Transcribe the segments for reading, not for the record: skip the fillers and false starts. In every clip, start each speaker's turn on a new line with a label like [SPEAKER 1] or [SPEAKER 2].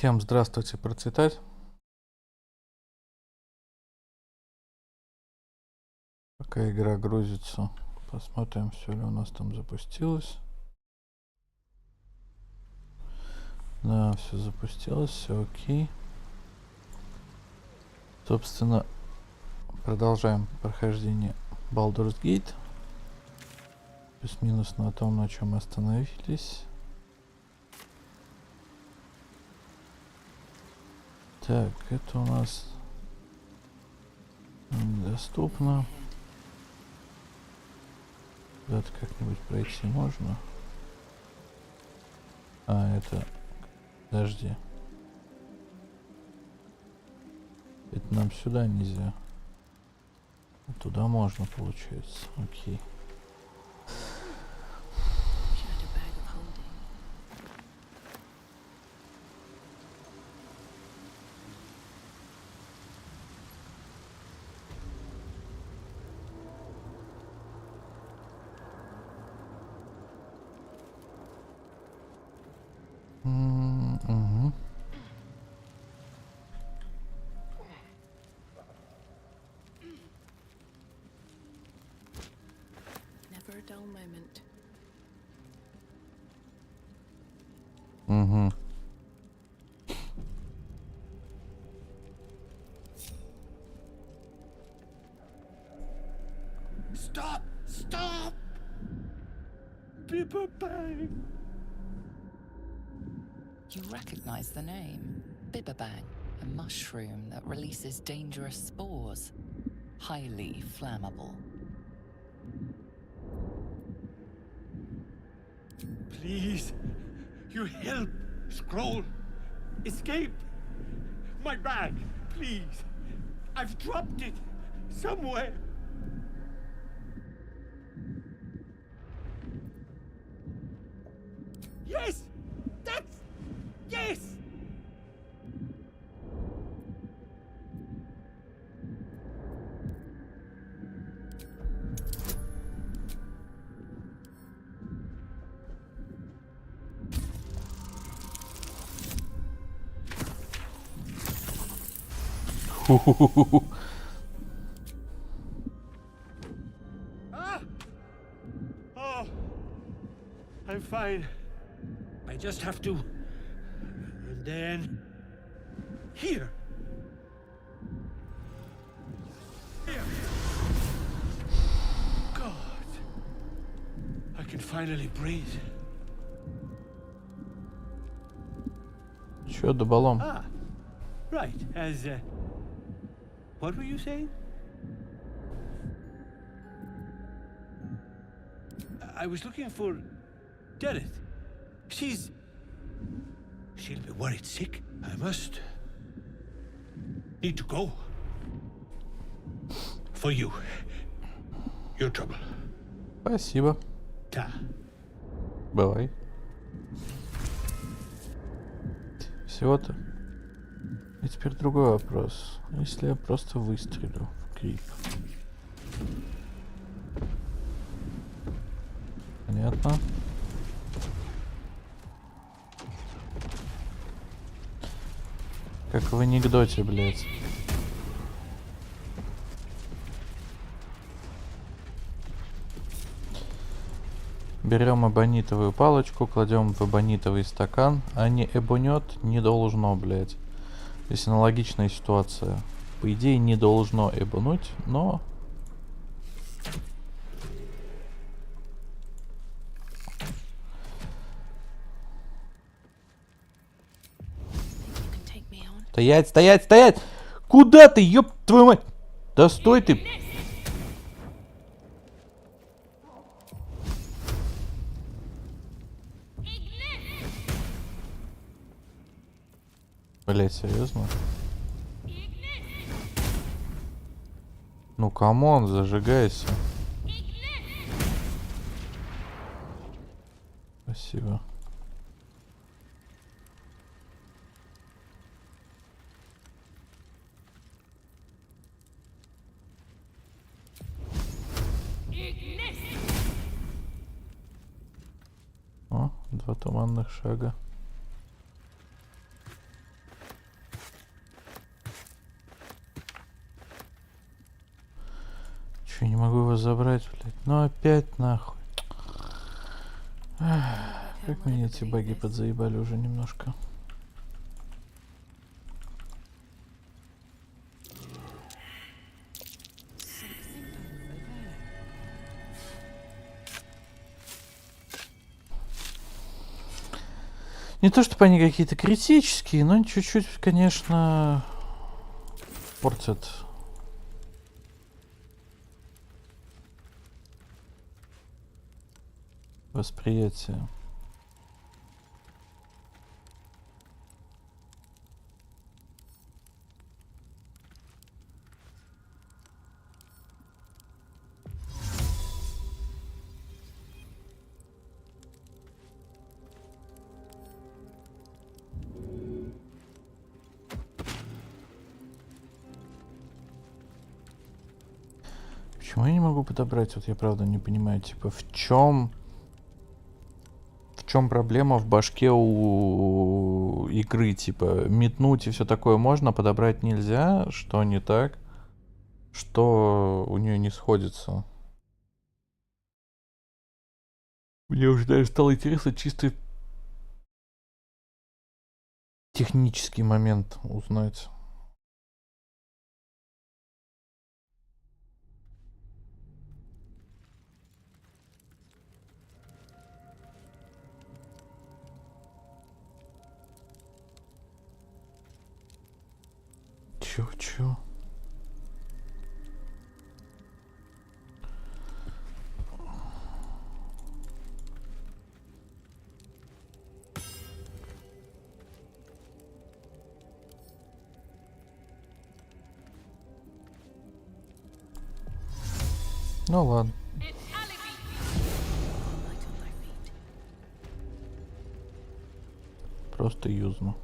[SPEAKER 1] Всем здравствуйте, процветать. Пока игра грузится, посмотрим, все ли у нас там запустилось. Да, все запустилось, все окей. Собственно, продолжаем прохождение Baldur's Gate. Плюс-минус на том, на чем мы остановились. Так, это у нас недоступно. Куда-то как-нибудь пройти можно. А, это... Подожди. Это нам сюда нельзя. Туда можно, получается. Окей. Угу. Угу.
[SPEAKER 2] Stop! Stop! Bibba Bang!
[SPEAKER 3] You recognize the name. Bibberbang, a mushroom that releases dangerous spores. Highly flammable.
[SPEAKER 2] Please, you help! Scroll! Escape! My bag, please! I've dropped it somewhere! Yes! That's... Yes! Ah! Oh, I'm fine. I just have to... And then... Here! Here! God! I can finally breathe.
[SPEAKER 1] Чё, доболом?
[SPEAKER 2] Ah, right, as... what were you saying? I was looking for... Derek. She'll be worried sick. I must... need to go. For you. Your trouble.
[SPEAKER 1] Спасибо.
[SPEAKER 2] Ta.
[SPEAKER 1] Бывай. Всего-то. И теперь другой вопрос. Если я просто выстрелю в крип? Понятно. Как в анекдоте, блядь. Берем эбонитовую палочку, кладем в эбонитовый стакан, а не эбонет не должно, блядь. Здесь аналогичная ситуация. По идее, не должно эбонуть, но... Стоять, стоять, стоять! Куда ты, ёб твою мать? Да стой ты! Блять, серьезно? Ну камон, зажигайся. Спасибо. О, 2 туманных шага. его забрать, блядь. Ну опять нахуй. Как меня эти баги подзаебали уже немножко. Не то чтобы они какие-то критические, но чуть-чуть, конечно, портят восприятие. Почему я не могу подобрать? Вот я правда не понимаю, типа, в чем проблема в башке у игры, типа, метнуть и все такое можно, подобрать нельзя, что не так, что у нее не сходится. Мне уже даже стало интересно чисто технический момент узнать. Чё? Ну ладно. Просто юзну.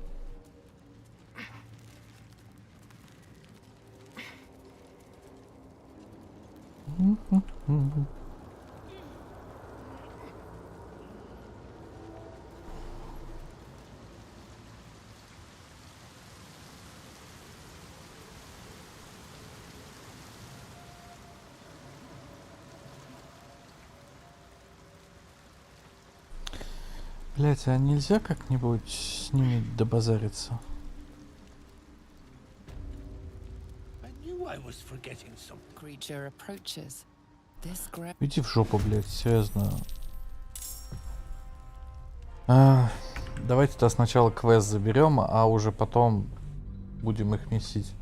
[SPEAKER 1] Блять, а нельзя как-нибудь с ними добазариться?
[SPEAKER 2] I knew I was forgetting something.
[SPEAKER 3] Creature approaches. This
[SPEAKER 1] Иди в жопу, блять, серьезно. Давайте-то сначала квест заберем, а уже потом будем их месить.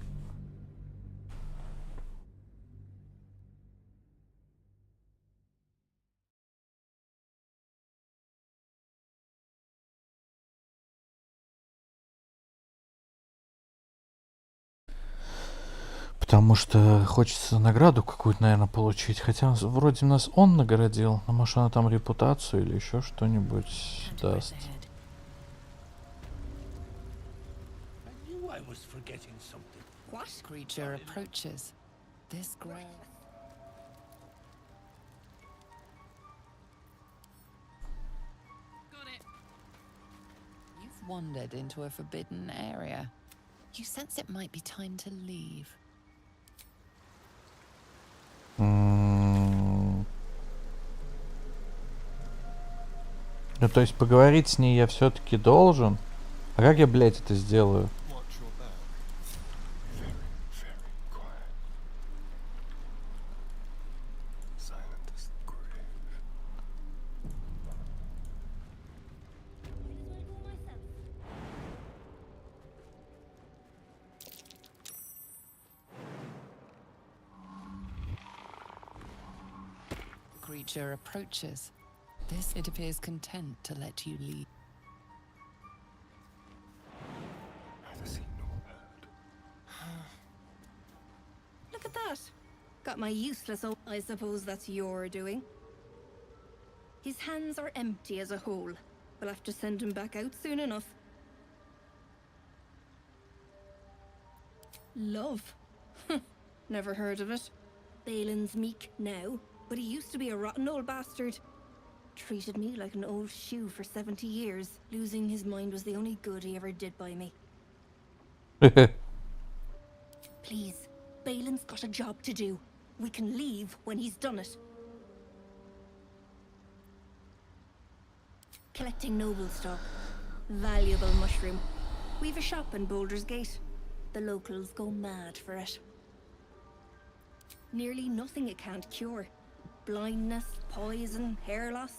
[SPEAKER 1] Потому что хочется награду какую-то, наверное, получить. Хотя вроде нас он наградил. Но может она там репутацию или еще что-нибудь даст.
[SPEAKER 2] I knew I was forgetting something.
[SPEAKER 3] What? Creature approaches. This ground. Got it. You've wandered into a forbidden area. You sense it might be time to leave.
[SPEAKER 1] Ну, то есть поговорить с ней я все-таки должен. А как я, блядь, это сделаю?
[SPEAKER 3] Creature approaches. This it appears content to let you lead.
[SPEAKER 4] Neither seen nor heard.
[SPEAKER 5] Look at that. Got my useless old... I suppose that's your doing. His hands are empty as a whole. We'll have to send him back out soon enough. Love? Never heard of it. Balin's meek now, but he used to be a rotten old bastard. Treated me like an old shoe for 70 years. Losing his mind was the only good he ever did by me. Please, Balin's got a job to do. We can leave when he's done it. Collecting noble stock. Valuable mushroom. We've a shop in Baldur's Gate. The locals go mad for it. Nearly nothing it can't cure. Blindness, poison, hair loss.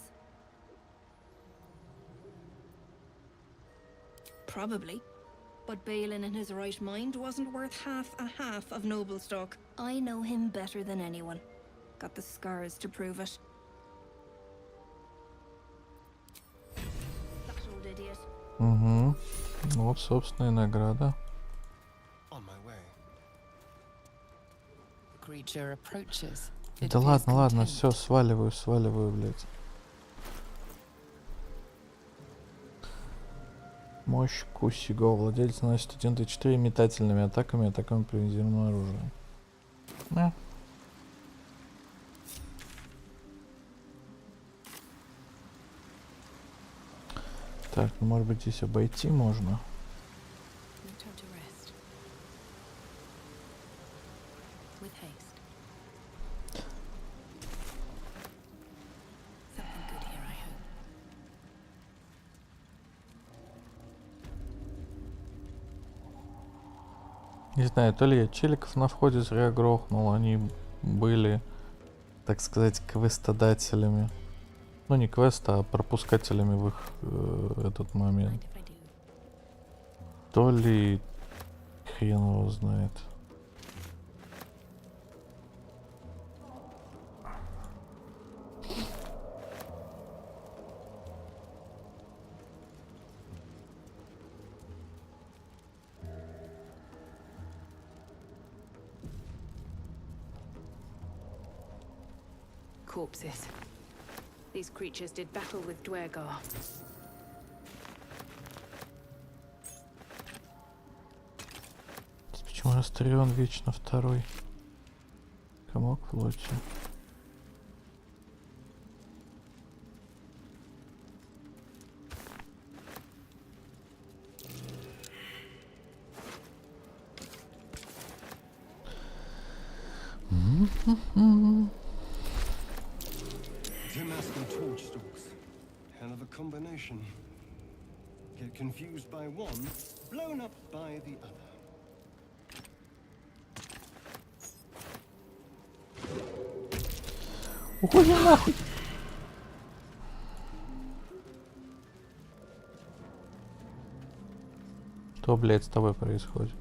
[SPEAKER 5] Probably. But Balin in his right mind wasn't worth half of noble stock. I know him better than anyone. Got the scars to prove it. That old idiot.
[SPEAKER 1] Угу. Вот, собственно, и награда.
[SPEAKER 4] On my way.
[SPEAKER 3] The creature approaches. It
[SPEAKER 1] Да
[SPEAKER 3] appears
[SPEAKER 1] ладно,
[SPEAKER 3] content.
[SPEAKER 1] все, сваливаю, блядь. Мощь Кусиго. Владелец наносит 1d4 метательными атаками импровизированным оружием. Так, ну может быть здесь обойти можно.
[SPEAKER 3] No time to rest. With haste. Something good here, I hope.
[SPEAKER 1] Не знаю, то ли я челиков на входе зря грохнул, они были, так сказать, квестодателями. Ну не квеста, а пропускателями в их этот момент.
[SPEAKER 3] Mind if I do?
[SPEAKER 1] То ли хрен его знает.
[SPEAKER 6] Corpses. These creatures did battle with Dwergar.
[SPEAKER 1] Почему Астарион вечно второй? Комок в лоте.
[SPEAKER 4] Damask and torch stalks. Hell of a combination. Get confused by one, blown up by the other.
[SPEAKER 1] Уходим нахуй! Что, блядь, с тобой происходит?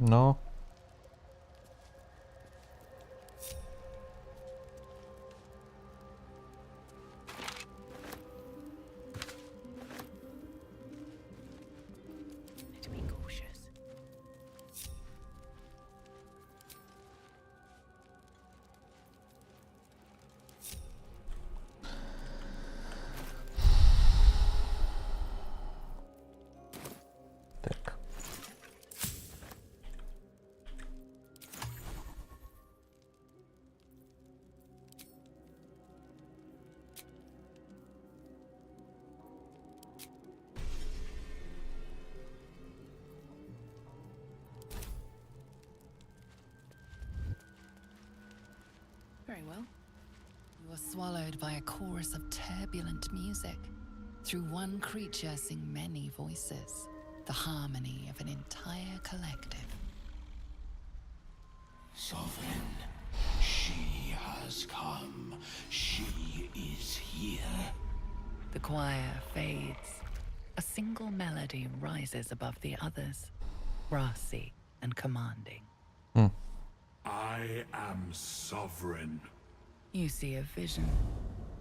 [SPEAKER 1] Ну?
[SPEAKER 6] Need to be cautious.
[SPEAKER 1] Так.
[SPEAKER 3] Very well. You are swallowed by a chorus of turbulent music. Through one creature sing many voices. The harmony of an entire collective.
[SPEAKER 2] Sovereign, she has come. She is here.
[SPEAKER 3] The choir fades. A single melody rises above the others, brassy and commanding.
[SPEAKER 2] I am sovereign.
[SPEAKER 3] You see a vision.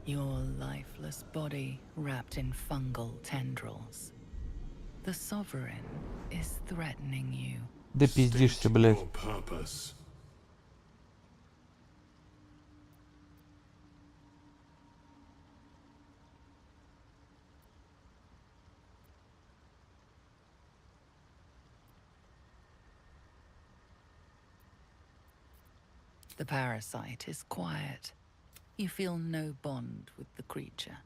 [SPEAKER 3] your lifeless body wrapped in fungal tendrils. The Sovereign is threatening you.
[SPEAKER 1] Да пиздишься, блядь.
[SPEAKER 7] Your purpose.
[SPEAKER 3] The parasite is quiet. You feel no bond with the creature.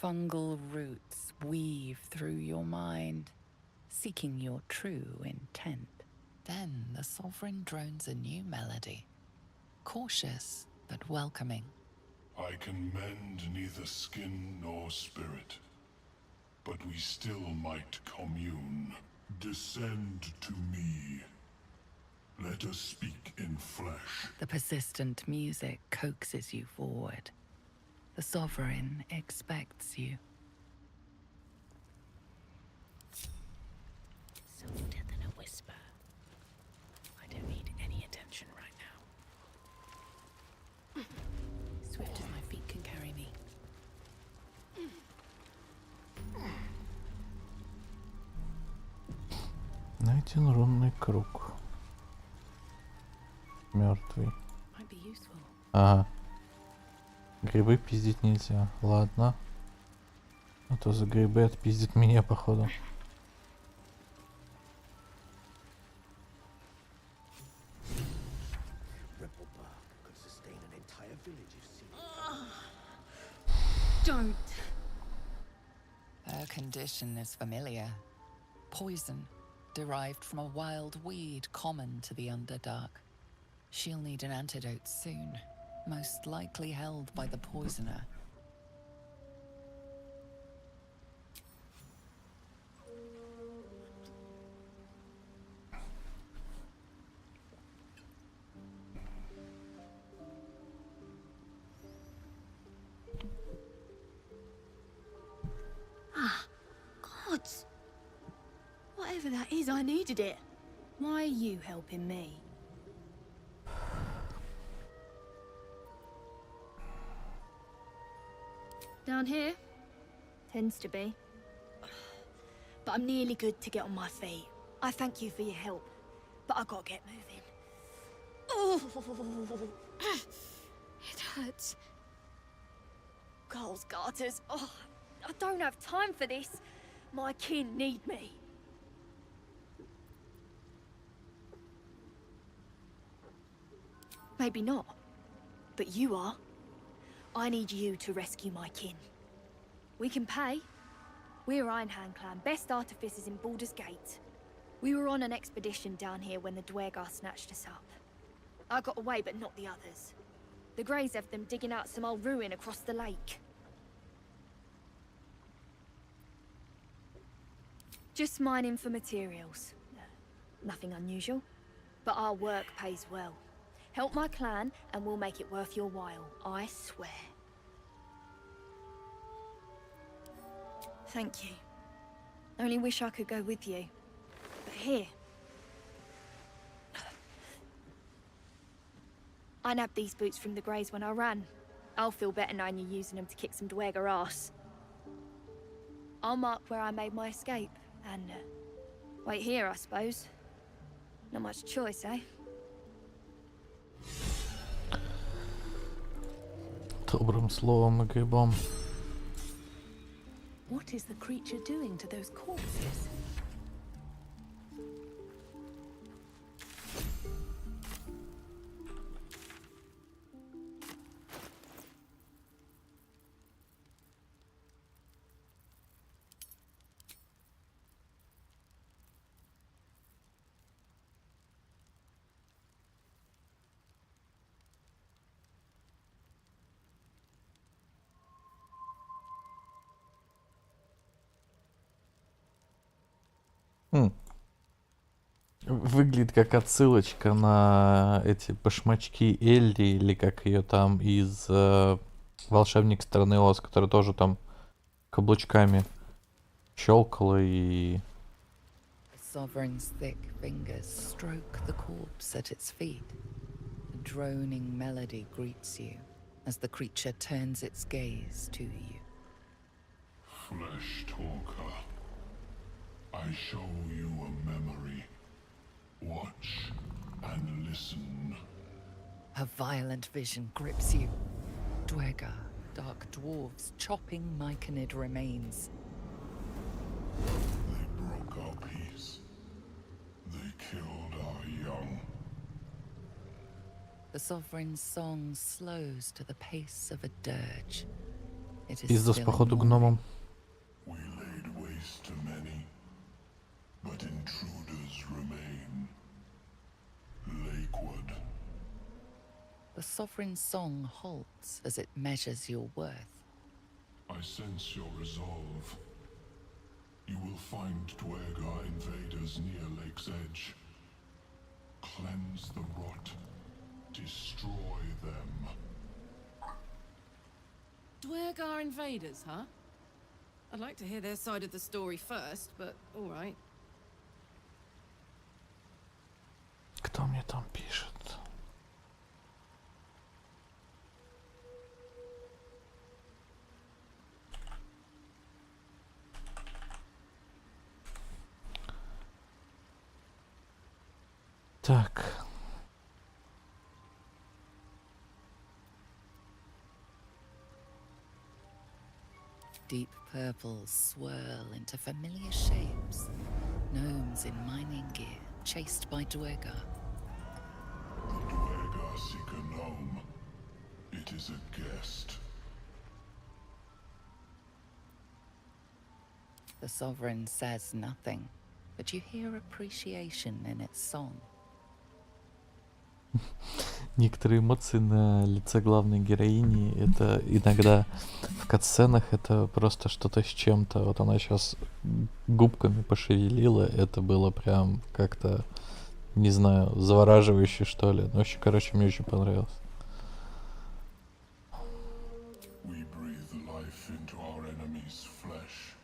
[SPEAKER 3] Fungal roots weave through your mind, seeking your true intent. Then the Sovereign drones a new melody. Cautious, but welcoming.
[SPEAKER 7] I can mend neither skin nor spirit, but we still might commune. Descend to me. Let us speak in flesh.
[SPEAKER 3] The persistent music coaxes you forward. The Sovereign expects you.
[SPEAKER 6] Softer than a whisper. I don't need any attention right now. Swift as my feet can carry me.
[SPEAKER 1] Найден рунный круг. Мертвый.
[SPEAKER 6] Might be useful.
[SPEAKER 1] Ага. Грибы пиздить нельзя. Ладно. А то за грибы отпиздит меня, походу.
[SPEAKER 2] Rebel bark could sustain an entire village of sea.
[SPEAKER 5] Don't.
[SPEAKER 3] Her condition is familiar. Poison, derived from a wild weed common to the Underdark. She'll need an antidote soon, most likely held by the poisoner.
[SPEAKER 5] Gods. Whatever that is, I needed it. Why are you helping me? Down here? Tends to be. But I'm nearly good to get on my feet. I thank you for your help, but I gotta get moving. Oh, it hurts. Coles garters. Oh, I don't have time for this. My kin need me. Maybe not, but you are. I need you to rescue my kin. We can pay. We're Ironhand clan, best artificers in Baldur's Gate. We were on an expedition down here when the Dwergar snatched us up. I got away, but not the others. The Greys have them digging out some old ruin across the lake. Just mining for materials. Nothing unusual, but our work pays well. Help my clan, and we'll make it worth your while, I swear. Thank you. Only wish I could go with you. But here... I nabbed these boots from the Greys when I ran. I'll feel better knowing you're using them to kick some Dwergar ass. I'll mark where I made my escape, and... wait here, I suppose. Not much choice, eh?
[SPEAKER 1] Добрым словом и грибом.
[SPEAKER 6] What is the creature doing to those corpses?
[SPEAKER 1] Выглядит как отсылочка на эти башмачки Элли, или как ее там из «Волшебник страны Оз», который тоже там каблучками щелкала и...
[SPEAKER 3] Sovereign's thick fingers stroke the corpse at its feet. A droning melody greets you. as the creature turns its gaze to you.
[SPEAKER 7] Flesh talker, I show you a memory. Watch and listen.
[SPEAKER 3] A violent vision grips you. Dwergar, dark dwarves chopping myconid remains.
[SPEAKER 7] They broke our peace. They killed our young.
[SPEAKER 3] The sovereign's song slows to the pace of a dirge. It is
[SPEAKER 1] Пизда с
[SPEAKER 3] still
[SPEAKER 1] походу
[SPEAKER 3] in mourning.
[SPEAKER 1] гномом.
[SPEAKER 7] We laid waste to many, but intruders remain. Lakewood.
[SPEAKER 3] The sovereign's song halts as it measures your worth.
[SPEAKER 7] I sense your resolve. You will find Dwergar invaders near Lake's Edge. Cleanse the rot. Destroy them.
[SPEAKER 8] Dwergar invaders, huh? I'd like to hear their side of the story first, but alright.
[SPEAKER 1] Кто мне там пишет? Так.
[SPEAKER 3] Deep purples swirl into familiar shapes. Gnomes in mining gear, chased by Dwergar.
[SPEAKER 7] The Dwergar seek a gnome. It is a guest.
[SPEAKER 3] The sovereign says nothing, but you hear appreciation in its song.
[SPEAKER 1] Некоторые эмоции на лице главной героини, это иногда в катсценах это просто что-то с чем-то. Вот она сейчас губками пошевелила, это было прям как-то, не знаю, завораживающе, что ли. Ну, вообще, короче, мне очень понравилось.
[SPEAKER 7] We breathe life into our enemy's flesh.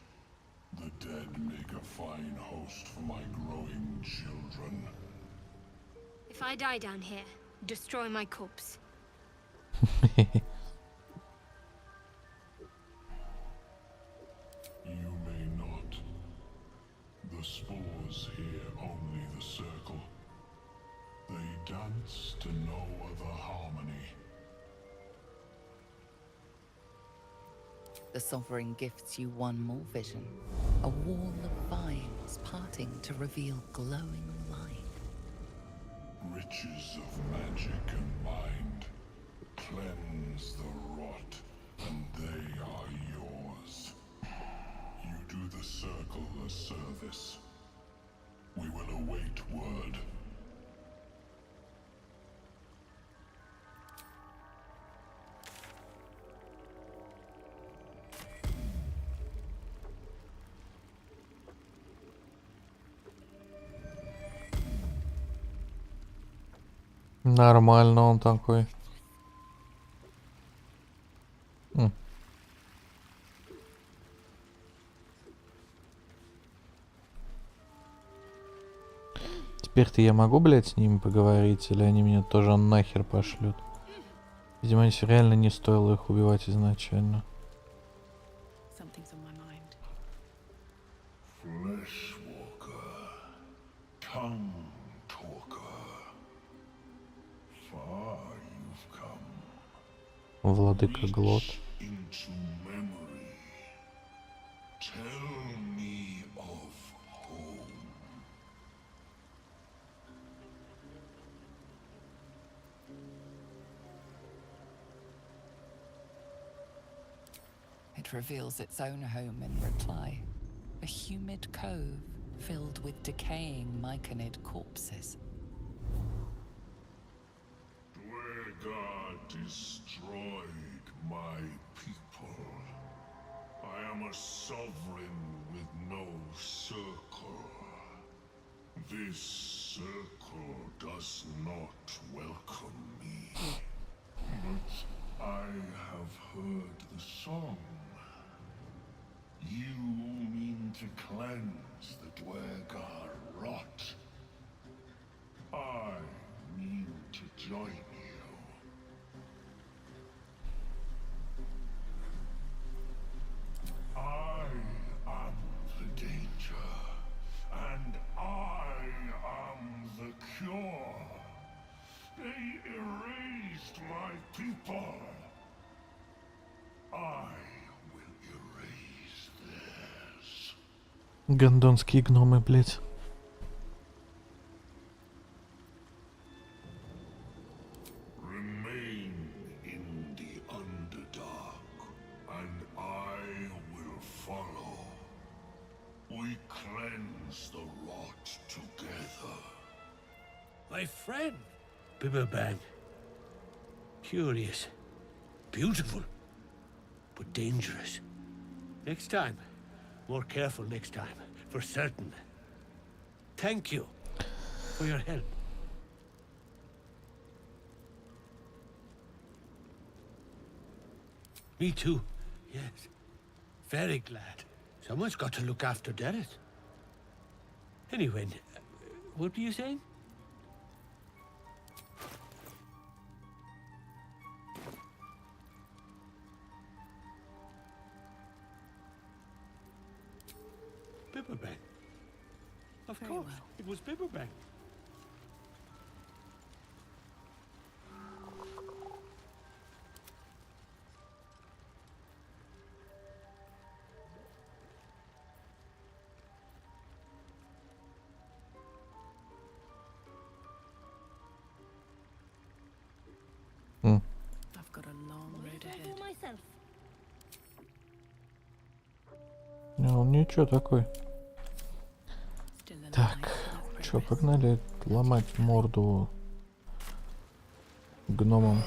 [SPEAKER 7] The dead make a fine host for my growing children.
[SPEAKER 9] If I die down here, destroy my corpse.
[SPEAKER 7] You may not. The spores hear only the circle. They dance to no other harmony.
[SPEAKER 3] The sovereign gifts you one more vision. A wall of vines parting to reveal glowing light.
[SPEAKER 7] Riches of magic and mind. Cleanse the rot, and they are yours. You do the circle a service. We will await word.
[SPEAKER 1] Нормально он такой. Теперь-то я могу, блядь, с ними поговорить, или они меня тоже нахер пошлют? Видимо, реально не стоило их убивать изначально.
[SPEAKER 8] Something's on my mind.
[SPEAKER 7] Fleshwalker, tongue talker. Far you've come.
[SPEAKER 1] Владыка Глот.
[SPEAKER 7] Into memory. Tell me of home.
[SPEAKER 3] It reveals its own home in reply. A humid cove filled with decaying myconid corpses.
[SPEAKER 7] Dwergar destroyed my people. I am a sovereign with no circle. This circle does not welcome me. But I have heard the song. You mean to cleanse the Dwergar rot. I mean to join you.
[SPEAKER 1] Гондонские гномы, блядь.
[SPEAKER 7] Remain in the Underdark, and I will follow. We cleanse the rot together.
[SPEAKER 2] My friend, Bibberban. Curious. Beautiful. But dangerous. Next time. More careful next time. For certain. Thank you for your help. Me too. Yes. Very glad. Someone's got to look after Derek. Anyway, what were you saying? Bibberban. Of
[SPEAKER 8] Very
[SPEAKER 2] course,
[SPEAKER 8] well.
[SPEAKER 2] it was Bibberban.
[SPEAKER 8] I've got a long road ahead.
[SPEAKER 5] myself.
[SPEAKER 1] Ну, ничего такой.
[SPEAKER 8] Still alive,
[SPEAKER 1] Так,
[SPEAKER 8] with
[SPEAKER 1] чё,
[SPEAKER 8] progress.
[SPEAKER 1] погнали ломать морду гномам.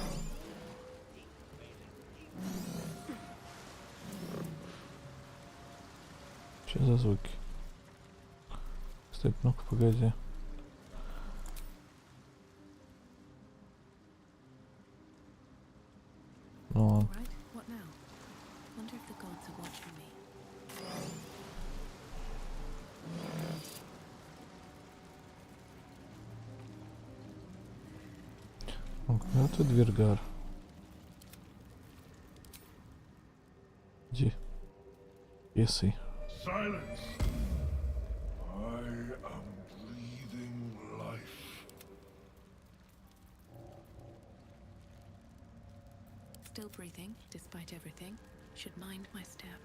[SPEAKER 1] Что за звуки? Кстати, ну-ка, погоди. Ну, ладно.
[SPEAKER 6] Right? What now? Wonder if the gods are watching me.
[SPEAKER 1] Ну, когда ты, Двергар? Иди. Песый.
[SPEAKER 7] Silence! I am breathing life.
[SPEAKER 6] Still breathing, despite everything. Should mind my step.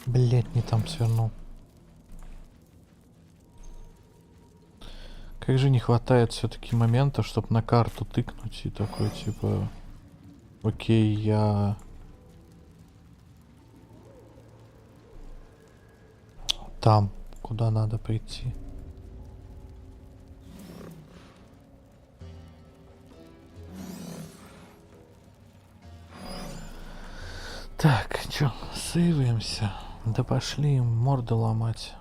[SPEAKER 1] Блять, не там свернул. Как же не хватает все-таки момента, чтобы на карту тыкнуть и такой типа, окей, я там, куда надо прийти. Так, чё, сейваемся? Да пошли им морды ломать.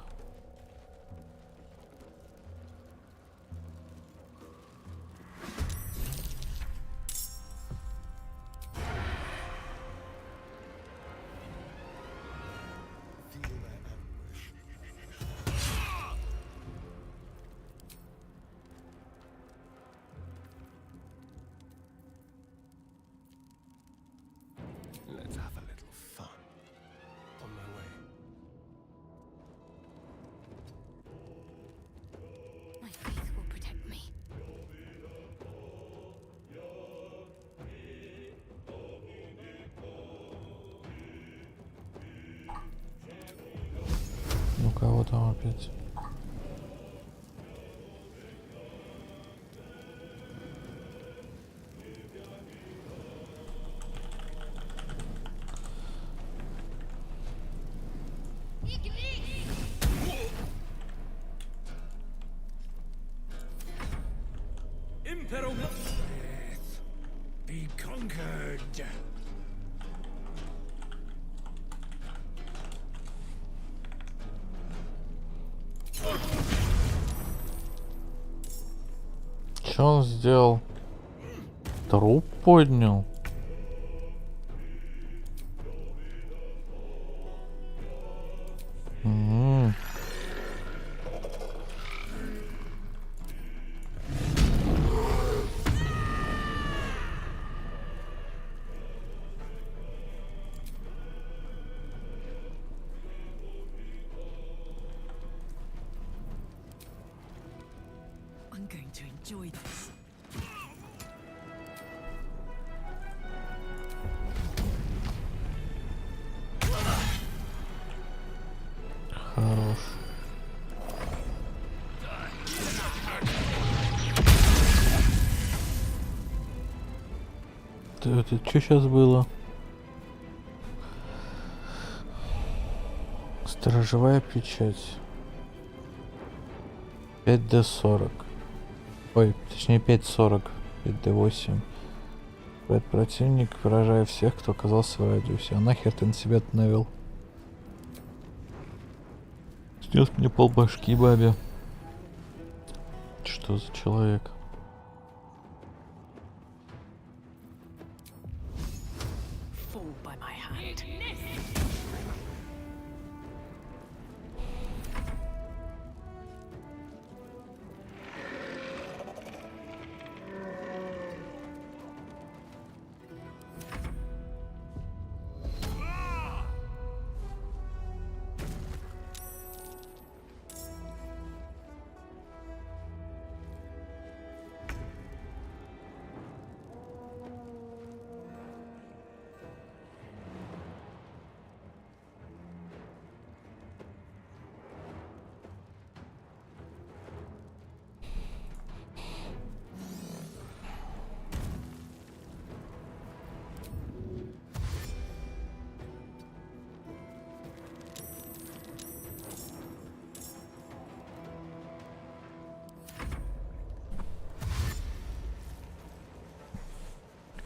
[SPEAKER 4] Let's have a little fun. On my way.
[SPEAKER 9] My faith will protect me.
[SPEAKER 1] Ну кого там опять?
[SPEAKER 2] Imperial be conquered.
[SPEAKER 1] Что он сделал? Труп поднял? М.
[SPEAKER 6] to enjoy this.
[SPEAKER 1] Хорош. Это что сейчас было? Сторожевая печать. 5D40. Ой, точнее 540. 5D8. Противник, поражая всех, кто оказался в радиусе. А нахер ты на себя-то навел? Снес мне полбашки, бабе. Что за человек?
[SPEAKER 6] Fall by my hand.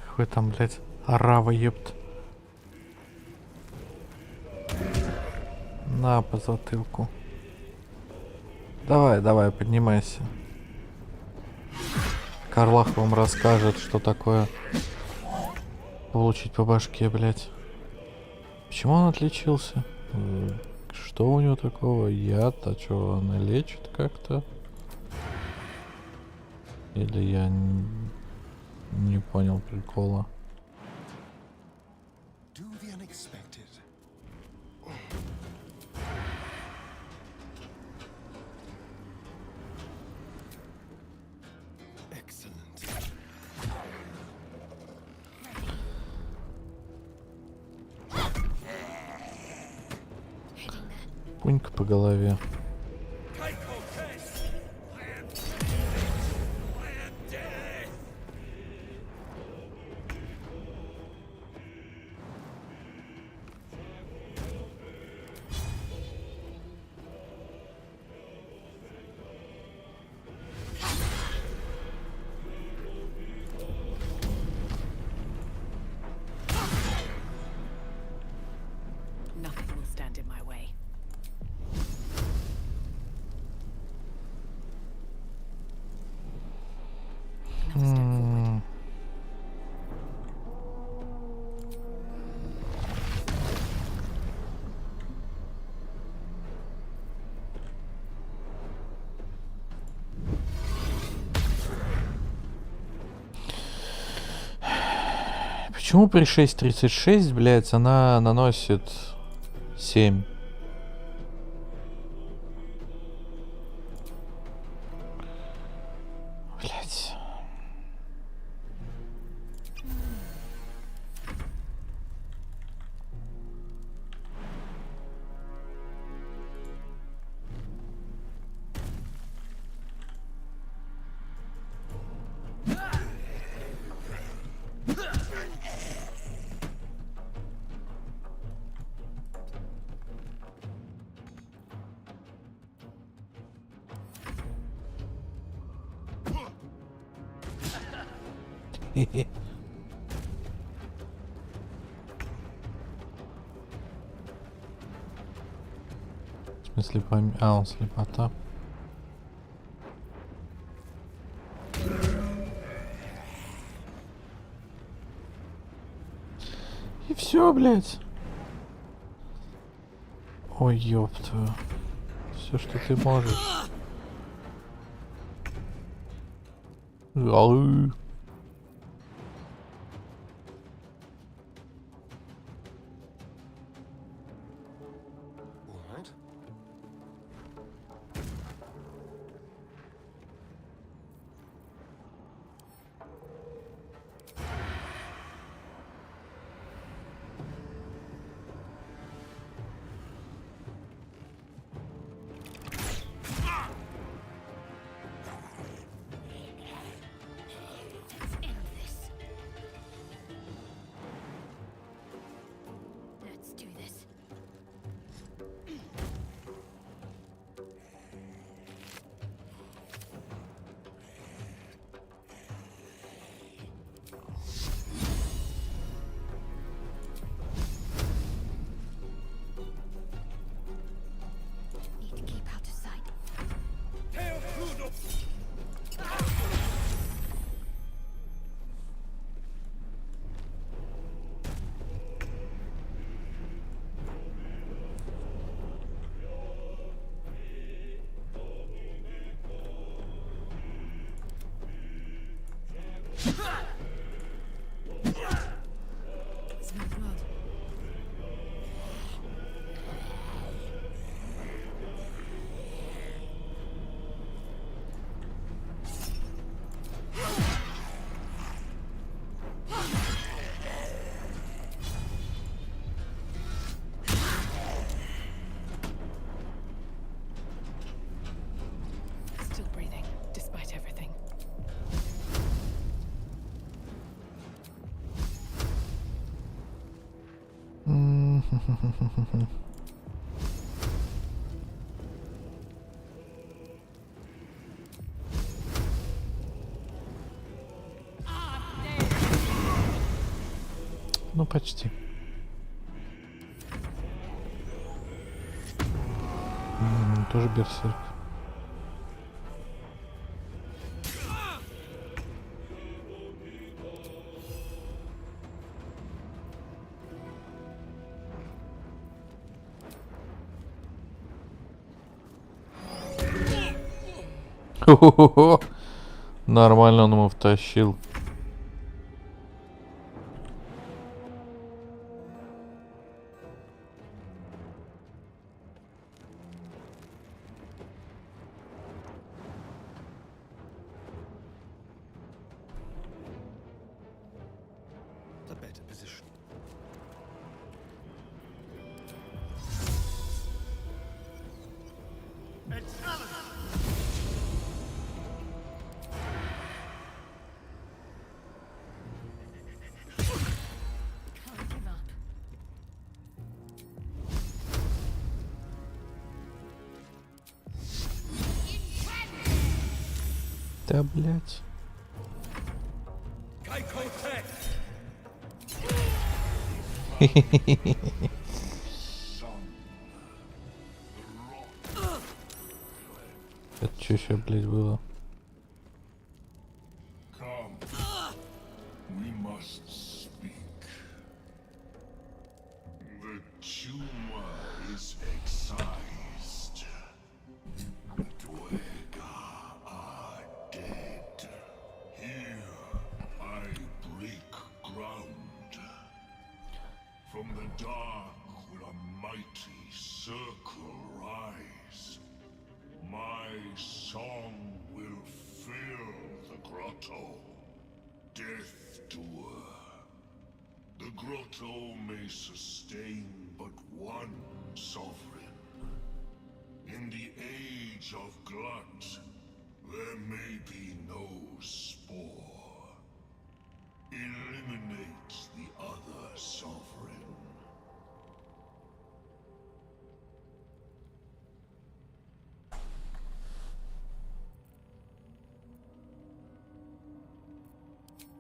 [SPEAKER 1] Какой там, блядь, арава, епт. На, по затылку. Давай, давай, поднимайся. Карлах вам расскажет, что такое получить по башке, блядь. Почему он отличился? Что у него такого? Яд? А что, он лечит как-то? Или я не понял прикола?
[SPEAKER 4] Do the unexpected. Excellent.
[SPEAKER 1] Пунька по голове.
[SPEAKER 6] Nothing will stand in my way. Another step forward.
[SPEAKER 1] Почему при 6.36, блядь, она наносит 7? Блядь. Хе-хе. В смысле, а, он слепота. И все, блядь. Ой, ёпта. Все, что ты можешь. Ау.
[SPEAKER 4] All right.
[SPEAKER 8] Smell blood. Still breathing, despite everything.
[SPEAKER 1] Ну, почти. Тоже берсерк. Хо-хо-хо. Нормально он ему втащил.
[SPEAKER 4] A better position.
[SPEAKER 8] Can't give up.
[SPEAKER 1] Да, блять. Это что еще, блять, было?
[SPEAKER 7] Come. We must speak. The tumor is excised. The Dwega are dead. Here I break ground. From the dark will a mighty circle rise. My song will fill the grotto. Death doer. The grotto may sustain but one sovereign. In the age of glut, there may be no spore. Eliminate the other sovereign.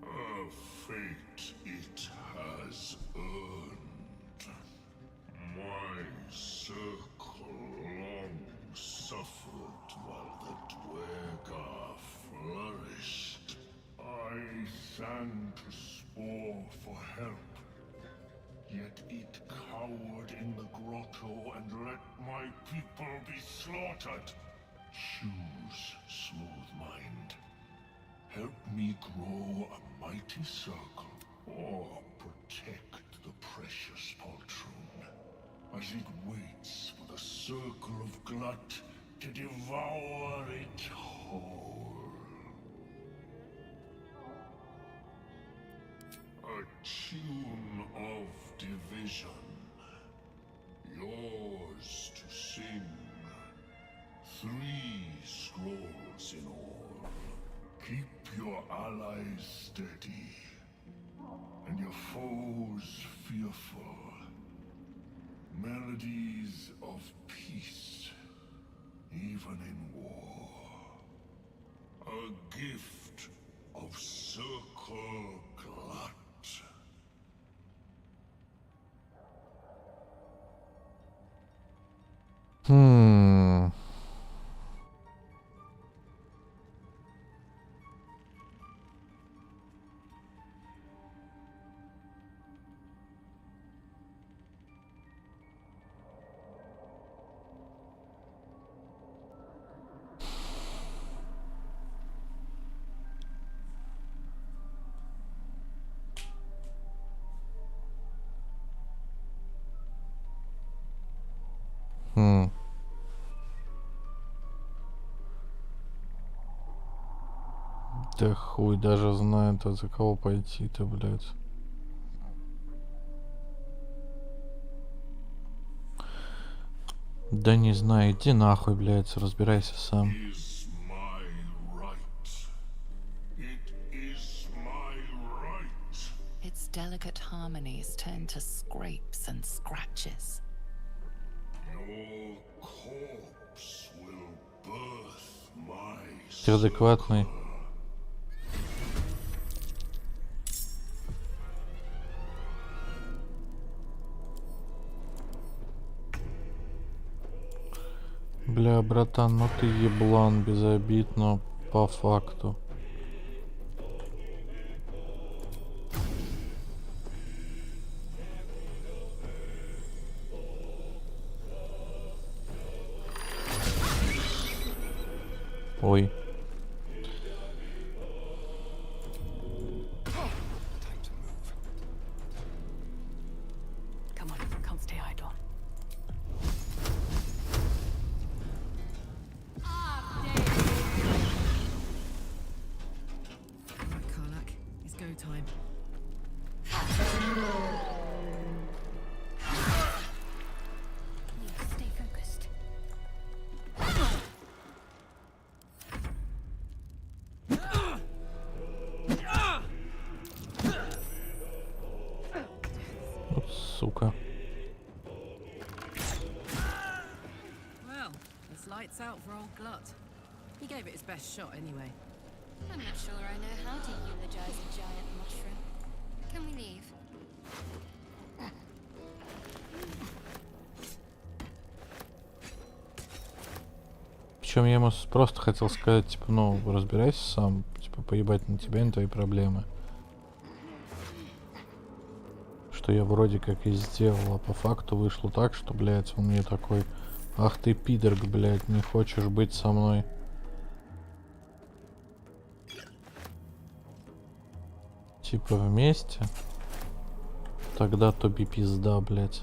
[SPEAKER 7] A fate it has earned. My circle long suffered while the Dwega flourished. I sang to Spore for help, yet it cowered in the grotto and let my people be slaughtered. Choose, smooth mind. Help me grow a mighty circle, or protect the precious poltroon, as it waits for the circle of glut to devour it whole. A tune of division, yours to sing. 3 scrolls in all. Keep your allies steady, and your foes fearful. Melodies of peace, even in war. A gift of circle glut.
[SPEAKER 1] Да хуй даже знает, а за кого пойти-то, блядь. Да не знаю, иди нахуй, блядь, разбирайся сам.
[SPEAKER 7] Is my right. It is my right.
[SPEAKER 3] Its delicate harmonies turn to scrapes and scratches.
[SPEAKER 7] Your corpse will birth my
[SPEAKER 1] Ты адекватный.
[SPEAKER 7] succor.
[SPEAKER 1] Бля, братан, ну ты еблан, без обид, но по факту. Ой.
[SPEAKER 6] Come on, can't stay idle.
[SPEAKER 8] Right, Karlak, it's go time.
[SPEAKER 5] Stay focused.
[SPEAKER 1] Вот сука.
[SPEAKER 8] Well, it's lights out for old Glut. He gave it his best shot anyway.
[SPEAKER 9] I'm not sure I know how to eulogize a giant mushroom. Can we leave?
[SPEAKER 1] Причем я ему просто хотел сказать, типа, ну, разбирайся сам, типа, поебать на тебя и на твои проблемы. Что я вроде как и сделал, а по факту вышло так, что, блядь, он мне такой: ах ты пидорг, блядь, не хочешь быть со мной. Типа вместе? Тогда тоби пизда, блядь.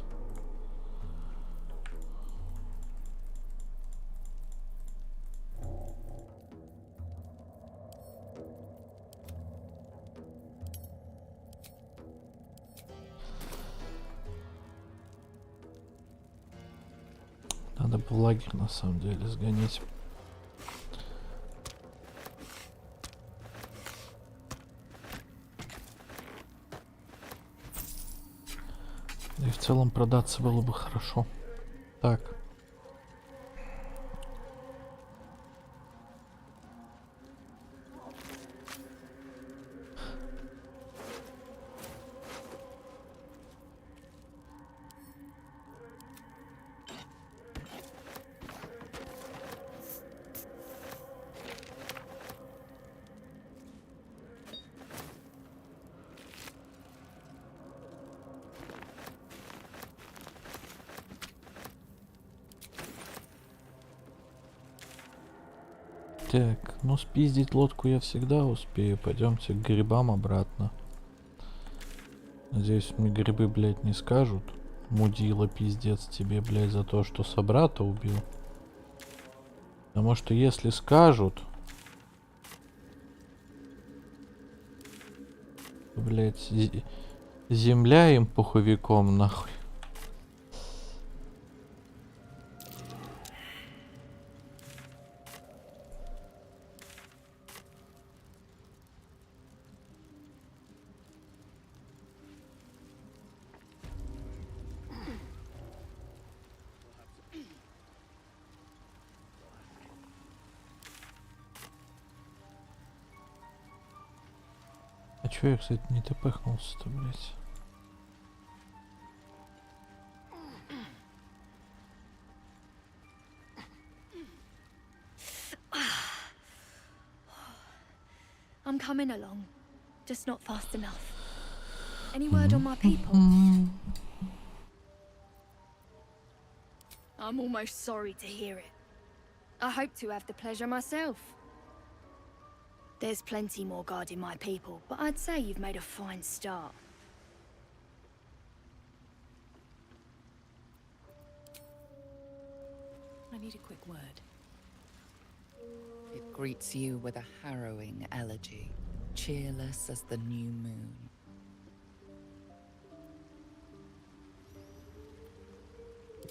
[SPEAKER 1] Надо бы в лагерь на самом деле сгонять. Да и в целом продаться было бы хорошо. Так. Так, ну спиздить лодку я всегда успею. Пойдемте к грибам обратно. Надеюсь, мне грибы, блядь, не скажут. Мудила, пиздец тебе, блядь, за то, что собрата убил. Потому что если скажут, то, блядь, земля им пуховиком, нахуй. А чё я, кстати, не тпхнулся-то, блядь?
[SPEAKER 5] I'm coming along, just not fast enough. Any word on my people? I'm almost sorry to hear it. I hope to have the pleasure myself. There's plenty more guarding my people, but I'd say you've made a fine start.
[SPEAKER 6] I need a quick word.
[SPEAKER 8] It
[SPEAKER 3] greets you with a harrowing elegy, cheerless as the new moon.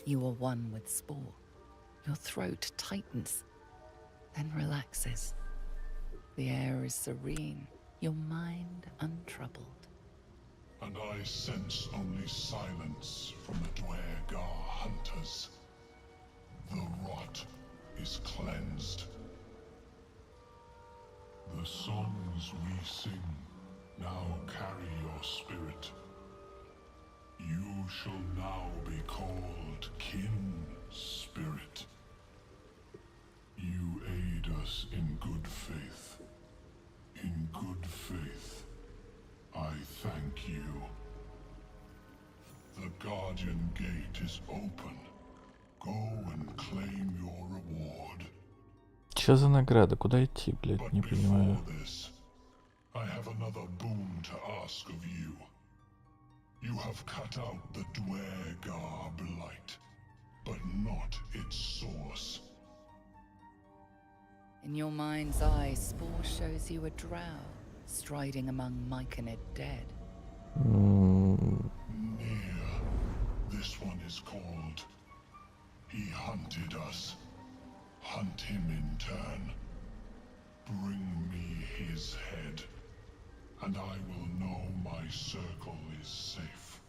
[SPEAKER 3] You are one with spore. Your throat tightens, then relaxes. The air is serene, your mind untroubled.
[SPEAKER 7] And I sense only silence from the Dwergar hunters. The rot is cleansed. The songs we sing now carry your spirit. You shall now be called Kin Spirit. You aid us in good faith. In good faith, I thank you. The Guardian Gate is open. Go and claim your reward.
[SPEAKER 1] Чё за награда? Куда идти, блядь?
[SPEAKER 7] But
[SPEAKER 1] Не
[SPEAKER 7] before
[SPEAKER 1] понимаю.
[SPEAKER 7] this, I have another boon to ask of you. You have cut out the Dwergar blight, but not its source.
[SPEAKER 3] In your mind's eye, Spore shows you a drow, striding among myconid dead.
[SPEAKER 7] Near. This one is called. He hunted us. Hunt him in turn. Bring me his head, and I will know my circle is safe.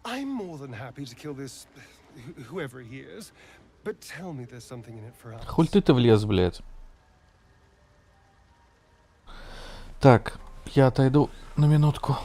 [SPEAKER 4] I'm more than happy to kill this whoever he is, but tell me there's something in it for us.
[SPEAKER 1] Хуль ты влез, блядь. Так, я отойду на минутку.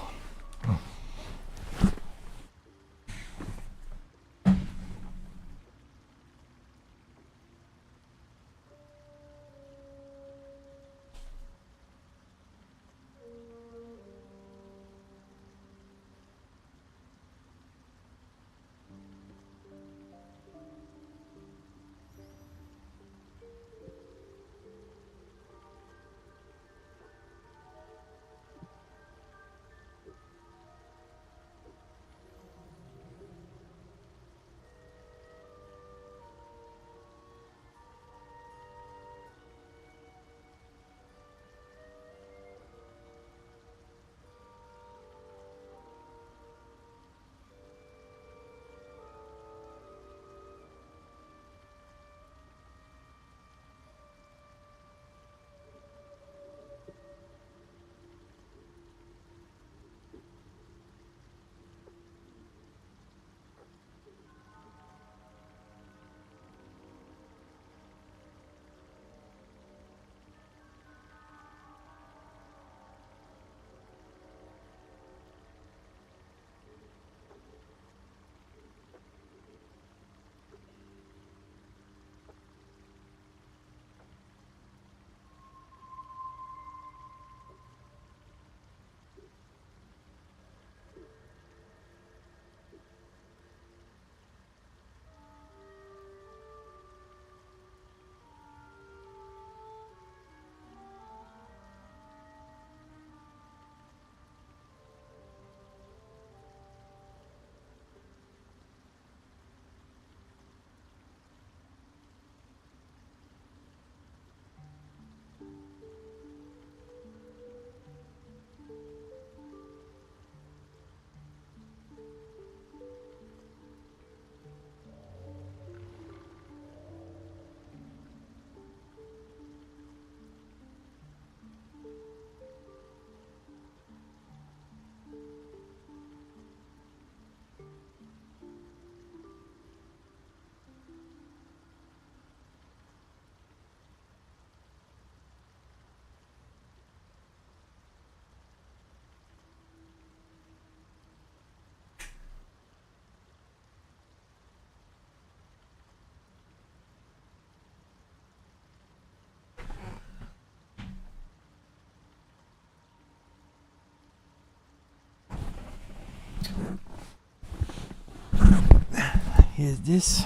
[SPEAKER 1] Я здесь.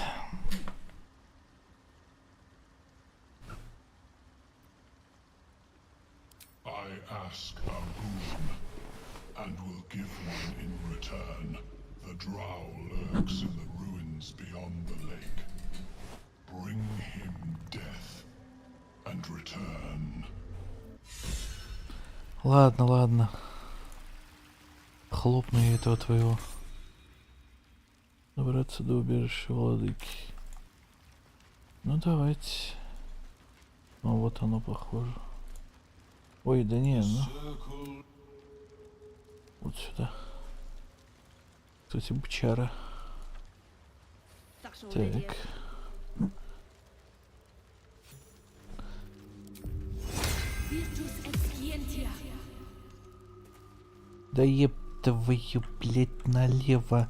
[SPEAKER 7] I ask a boon, and will give one in return. The drow lurks in the ruins beyond the lake. Bring him death, and return.
[SPEAKER 1] Ладно, ладно. Хлопну я этого твоего. Добраться до убежища владыки. Ну давайте. Ну вот оно похоже. Ой, да не, ну. Вот сюда. Кстати, бычара. Так. Да еб твою, блядь, налево.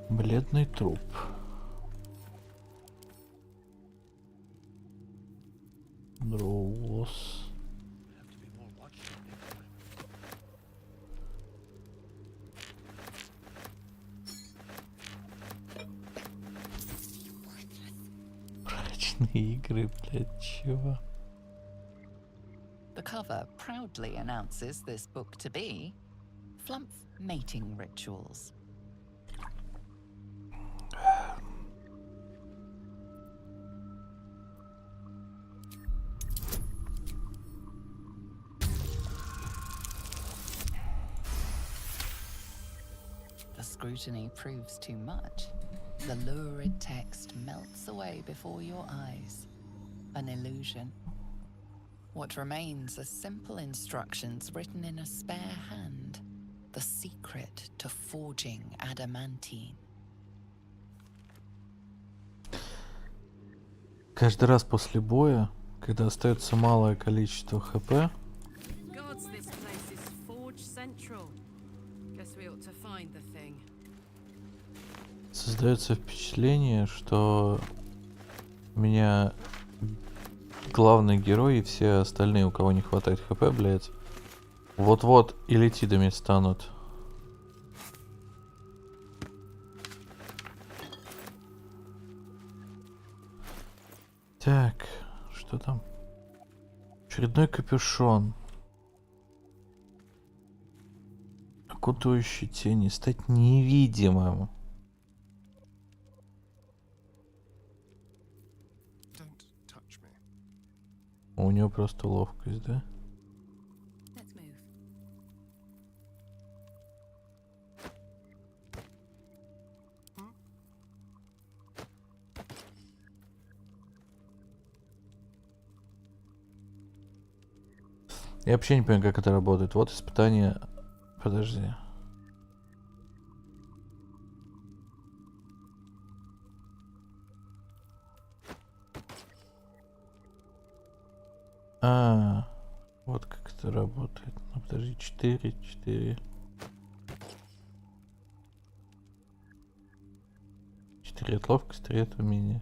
[SPEAKER 1] Бледный труп. Дроус. Брачные игры, блядь, чего?
[SPEAKER 3] The cover proudly announces this book to be Flump Mating Rituals. The scrutiny proves too much. The lurid text melts away before your eyes. An illusion. What remains are simple instructions written in a spare hand. The secret to forging adamantine.
[SPEAKER 1] Каждый раз после боя, когда остается малое количество хп,
[SPEAKER 8] Gods, this place is Forge Central. Guess we ought to find the thing.
[SPEAKER 1] создается впечатление, что меня главный герой и все остальные, у кого не хватает хп, блядь, вот-вот элитидами станут. Так, что там? Очередной капюшон. Окутывающий тени. Стать невидимым.
[SPEAKER 4] Don't touch me.
[SPEAKER 1] У него просто ловкость, да?
[SPEAKER 9] Let's move.
[SPEAKER 1] Я вообще не понимаю, как это работает. Вот испытание. Подожди. Вот как это работает. Ну, подожди, 4. 4 от ловкости, 3 от умения.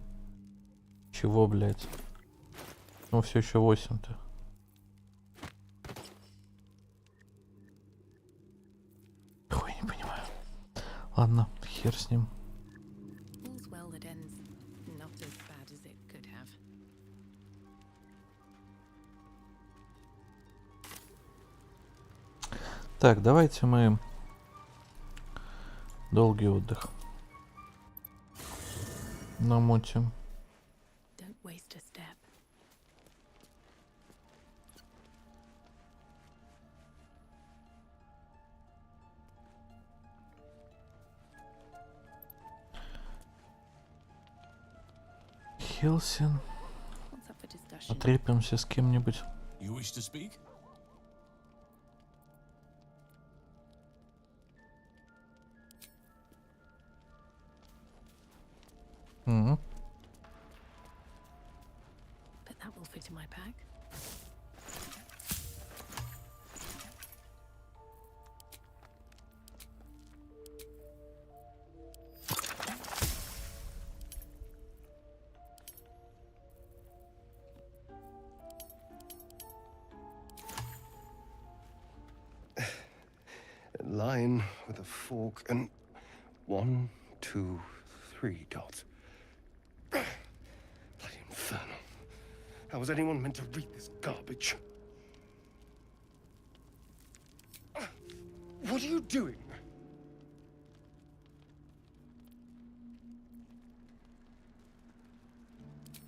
[SPEAKER 1] Чего, блядь? Ну, все еще 8-то. Хуй не понимаю. Ладно, хер с ним.
[SPEAKER 6] All's well that ends not as bad as it could have.
[SPEAKER 1] Так, давайте мы долгий отдых намутим.
[SPEAKER 6] Don't waste a step.
[SPEAKER 1] Хелсин.
[SPEAKER 6] What's up for discussion?
[SPEAKER 1] Отрепимся с кем-нибудь.
[SPEAKER 2] You wish to speak?
[SPEAKER 1] Мгм.
[SPEAKER 6] But that will fit in my pack.
[SPEAKER 4] A line with a fork and 1, 2, 3 dots. Bloody infernal. How was anyone meant to read this garbage? What are you doing?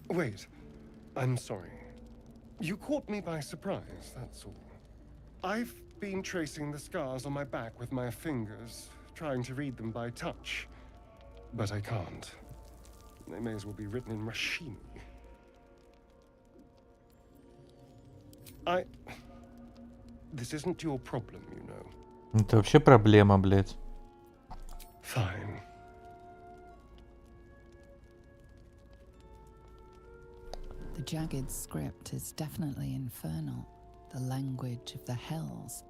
[SPEAKER 4] Wait, I'm sorry. You caught me by surprise, that's all. I've been tracing the scars on my back with my fingers, trying to read them by touch. But I can't. They may as well be written in Rashimi. This isn't your problem, you know.
[SPEAKER 1] Это вообще проблема, блядь.
[SPEAKER 4] Fine.
[SPEAKER 3] The jagged script is definitely infernal, the language of the hells,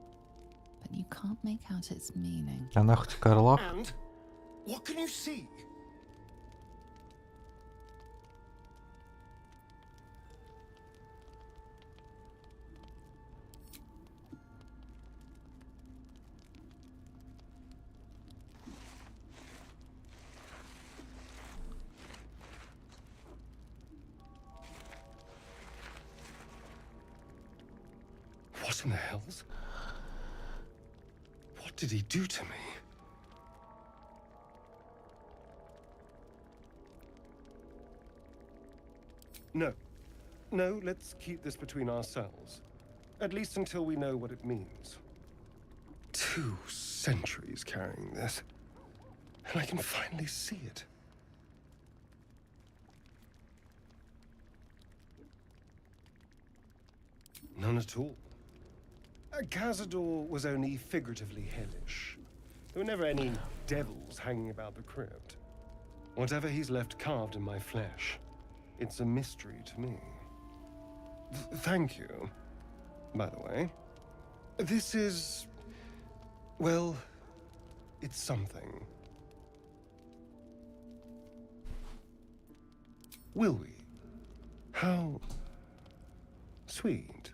[SPEAKER 3] but you can't make out its meaning.
[SPEAKER 1] Она хоть Карлах?
[SPEAKER 4] And what can you see? What in the hells? What did he do to me? No, let's keep this between ourselves. At least until we know what it means. 2 centuries carrying this, and I can finally see it. None at all. Cazador was only figuratively hellish. There were never any devils hanging about the crypt. Whatever he's left carved in my flesh, it's a mystery to me. Thank you, by the way. This is... well, it's something. Will we? How... sweet.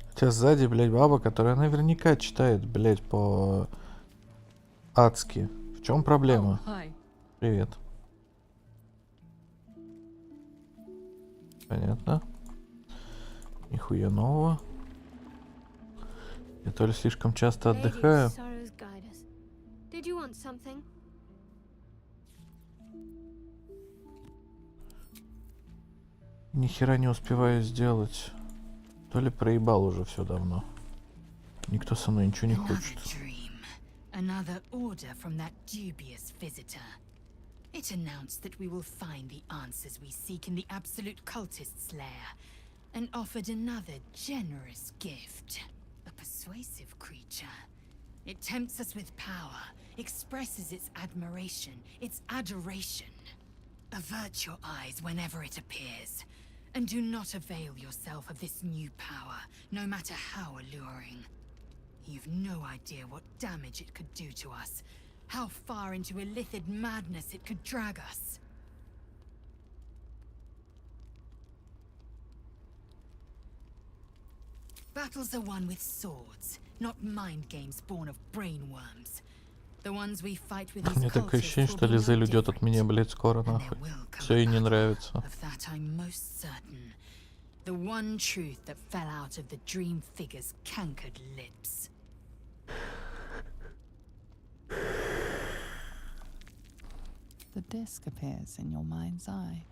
[SPEAKER 1] Сейчас сзади, блядь, баба, которая наверняка читает, блядь, по-адски. В чем проблема? Привет. Понятно. Нихуя нового. Я то ли слишком часто отдыхаю. Ни хера не успеваю сделать. То ли проебал уже все давно. Никто со мной ничего не хочет.
[SPEAKER 6] Another order from that dubious visitor. It announced that we will find the answers we seek in the absolute cultist's lair, and offered another generous gift. A persuasive creature. It tempts us with power, expresses its admiration, its adoration. Avert your eyes whenever it appears, and do not avail yourself of this new power, no matter how alluring. You've no idea what damage it could do to us, how far into illithid madness it could drag us. Battles are won with swords, not mind games born of brainworms. The ones we fight with
[SPEAKER 1] Мне такое ощущение, что Лизель уйдет от меня, блядь, скоро нахуй. Все ей не нравится.
[SPEAKER 6] Of that I'm most certain. The one truth that fell out of the dream figure's cankered lips.
[SPEAKER 3] The disc appears in your mind's eye.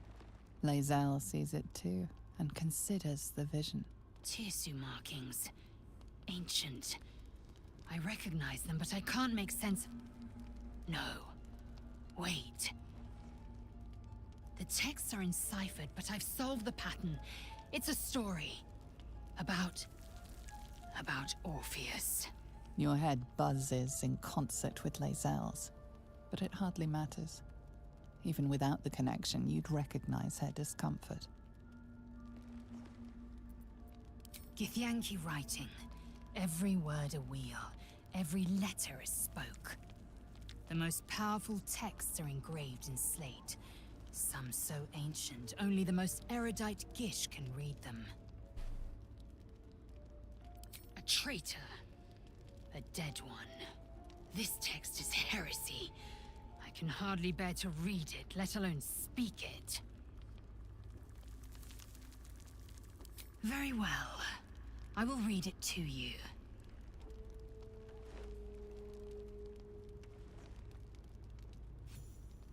[SPEAKER 3] Lae'zel sees it too, and considers the vision.
[SPEAKER 6] Tissue markings. Ancient. I recognize them, but I can't make sense of... No. Wait. The texts are enciphered, but I've solved the pattern. It's a story. About Orpheus.
[SPEAKER 3] Your head buzzes in concert with Lae'zel's, but it hardly matters. Even without the connection, you'd recognize her discomfort.
[SPEAKER 6] Githyanki writing. Every word a wheel. Every letter a spoke. The most powerful texts are engraved in slate. Some so ancient, only the most erudite Gish can read them. A traitor. A dead one. This text is heresy. I can hardly bear to read it, let alone speak it. Very well. I will read it to you.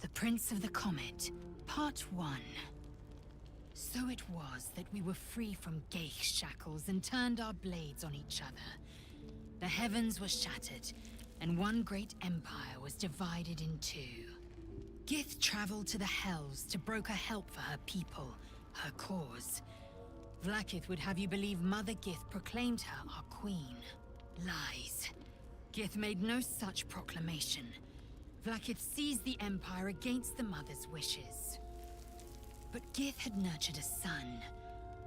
[SPEAKER 6] The Prince of the Comet, Part 1. So it was that we were free from Geich shackles and turned our blades on each other. The heavens were shattered, and one great empire was divided in two. Gith traveled to the Hells to broker help for her people, her cause. Vlaakith would have you believe Mother Gith proclaimed her our queen. Lies. Gith made no such proclamation. Vlaakith seized the empire against the Mother's wishes. But Gith had nurtured a son,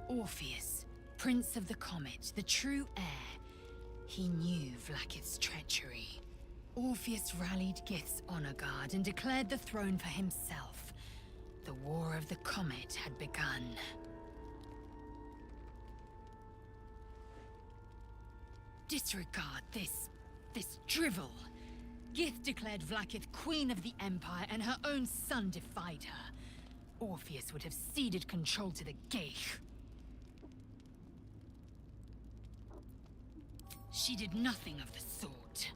[SPEAKER 6] Orpheus, Prince of the Comet, the true heir. He knew Vlaakith's treachery. Orpheus rallied Gith's honor guard and declared the throne for himself. The War of the Comet had begun. Disregard this drivel. Gith declared Vlaakith queen of the Empire, and her own son defied her. Orpheus would have ceded control to the Geich. She did nothing of the sort.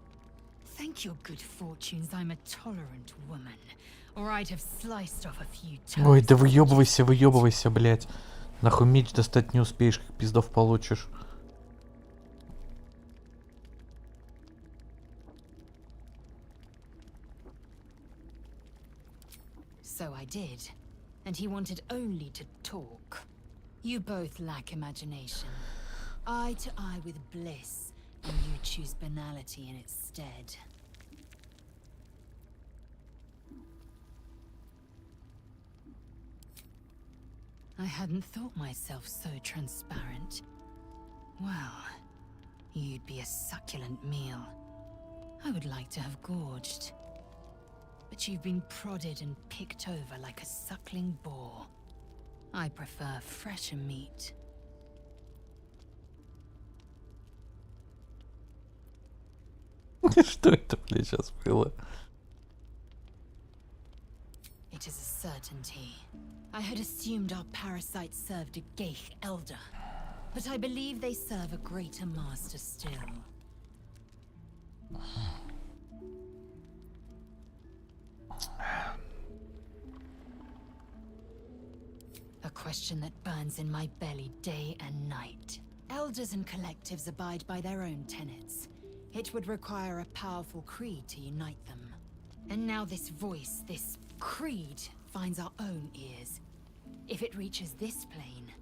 [SPEAKER 6] Thank your good fortunes I'm a tolerant woman, or I'd have sliced off a few toes.
[SPEAKER 1] Ой, да выебывайся, блядь. Нахуй меч достать не успеешь, как пиздов получишь.
[SPEAKER 6] So I did, and he wanted only to talk. You both lack imagination. Eye to eye with bliss, and you choose banality in its stead. I hadn't thought myself so transparent. Well, you'd be a succulent meal. I would like to have gorged. But you've been prodded and picked over like a suckling boar. I prefer fresher meat.
[SPEAKER 1] Что это, блядь, сейчас было?
[SPEAKER 6] It is a certainty. I had assumed our parasites served a Geich elder, but I believe they serve a greater master still. A question that burns in my belly day and night. Elders and collectives abide by their own tenets. It would require a powerful creed to unite them. And now this voice, this creed, finds our own ears. If it reaches this plane,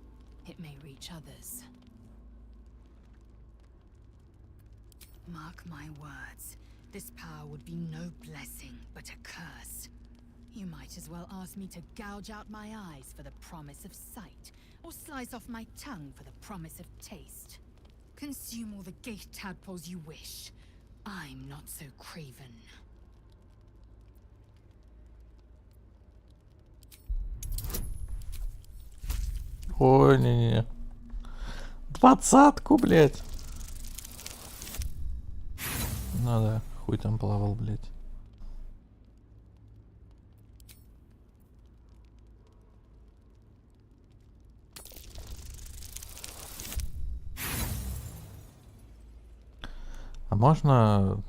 [SPEAKER 6] it may reach others. Mark my words, this power would be no blessing, but a curse. You might as well ask me to gouge out my eyes for the promise of sight, or slice off my tongue for the promise of taste. Consume all the Geich tadpoles you wish. I'm not so craven.
[SPEAKER 1] Ой, не-не. 20-ку, блядь. Ну да, хуй там плавал, блядь. А можно...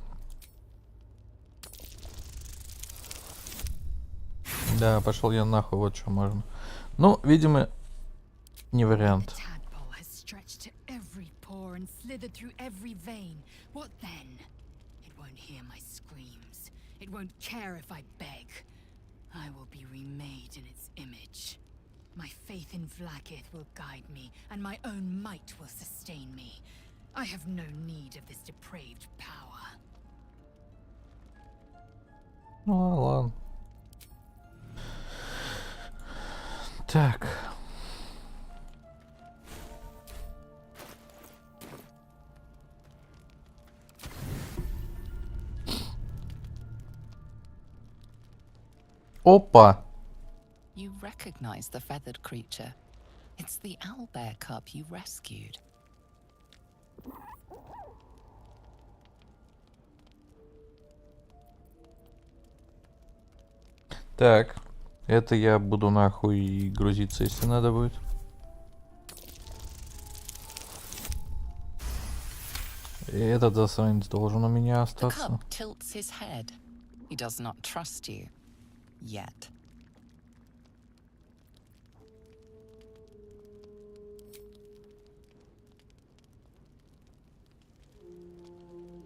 [SPEAKER 1] Да, пошел я нахуй, вот что можно. Ну, видимо, не вариант.
[SPEAKER 6] What then? It won't hear my screams. It won't care if I beg. I will be remade in its image. My faith in Vlaakith will guide me, and my own might will sustain me. I have no need of this depraved power.
[SPEAKER 1] Ну ладно. Так. Опа!
[SPEAKER 3] You recognize the feathered creature. It's the owlbear cub you rescued.
[SPEAKER 1] Так, это я буду нахуй грузиться, если надо будет. И этот засранец должен у меня остаться.
[SPEAKER 3] He does not trust you. yet.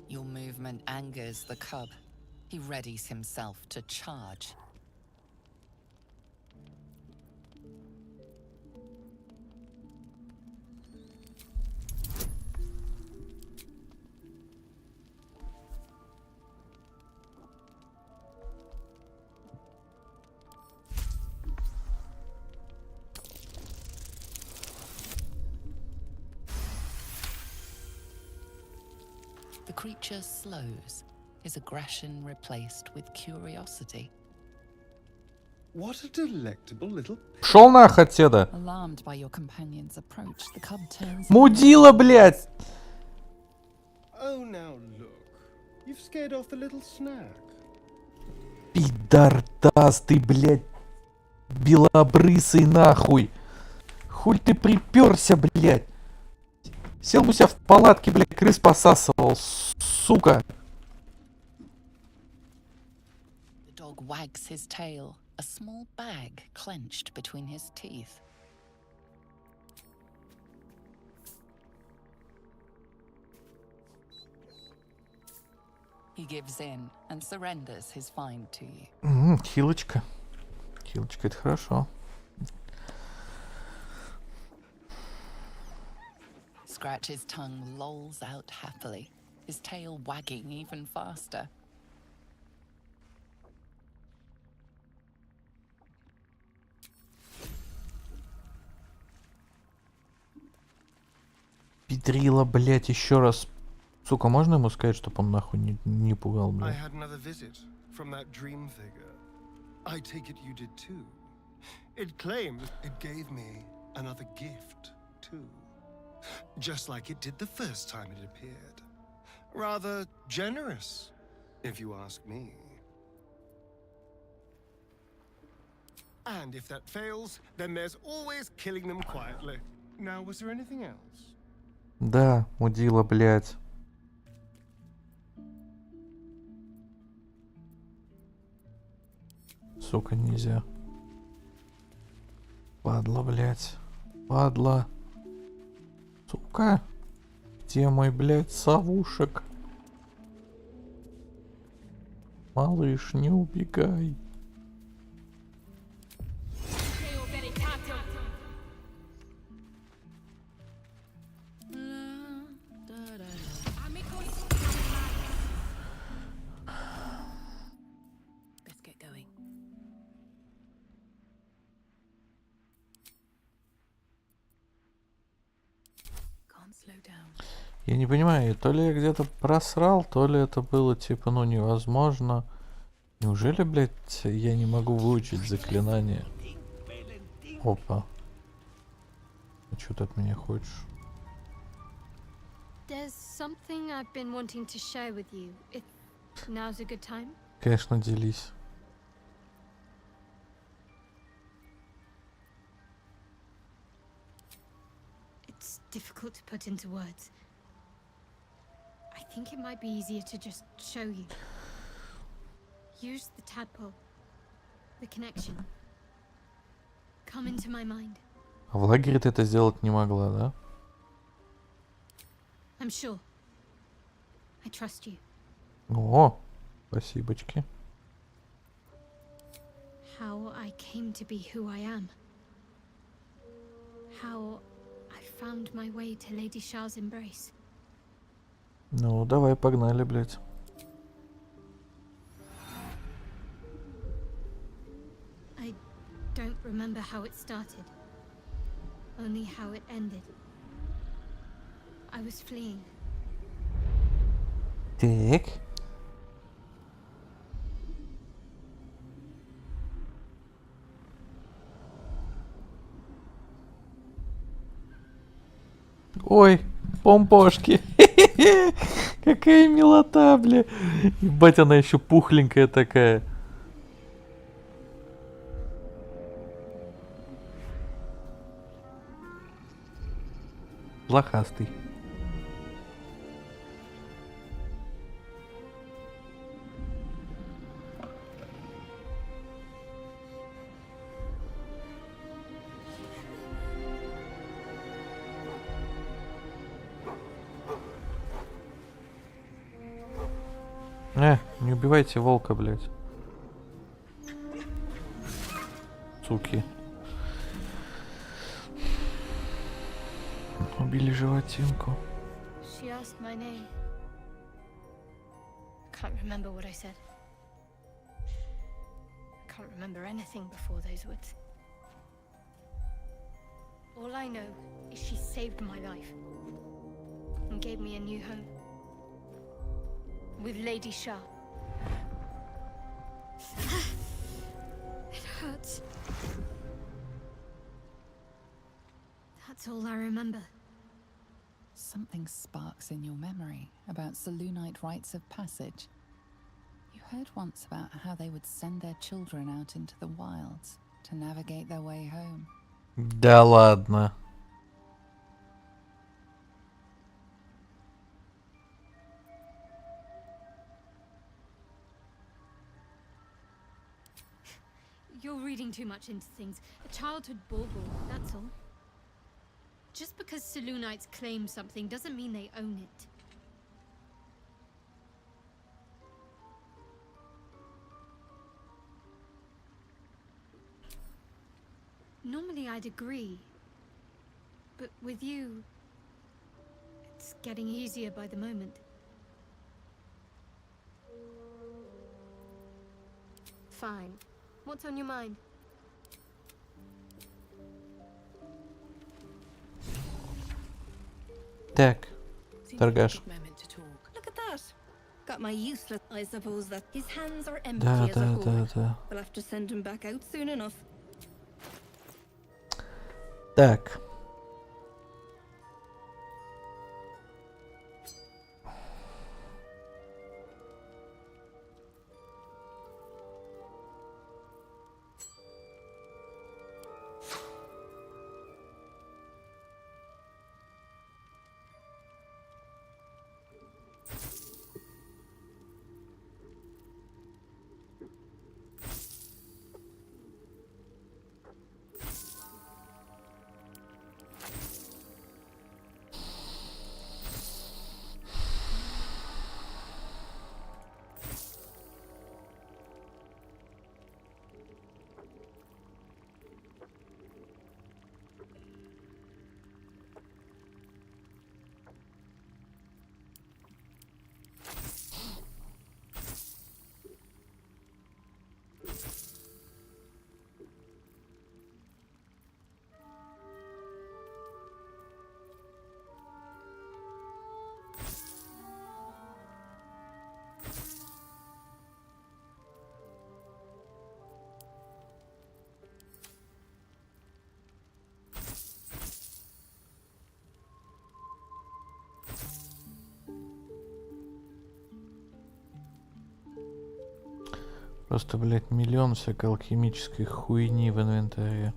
[SPEAKER 3] Your movement angers the cub. He readies himself to charge. The creature slows, his aggression replaced with curiosity.
[SPEAKER 4] What a delectable little...
[SPEAKER 1] Пшёл нах отсюда!
[SPEAKER 3] Alarmed by your companion's approach, the cub turns.
[SPEAKER 1] Мудила, блядь!
[SPEAKER 4] Oh, now look. You've scared off the little snack.
[SPEAKER 1] Пидордас ты, блядь! Белобрысый нахуй! Хуй ты приперся, блядь! Сел бы себя в палатке, блядь, крыс посасывал, сука!
[SPEAKER 3] The dog wags his tail, a small bag clenched between his teeth. He gives in and surrenders his find to you.
[SPEAKER 1] Хилочка. Хилочка, это хорошо.
[SPEAKER 3] Scratch's tongue lolls out happily, his tail wagging even faster.
[SPEAKER 1] Педрила, блядь, еще раз. Сука, можно ему сказать, чтобы он нахуй не пугал,
[SPEAKER 4] I
[SPEAKER 1] блядь?
[SPEAKER 4] had another visit from that dream figure. I take it you did too. It claims it gave me another gift too. Just like it did the first time it appeared. Rather generous, if you ask me. And if that fails, then there's always killing them quietly. Now, was there anything else?
[SPEAKER 1] Да, мудила, блядь. Сука, нельзя. Падла, блядь. Падла. Сука. Где мой, блядь, совушек? Малыш, не убегай.
[SPEAKER 8] Let's get going. Can't slow down.
[SPEAKER 1] Я не понимаю, то ли я где-то просрал, то ли это было типа, ну, невозможно. Неужели, блядь, я не могу выучить заклинание? Опа. А что ты от меня хочешь?
[SPEAKER 10] There's something I've been wanting to share with you. If now's a good time.
[SPEAKER 1] Конечно, делись.
[SPEAKER 10] It's difficult to put into words. I think it might be easier to just show you. Use the tadpole. The connection. Come into my mind.
[SPEAKER 1] А в лагере ты это сделать не могла, да?
[SPEAKER 10] I'm sure. I trust you.
[SPEAKER 1] О, спасибочки.
[SPEAKER 10] How I came to be who I am. How I found my way to Lady Shah's embrace.
[SPEAKER 1] Ну, давай, погнали, блядь.
[SPEAKER 10] I don't remember how it started. Only how it ended. I was fleeing.
[SPEAKER 1] Так. Ой, помпошки. Какая милота, бля. Ебать, она еще пухленькая такая. Блохастый. Не убивайте волка, блядь. Суки. Убили животинку.
[SPEAKER 10] She asked my name. Can't remember what I said. Can't remember anything before those words. All I know is she saved my life and gave me a new home with Lady Shah. It hurts. That's all I remember.
[SPEAKER 3] Something sparks in your memory about Selûnite rites of passage. You heard once about how they would send their children out into the wilds to navigate their way home.
[SPEAKER 1] Да ладно.
[SPEAKER 10] You're reading too much into things. A childhood bauble, that's all. Just because Selûnites claim something doesn't mean they own it. Normally I'd agree, but with you, it's getting easier by the moment. Fine. What's on your mind?
[SPEAKER 1] Так,
[SPEAKER 5] Seems
[SPEAKER 1] торгаш.
[SPEAKER 5] like a good moment to talk. Look at that. Got my useless. I suppose that his hands are empty
[SPEAKER 1] Да,
[SPEAKER 5] as a
[SPEAKER 1] да,
[SPEAKER 5] whole.
[SPEAKER 1] да, да.
[SPEAKER 5] We'll have to send him back out soon enough.
[SPEAKER 1] Так. Просто, блядь, миллион всякой алхимической хуйни в инвентаре.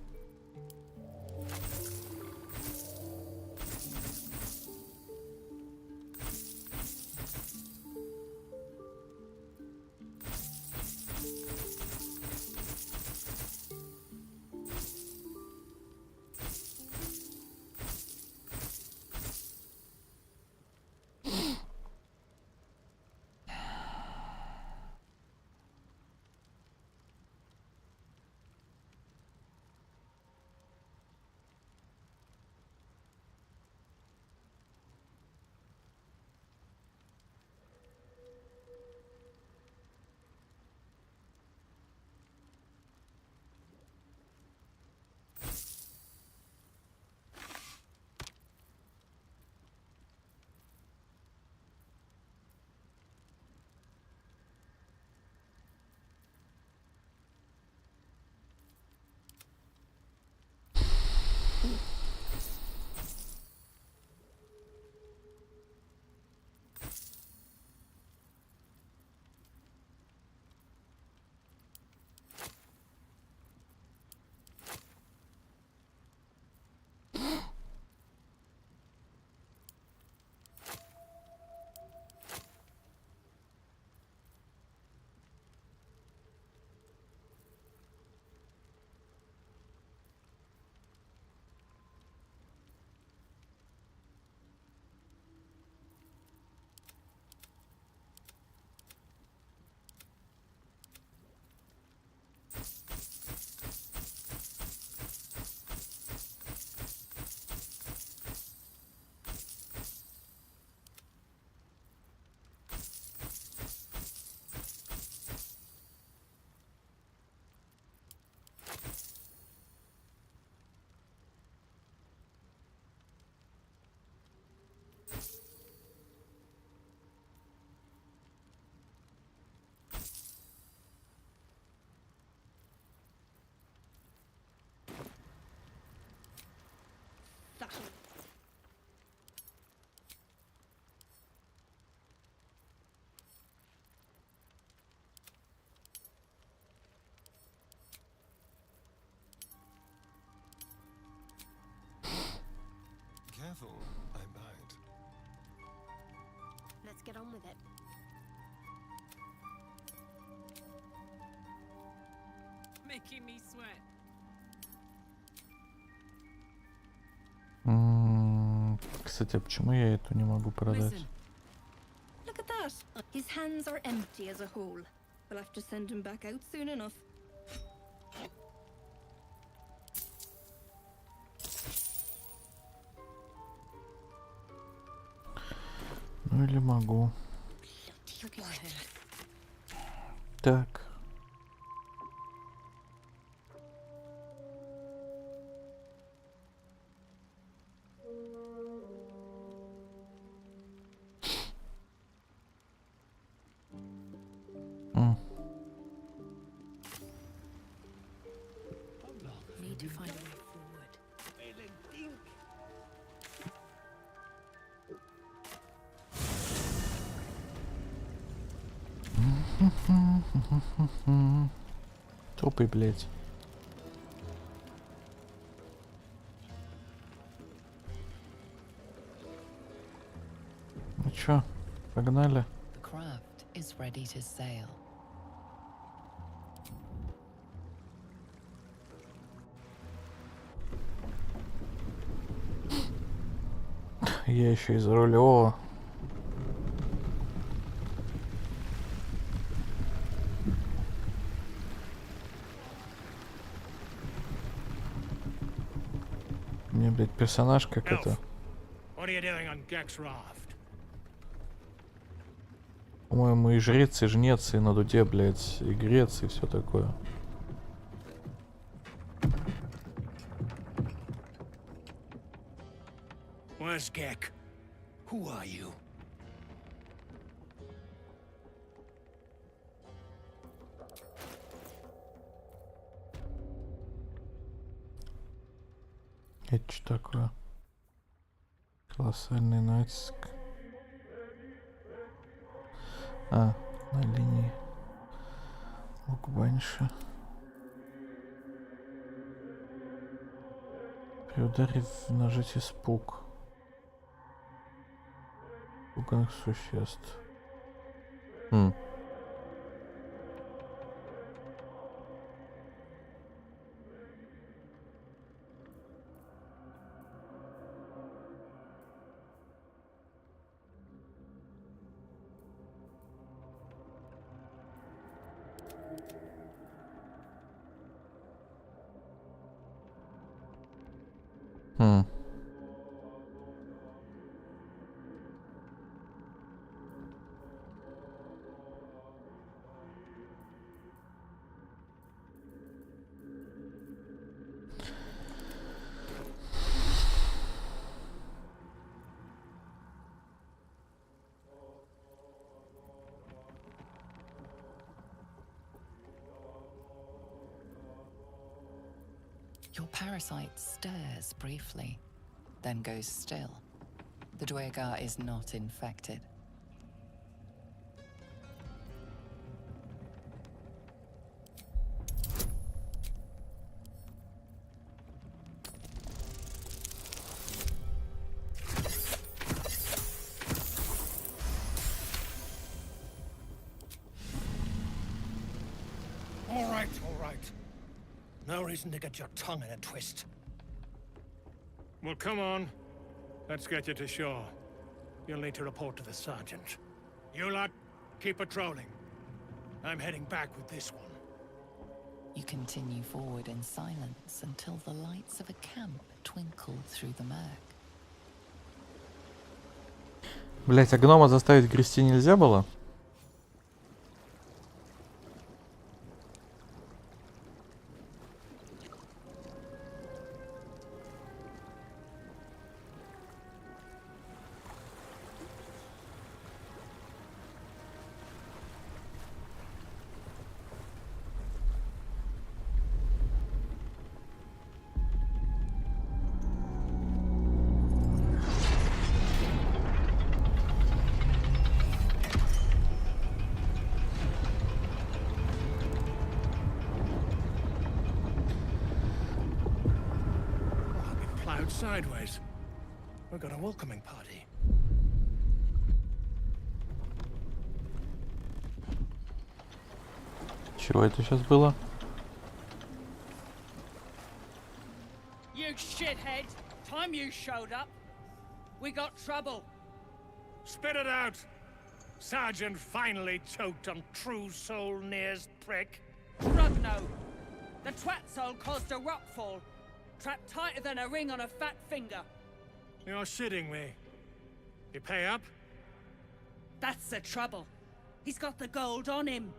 [SPEAKER 10] Let's get on with it.
[SPEAKER 8] Making me sweat.
[SPEAKER 1] Кстати, а почему я эту не могу продать?
[SPEAKER 8] Listen.
[SPEAKER 5] Look at that. His hands are empty as a whole. We'll have to send him back out soon enough.
[SPEAKER 1] Ну или могу. Так.
[SPEAKER 3] Need to find a way forward.
[SPEAKER 1] Трупы, блять. Ну чё, погнали?
[SPEAKER 3] The craft is ready to sail.
[SPEAKER 1] Я еще из рулевого. Мне, блядь, персонаж как это.
[SPEAKER 2] What are you doing on Gek's raft?
[SPEAKER 1] По-моему, и жрец, и жнец, и на дуде, блядь, и грец, и все такое.
[SPEAKER 2] Where's Gek? Who are you?
[SPEAKER 1] Это что такое? Колоссальный натиск. А, на линии. Лук баньша. При ударе нажать испуг. Пуганных существ.
[SPEAKER 3] Your parasite stirs briefly, then goes still. The Dwegar is not infected.
[SPEAKER 2] All right. No reason to get your tongue in a twist. Well, come on. Let's get you to shore. You'll need to report to the sergeant. You lot, keep patrolling. I'm heading back with this one.
[SPEAKER 3] You continue forward in silence until the lights of a camp twinkle through the murk.
[SPEAKER 1] Блять, а гнома заставить грести нельзя было?
[SPEAKER 2] Sideways. We've got a welcoming party.
[SPEAKER 1] Чего это сейчас было?
[SPEAKER 11] You shithead! Time you showed up. We got trouble.
[SPEAKER 2] Spit it out! Sergeant finally choked on True Soul Near's prick.
[SPEAKER 11] Rugno. The twat soul caused a rockfall. Trapped tighter than a ring on a fat finger.
[SPEAKER 2] You're shitting me. You pay up?
[SPEAKER 11] That's the trouble. He's got the gold on him.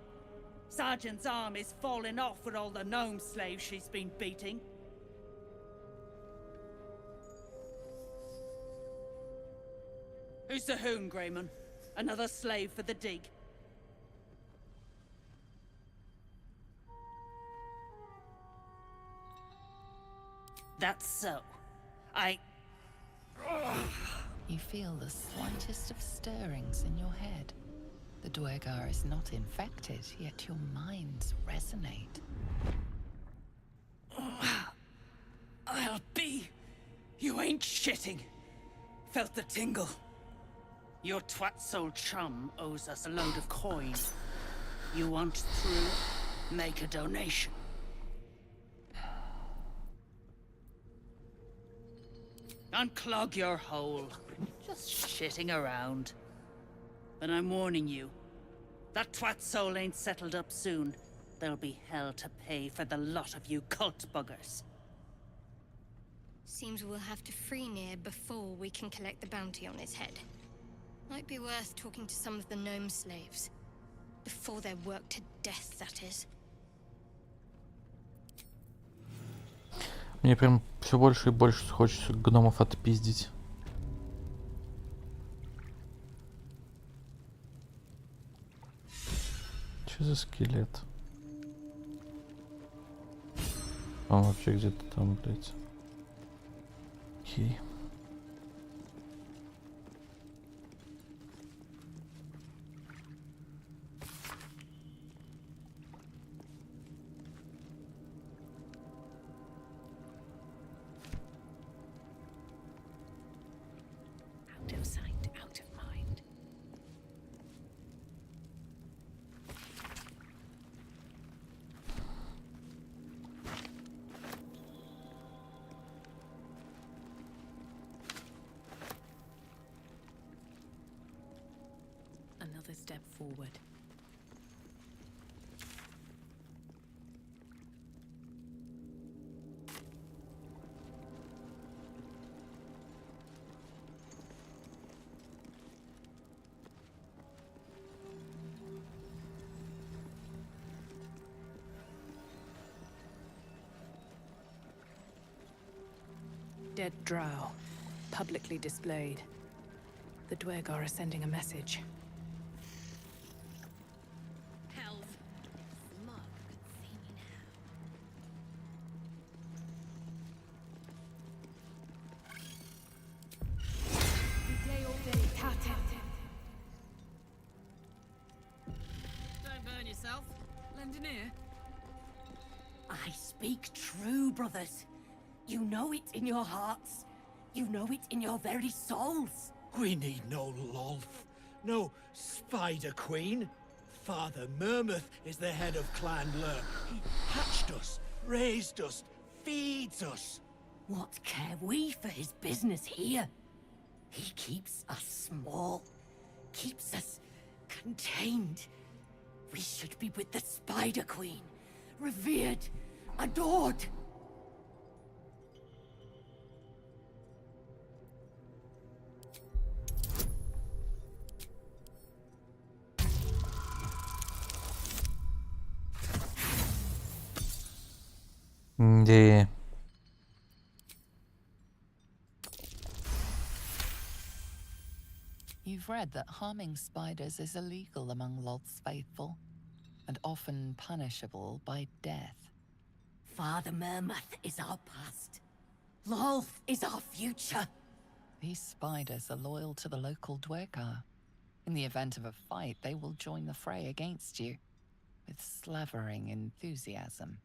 [SPEAKER 11] Sergeant's arm is falling off with all the gnome slaves she's been beating. Who's the hoon, Greyman? Another slave for the dig. That's so.
[SPEAKER 3] You feel the slightest of stirrings in your head. The Dwergar is not infected, yet your minds resonate.
[SPEAKER 11] I'll be. You ain't shitting. Felt the tingle. Your twat soul chum owes us a load of coin. You want through? Make a donation. Unclog your hole. Just shitting around. But I'm warning you. That twat soul ain't settled up soon. There'll be hell to pay for the lot of you cult buggers.
[SPEAKER 10] Seems we'll have to free Nier before we can collect the bounty on his head. Might be worth talking to some of the gnome slaves. Before they're worked to death, that is.
[SPEAKER 1] Мне прям все больше и больше хочется гномов отпиздить. Что за скелет? Он вообще где-то там, блядь. Окей.
[SPEAKER 9] Out of sight, out of mind. Another step forward. Dead drow, publicly displayed. The Dwergar are sending a message.
[SPEAKER 10] Hells. Smug could see me
[SPEAKER 8] Don't burn yourself. Lend an ear.
[SPEAKER 11] I speak true, brothers. You know it in your hearts. You know it in your very souls.
[SPEAKER 12] We need no Lolth, no Spider Queen. Father Murmuth is the head of Clan Lur. He hatched us, raised us, feeds us.
[SPEAKER 11] What care we for his business here? He keeps us small, keeps us contained. We should be with the Spider Queen, revered, adored.
[SPEAKER 1] Да.
[SPEAKER 3] You've read that harming spiders is illegal among Lolth's faithful, and often punishable by death.
[SPEAKER 11] Father Murmuth is our past. Lolth is our future.
[SPEAKER 3] These spiders are loyal to the local Dwergar. In the event of a fight, they will join the fray against you, with slavering enthusiasm.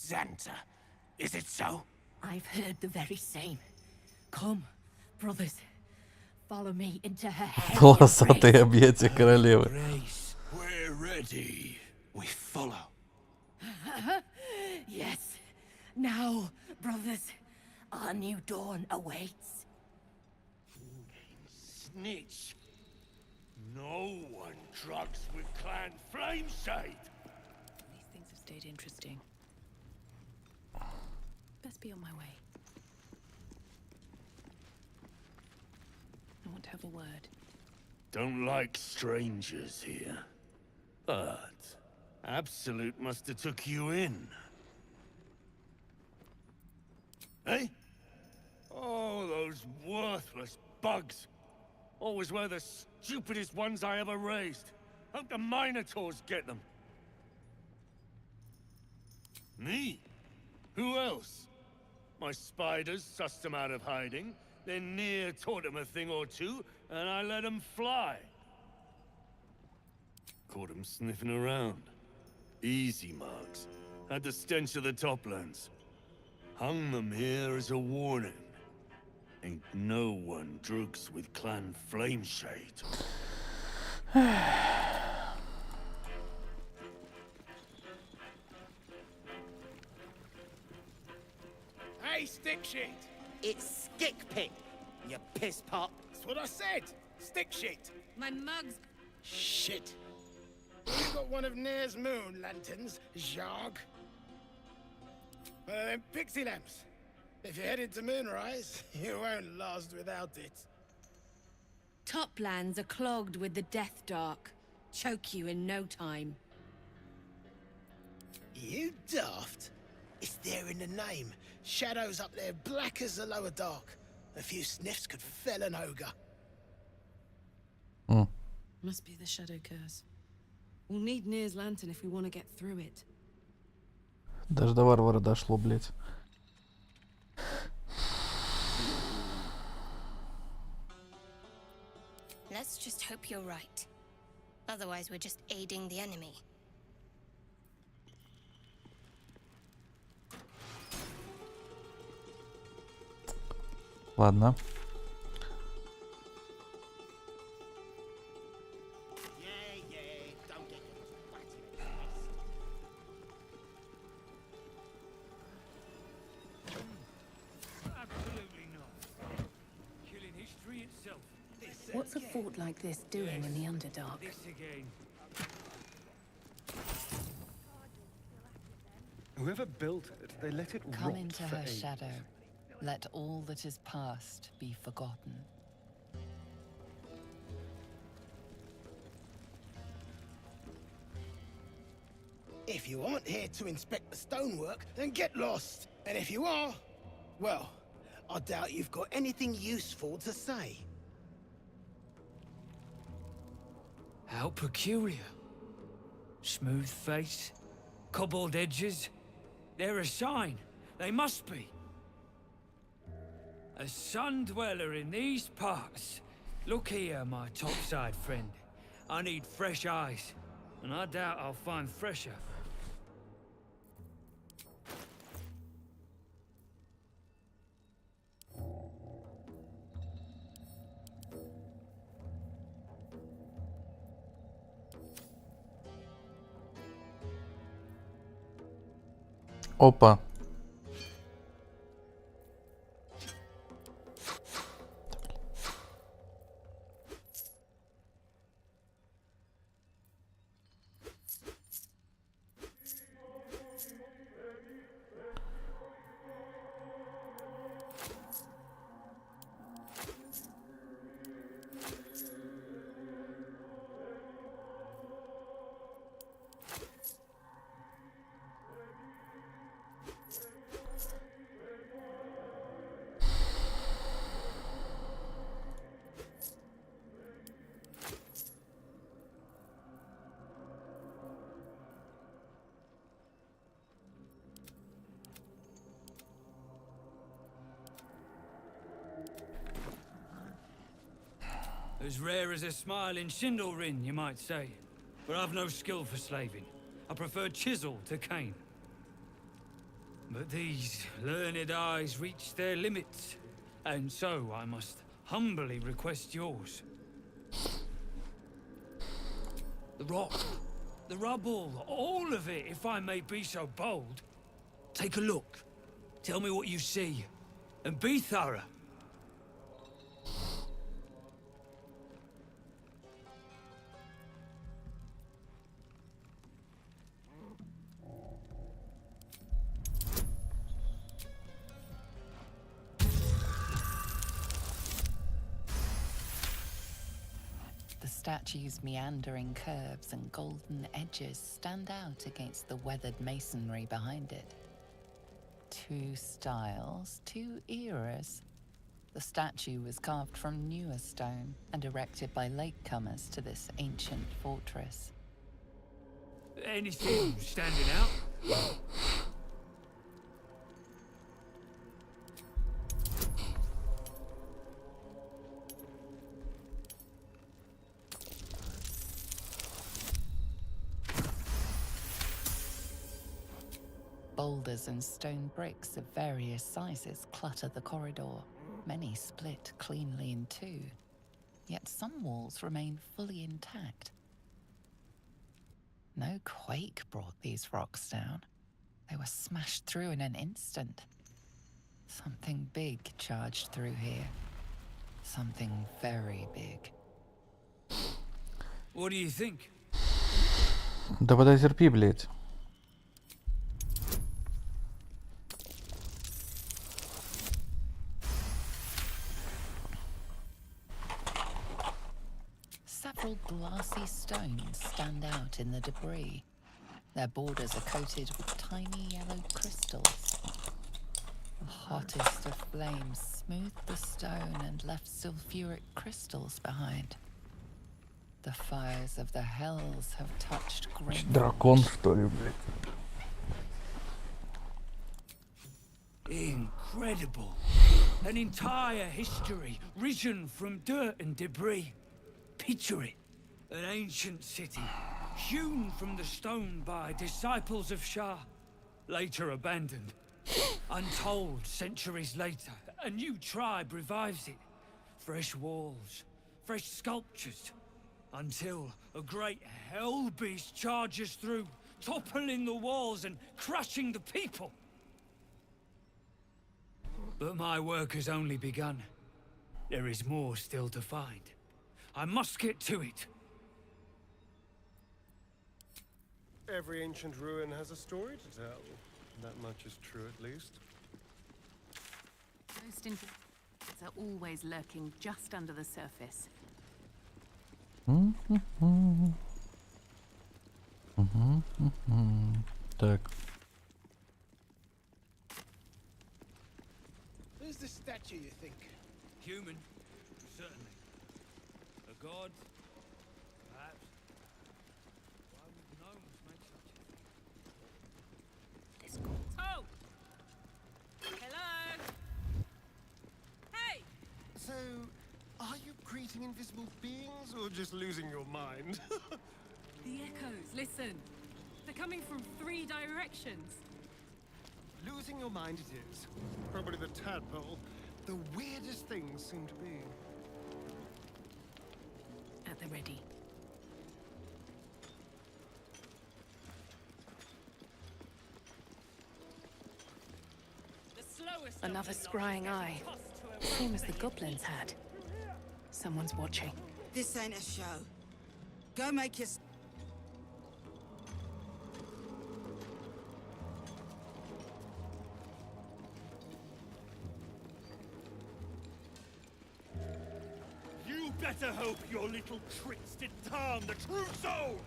[SPEAKER 12] Xanta. Is it so?
[SPEAKER 11] I've heard the very same. Come, brothers. Follow me into her head.
[SPEAKER 1] Волосатые объятия королевы.
[SPEAKER 12] Grace, we're ready. We follow.
[SPEAKER 11] Yes. Now, brothers, our new dawn awaits.
[SPEAKER 12] Snitch. No one drugs with Clan Flameshade.
[SPEAKER 9] These things have stayed interesting. Best be on my way. I want to have a word.
[SPEAKER 12] Don't like strangers here. But Absolute must have took you in. Eh? Oh, those worthless bugs. Always were the stupidest ones I ever raised. Hope the Minotaurs get them. Me? Who else? My spiders sussed them out of hiding, then Near taught them a thing or two, and I let them fly. Caught them sniffing around. Easy marks. Had the stench of the Toplands. Hung them here as a warning. Ain't no one drugs with Clan Flameshade.
[SPEAKER 2] Hey, stick shit!
[SPEAKER 13] It's stick pit, you piss pot.
[SPEAKER 2] That's what I said! Stick shit!
[SPEAKER 6] My mug's...
[SPEAKER 2] Shit! You got one of Nair's moon lanterns, Jarg? One of them pixie lamps. If you're headed to Moonrise, you won't last without it.
[SPEAKER 6] Toplands are clogged with the Death Dark. Choke you in no time.
[SPEAKER 2] You daft? It's there in the name. Shadows up there black as the lower dark. A few sniffs could fell an ogre.
[SPEAKER 8] Must be the shadow curse. We'll need Near's lantern if we want to get through it.
[SPEAKER 1] Даже до варвара дошло, блять.
[SPEAKER 14] Let's just hope you're right. Otherwise, we're just aiding the enemy.
[SPEAKER 1] Ладно.
[SPEAKER 9] What's a fort like this doing in the Underdark?
[SPEAKER 4] Whoever built it, they let it
[SPEAKER 3] Come
[SPEAKER 4] rot
[SPEAKER 3] into
[SPEAKER 4] for
[SPEAKER 3] her
[SPEAKER 4] ages.
[SPEAKER 3] shadow. Let all that is past be forgotten.
[SPEAKER 2] If you aren't here to inspect the stonework, then get lost. And if you are, well, I doubt you've got anything useful to say.
[SPEAKER 15] How peculiar. Smooth face, cobbled edges. They're a sign. They must be. A sun dweller in these parts. Look here, my topside friend. I need fresh eyes, and I doubt I'll find fresher.
[SPEAKER 1] Опа.
[SPEAKER 15] As rare as a smile in Sindlerin, you might say. But I've no skill for slaving. I prefer chisel to cane. But these learned eyes reach their limits, and so I must humbly request yours. The rock, the rubble, all of it, if I may be so bold. Take a look. Tell me what you see, and be thorough.
[SPEAKER 3] The statue's meandering curves and golden edges stand out against the weathered masonry behind it. Two styles, two eras. The statue was carved from newer stone and erected by latecomers to this ancient fortress.
[SPEAKER 15] Anything standing out?
[SPEAKER 3] Boulders and stone bricks of various sizes clutter the corridor. Many split cleanly in two, yet some walls remain fully intact. No quake brought these rocks down. They were smashed through in an instant. Something big charged through here. Something very big.
[SPEAKER 15] What do you think?
[SPEAKER 1] Да подотерпи, блядь.
[SPEAKER 3] Several glassy stones stand out in the debris. Their borders are coated with tiny yellow crystals. The hottest of flames smoothed the stone and left sulfuric crystals behind. The fires of the hells have touched green.
[SPEAKER 1] Дракон, что ли, блядь?
[SPEAKER 15] Incredible. An entire history risen from dirt and debris. Picture it. An ancient city, hewn from the stone by disciples of Shah, later abandoned. Untold centuries later, a new tribe revives it. Fresh walls, fresh sculptures, until a great hell beast charges through, toppling the walls and crushing the people. But my work has only begun. There is more still to find. I must get to it.
[SPEAKER 4] Every ancient ruin has a story to tell. That much is true, at least.
[SPEAKER 9] Most invisibles are always lurking just under the surface.
[SPEAKER 1] Так.
[SPEAKER 13] Who's the statue, you think?
[SPEAKER 15] Human, certainly. A god, perhaps. Why would gnomes make such a thing?
[SPEAKER 9] Oh! Hello! Hey!
[SPEAKER 4] So, are you greeting invisible beings or just losing your mind?
[SPEAKER 9] The echoes, listen. They're coming from 3 directions.
[SPEAKER 4] Losing your mind it is. Probably the tadpole. The weirdest things seem to be.
[SPEAKER 9] At the ready. Another scrying eye. Same as the goblins had. Someone's watching.
[SPEAKER 11] This ain't a show. Go make your...
[SPEAKER 12] You better hope your little tricks didn't harm the true soul!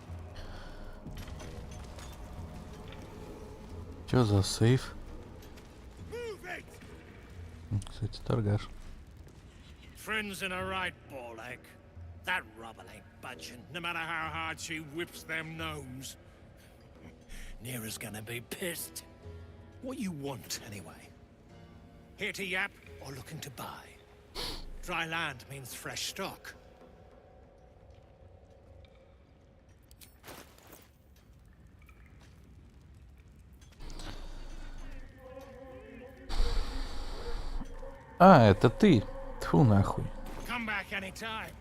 [SPEAKER 1] Чё за сейф?
[SPEAKER 12] Move it!
[SPEAKER 1] Кстати, торгаш.
[SPEAKER 2] Friends in a right, Baldur. That rubble ain't budging, no matter how hard she whips them gnomes. Neera's gonna be pissed. What you want, anyway? Here to yap, or looking to buy? Dry land means fresh stock.
[SPEAKER 1] А, это ты. Тьфу нахуй.
[SPEAKER 2] Come back anytime.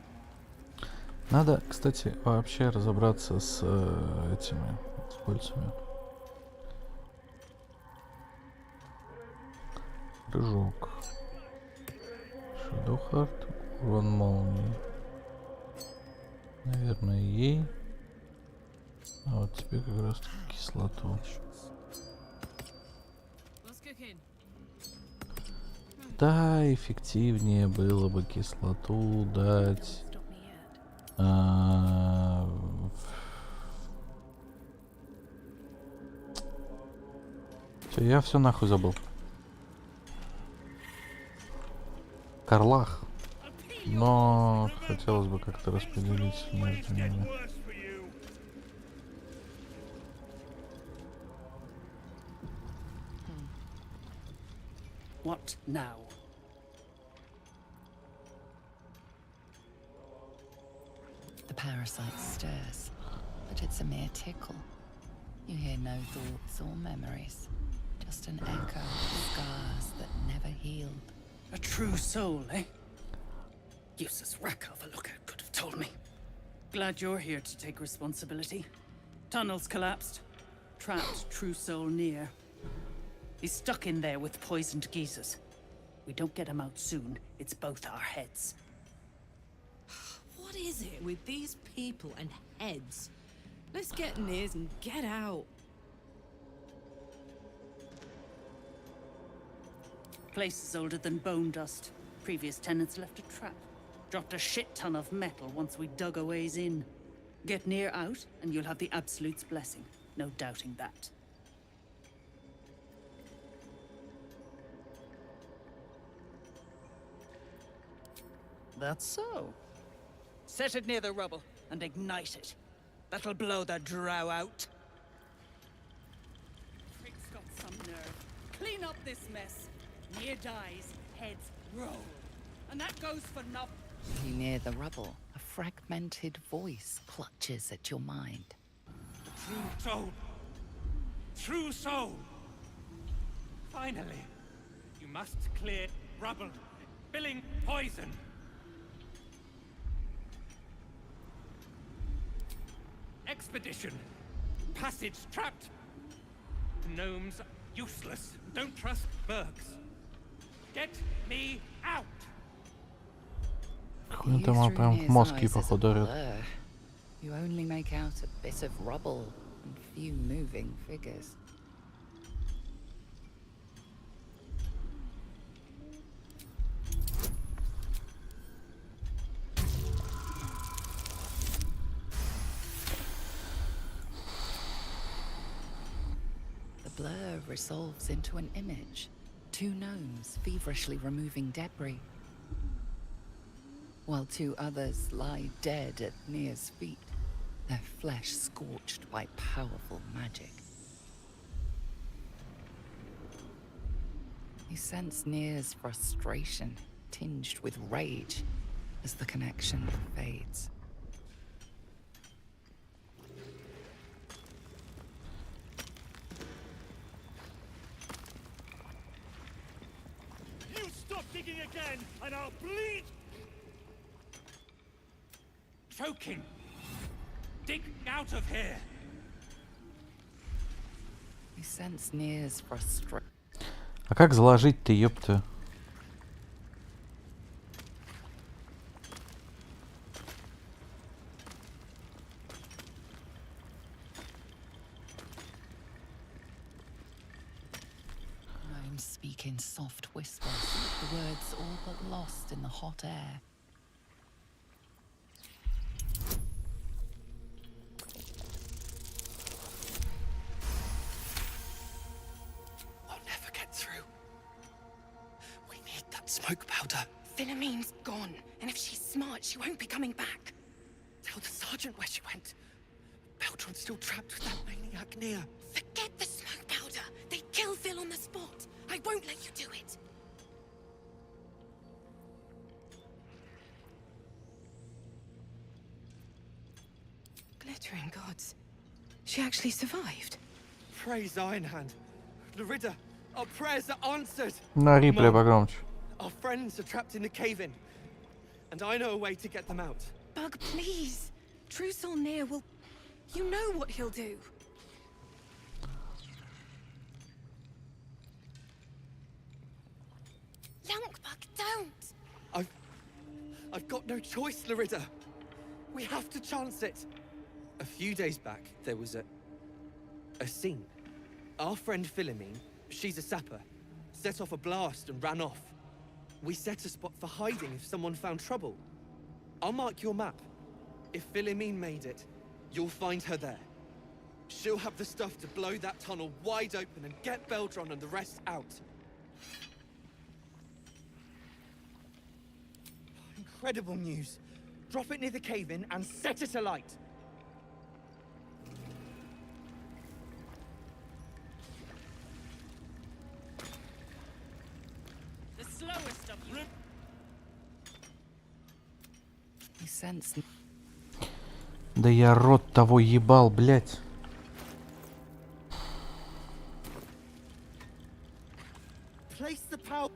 [SPEAKER 1] Надо, кстати, вообще разобраться с этими, с кольцами. Прыжок. Шадоухард. Урон молнии. Наверное, ей. А вот тебе как раз таки кислоту. Да, эффективнее было бы кислоту дать. Всё, я все нахуй забыл. Карлах. Но хотелось бы как-то распределить между ними.
[SPEAKER 16] What now?
[SPEAKER 3] The parasite stirs, but it's a mere tickle. You hear no thoughts or memories, just an echo of scars that never healed.
[SPEAKER 16] A true soul, eh? Useless wreck of a lookout could have told me. Glad you're here to take responsibility. Tunnels collapsed. Trapped true soul near. He's stuck in there with poisoned geezers. We don't get him out soon, it's both our heads.
[SPEAKER 8] What is it with these people and heads? Let's get in here and get out.
[SPEAKER 16] Place is older than bone dust. Previous tenants left a trap. Dropped a shit ton of metal once we dug a ways in. Get near out, and you'll have the Absolute's blessing. No doubting that. That's so. Set it near the rubble, and ignite it. That'll blow the drow out. Frick's got some nerve. Clean up this mess. Near dies, heads roll. And that goes for nothing.
[SPEAKER 3] You near the rubble, a fragmented voice clutches at your mind.
[SPEAKER 2] True soul. True soul. Finally. You must clear rubble. Spilling poison. Expedition. Passage trapped. Gnomes useless. Don't trust Bergs. Get me out.
[SPEAKER 1] Хуй там прям в мозги походу орёт.
[SPEAKER 3] You only make out a bit of rubble and few moving figures. The blur resolves into an image. Two gnomes feverishly removing debris, while two others lie dead at Nia's feet, their flesh scorched by powerful magic. You sense Nia's frustration, tinged with rage, as the connection fades.
[SPEAKER 2] You stop digging again, and I'll bleed! Choking! Dig out of here!
[SPEAKER 3] You sense Nia's frustration.
[SPEAKER 1] А как заложить-то, ёпта?
[SPEAKER 3] Gnomes speak in soft whispers, the words all but lost in the hot air.
[SPEAKER 11] Smoke powder. Philommene's gone, and if she's smart, she won't be coming back. Tell the sergeant where she went. Beltron's still trapped with that maniac near. Forget the smoke powder. They'd kill Phil on the spot. I won't let you do it.
[SPEAKER 9] Glittering gods. She actually survived.
[SPEAKER 11] Praise Ironhand. Larida, our prayers are answered.
[SPEAKER 1] На репле погромче.
[SPEAKER 17] Our friends are trapped in the cave-in, and I know a way to get them out.
[SPEAKER 5] Bug, please. True soul near will... You know what he'll do.
[SPEAKER 14] Bug, don't!
[SPEAKER 17] I've got no choice, Larida. We have to chance it. A few days back, there was a scene. Our friend Philomene, she's a sapper, set off a blast and ran off. We set a spot for hiding if someone found trouble. I'll mark your map. If Philomene made it, you'll find her there. She'll have the stuff to blow that tunnel wide open and get Baldur and the rest out. Incredible news. Drop it near the cave-in and set it alight.
[SPEAKER 16] The slowest of you.
[SPEAKER 9] You sense.
[SPEAKER 1] Да я рот того ебал, блядь.
[SPEAKER 17] Place the power.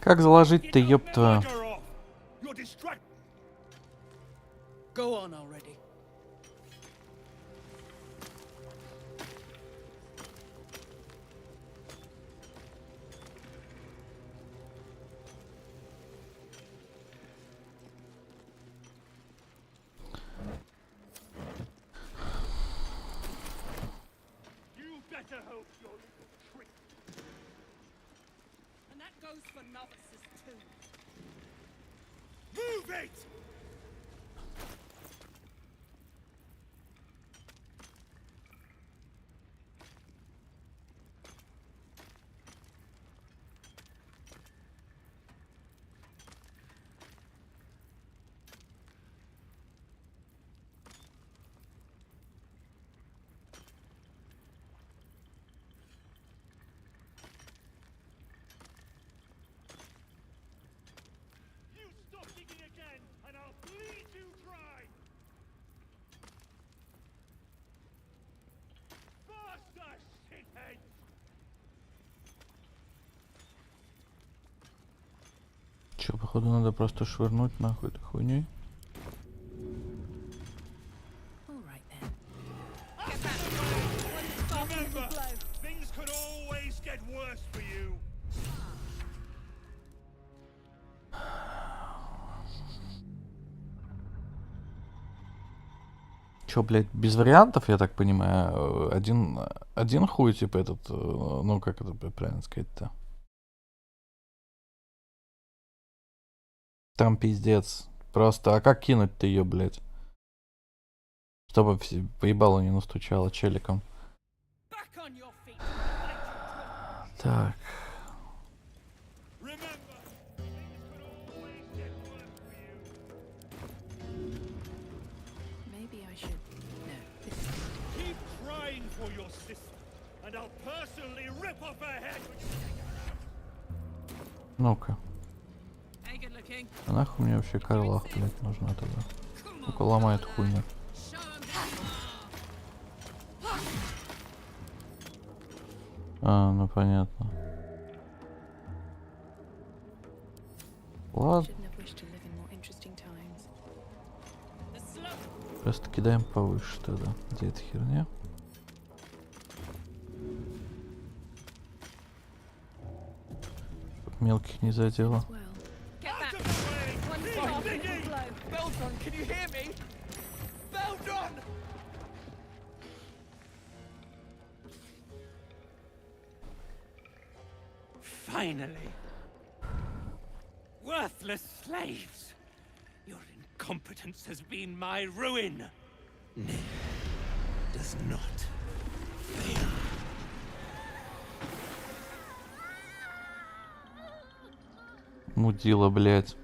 [SPEAKER 1] Как заложить-то, ёпта?
[SPEAKER 16] Go on already.
[SPEAKER 2] You better hope your little trick.
[SPEAKER 16] And that goes for novices too.
[SPEAKER 2] Move it!
[SPEAKER 1] Че, походу надо просто швырнуть нахуй этой хуйней.
[SPEAKER 2] Things could always get worse for you.
[SPEAKER 1] Че, блядь, без вариантов, я так понимаю, один хуй, типа этот, ну как это правильно сказать-то? Там пиздец. Просто, а как кинуть-то ее, блядь? Чтобы поебало не настучало челиком. Так.
[SPEAKER 9] Maybe I should. No.
[SPEAKER 2] Keep crying for your sister, and I'll personally rip off her head when you take her out.
[SPEAKER 1] Ну-ка. А нахуй мне вообще Карлах, блядь, нужна тогда? Ну-ка, ломай эту хуйню. А, ну понятно. Ладно. Просто кидаем повыше тогда. Где эта херня? Чтоб мелких не задело.
[SPEAKER 17] Can you hear me? Baldur!
[SPEAKER 15] Finally. Worthless slaves. Your incompetence has been my ruin.
[SPEAKER 12] Does not fail.
[SPEAKER 1] Мудила, блядь.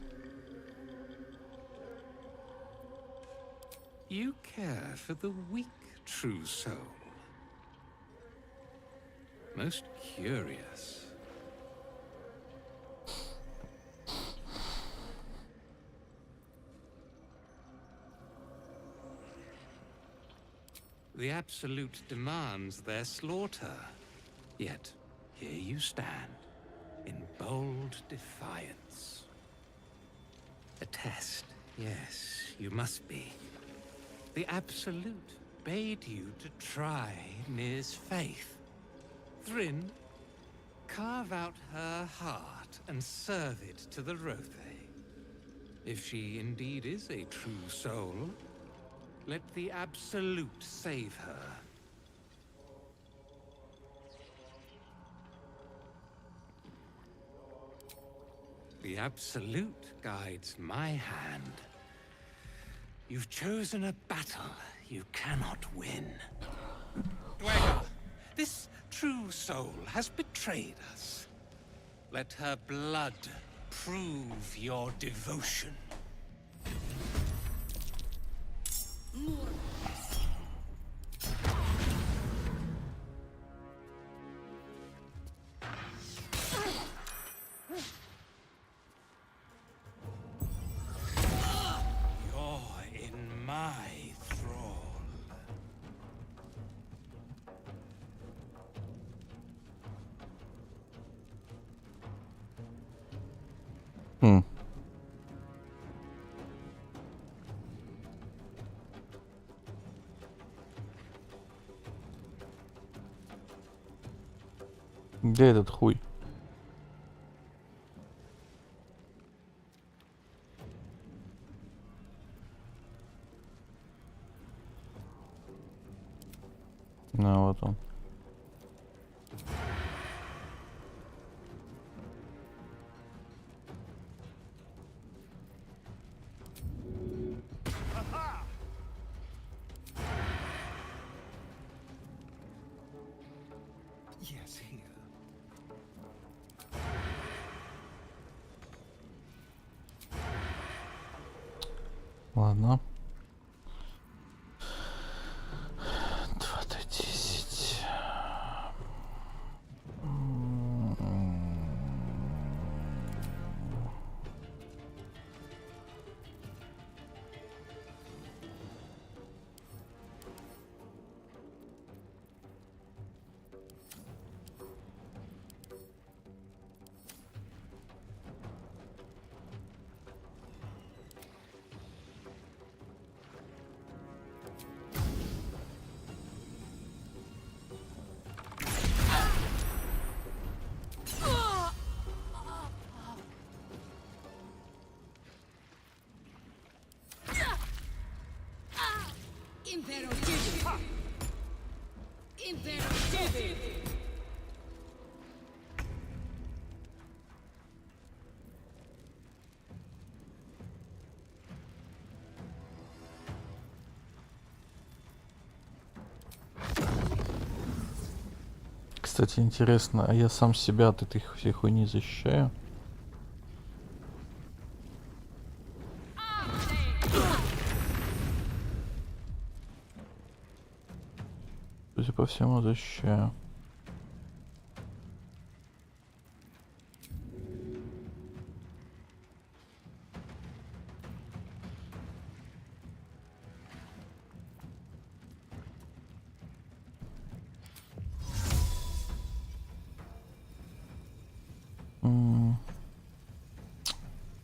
[SPEAKER 18] You care for the weak, true soul. Most curious. The Absolute demands their slaughter. Yet, here you stand, in bold defiance. A test, yes, you must be. The Absolute bade you to try Mir's faith. Thrin, carve out her heart and serve it to the Rothe. If she indeed is a true soul, let the Absolute save her. The Absolute guides my hand. You've chosen a battle you cannot win. Dwegar, this true soul has betrayed us. Let her blood prove your devotion.
[SPEAKER 15] You're in my thrall.
[SPEAKER 1] Где этот хуй? Ну, вот он.
[SPEAKER 18] Yes, here.
[SPEAKER 1] Ладно. 2d10. Кстати, интересно, а я сам себя от этой всей хуйни защищаю? Судя по всему, защищаю.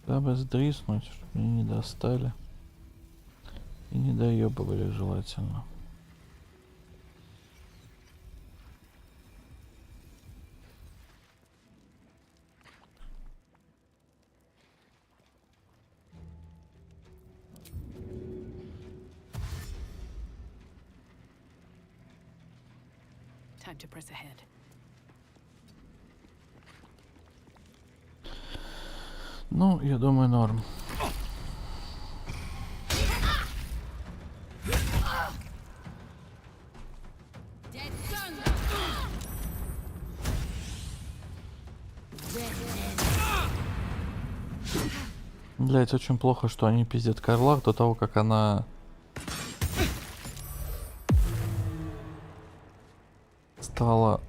[SPEAKER 1] Дабы сдриснуть, чтобы меня не достали. И не доебывали желательно.
[SPEAKER 9] Time to press ahead.
[SPEAKER 1] Ну, я думаю, норм. Блять, очень плохо, что они пиздят Карлах до того, как она стала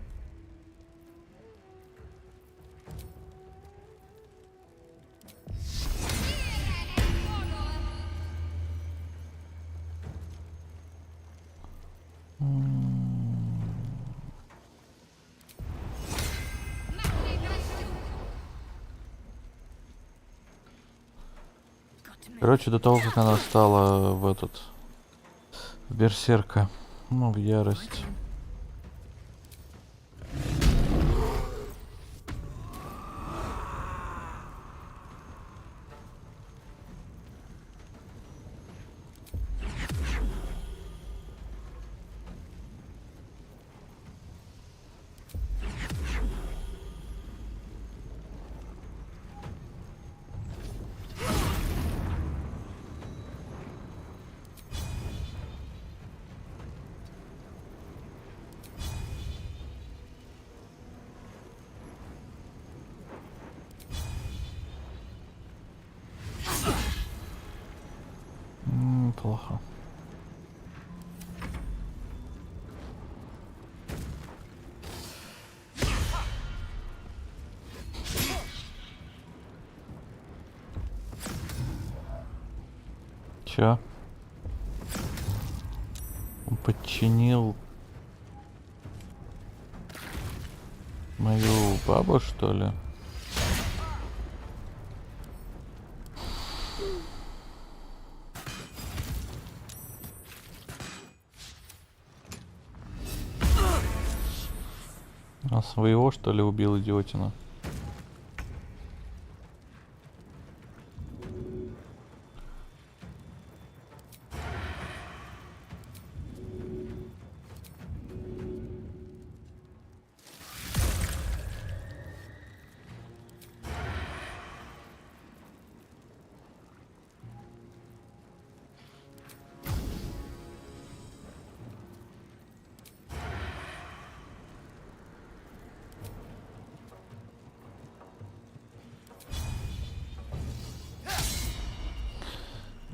[SPEAKER 1] короче, до того, как она стала в берсерка, ну, в ярость. Плохо. Чё? Он подчинил мою бабу, что ли? А своего, что ли, убил, идиотина?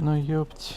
[SPEAKER 1] Ну ёпть.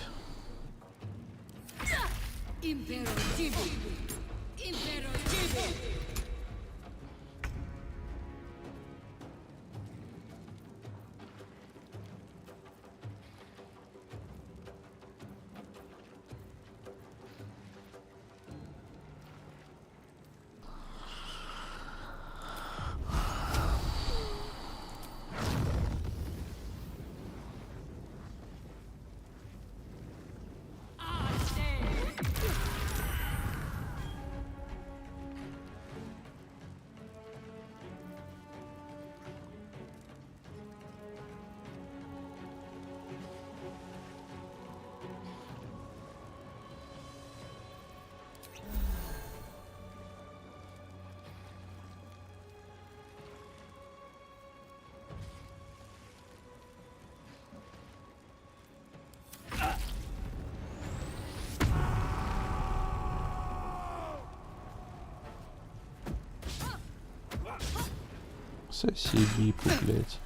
[SPEAKER 1] Соси бипу, блять.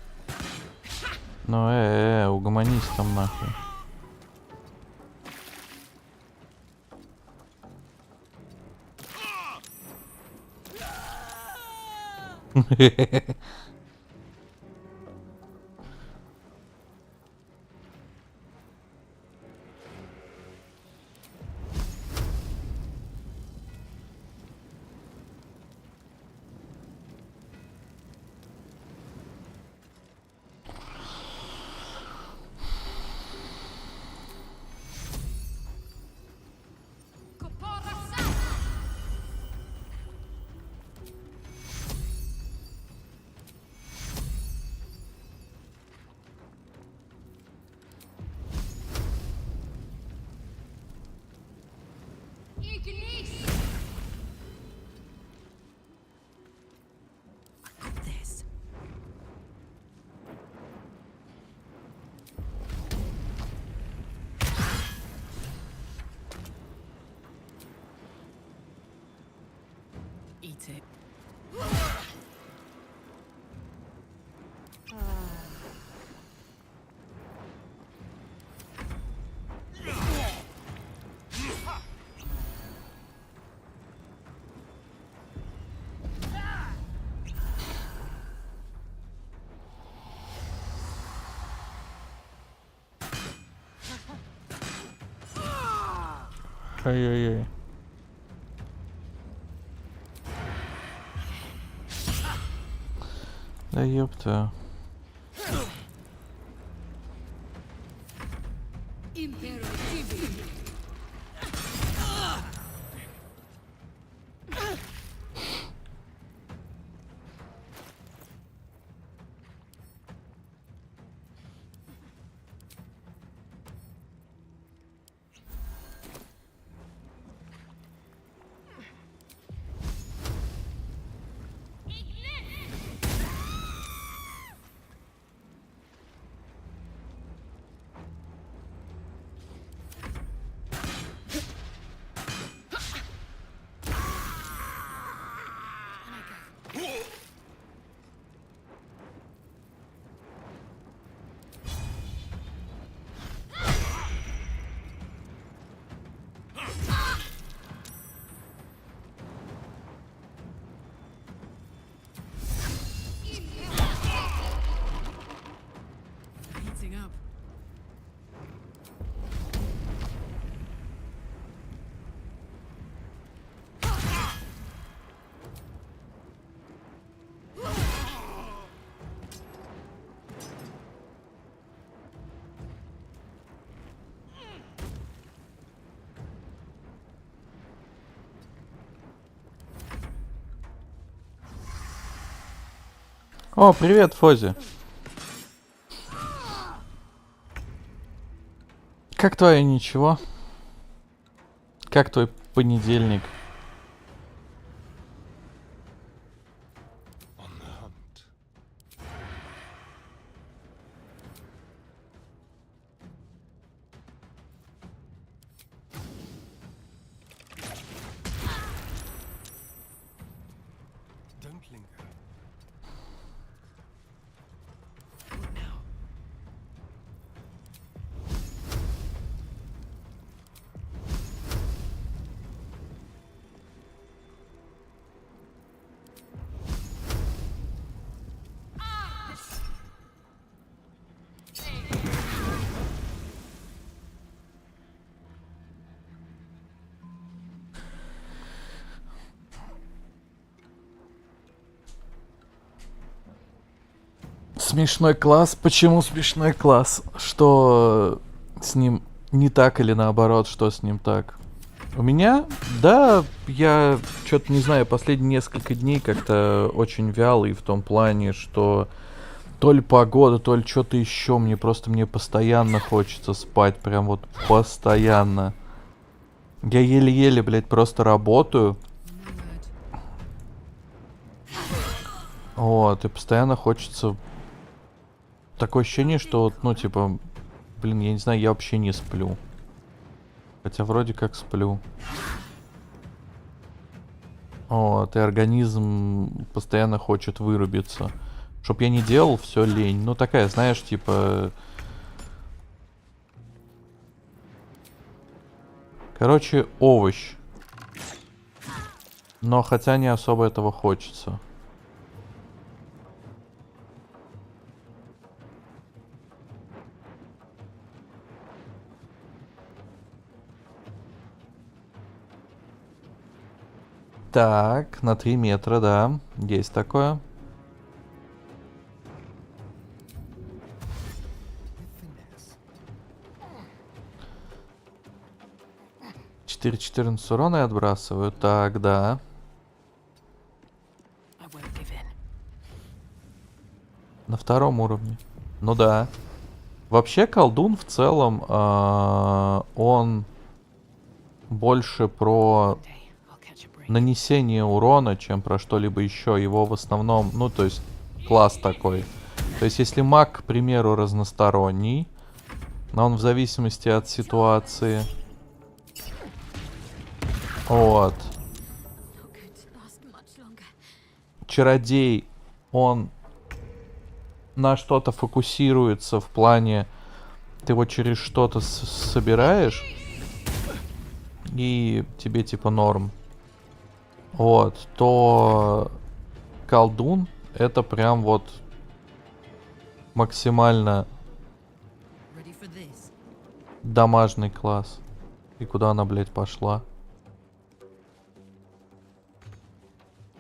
[SPEAKER 1] Ну угомонись там нахуй. Ай-яй-яй. Да ёпта. О, привет, Фози. Как твое ничего? Как твой понедельник? Смешной класс. Почему смешной класс? Что с ним не так или наоборот, что с ним так? У меня? Да, я что-то не знаю, последние несколько дней как-то очень вялый в том плане, что то ли погода, то ли что-то еще. Мне постоянно хочется спать. Прям вот постоянно. Я еле-еле, блядь, просто работаю. Вот, и постоянно хочется... Такое ощущение, что, ну, типа, блин, я не знаю, я вообще не сплю. Хотя вроде как сплю. Вот, и организм постоянно хочет вырубиться. Чтоб я не делал, все лень. Ну, такая, знаешь, типа... Короче, овощ. Но хотя не особо этого хочется. Так, на 3 метра, да. Есть такое. Четыре 14 урона и отбрасываю. Так, да. На 2-м уровне. Ну да. Вообще колдун в целом, он больше про нанесение урона, чем про что-либо еще. Его в основном, ну то есть класс такой. То есть если маг, к примеру, разносторонний, но он в зависимости от ситуации. Вот. чародей, он на что-то фокусируется в плане, ты его через что-то собираешь, и тебе типа норм. Вот, то колдун это прям вот максимально дамажный класс. И куда она, блядь, пошла?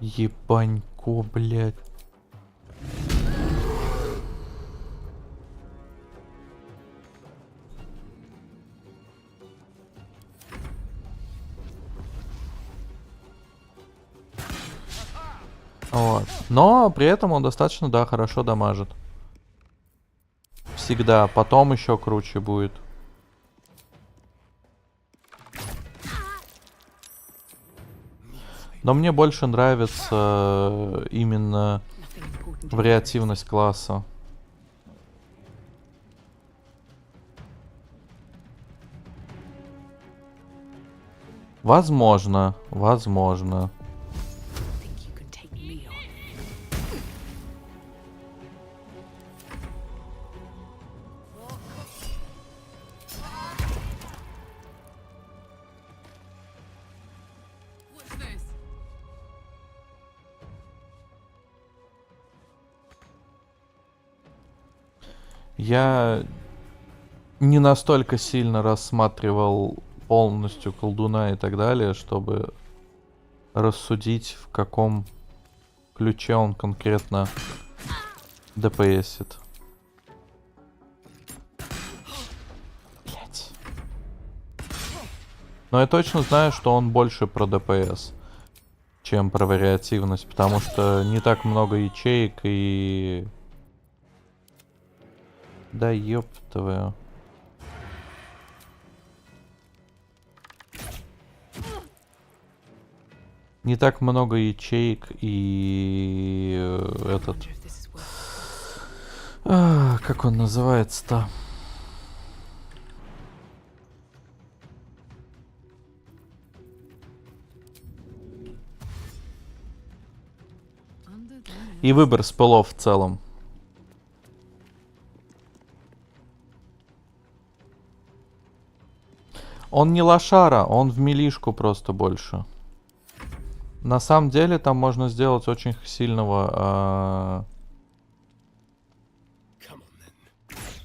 [SPEAKER 1] Ебанько, блядь. Вот. Но при этом он достаточно, да, хорошо дамажит. Всегда. Потом еще круче будет. Но мне больше нравится именно вариативность класса. Возможно, возможно. Я не настолько сильно рассматривал полностью колдуна и так далее, чтобы рассудить, в каком ключе он конкретно ДПСит. Блять. Но я точно знаю, что он больше про ДПС, чем про вариативность, потому что не так много ячеек и... Да ёб твою. Не так много ячеек и этот... как он называется-то? И выбор спелов в целом. Он не лошара, он в милишку просто больше. На самом деле там можно сделать очень сильного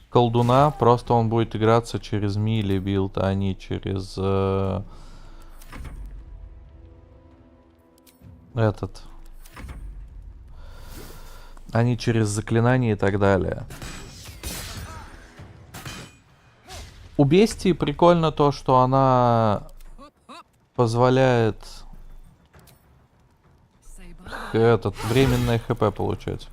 [SPEAKER 1] колдуна, просто он будет играться через мили билд, а не через а не через заклинания и так далее. У бестии прикольно то, что она позволяет временное ХП получать.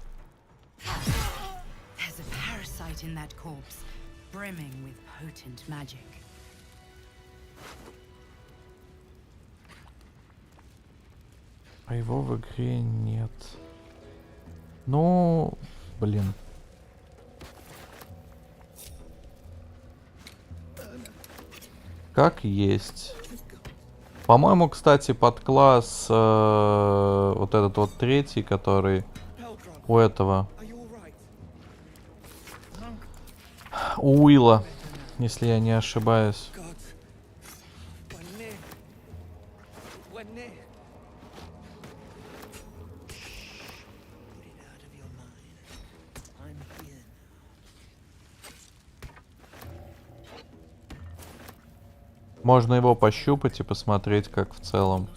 [SPEAKER 1] А его в игре нет. Ну, блин. Как есть. По-моему, кстати, подкласс вот этот вот третий, который у этого. У Уилла, если я не ошибаюсь. Можно его пощупать и посмотреть, как в целом.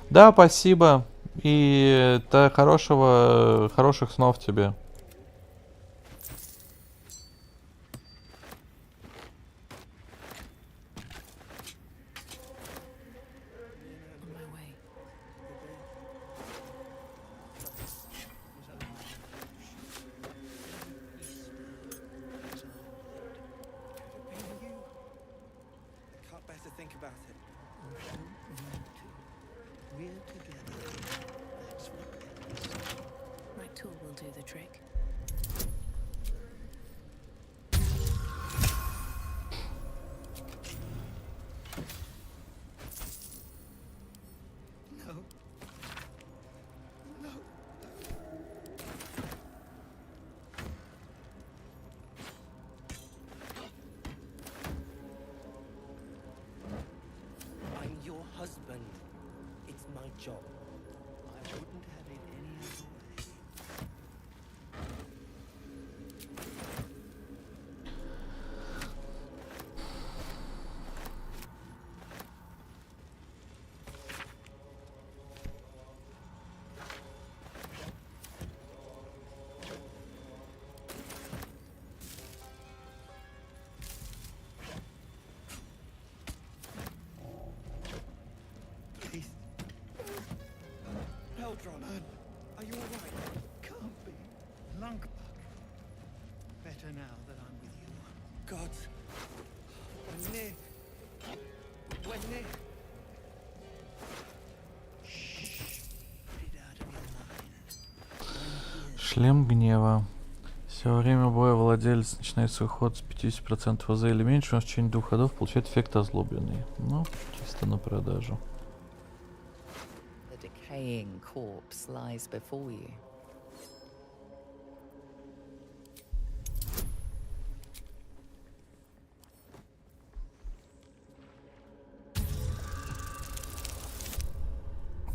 [SPEAKER 1] Да, спасибо. И хороших снов тебе.
[SPEAKER 17] husband. It's my job. I wouldn't have it any other way.
[SPEAKER 13] Man, are you alright? Can't be. Lunkbuck. Better now that I'm with you.
[SPEAKER 17] God. We're near. We're near.
[SPEAKER 1] Шлем гнева. Все во время боя владелец начинает свой ход с 50% АЗ или меньше, он в течение 2 ходов получает эффект озлобленный. Ну, чисто на продажу.
[SPEAKER 3] The decaying corpse lies before you.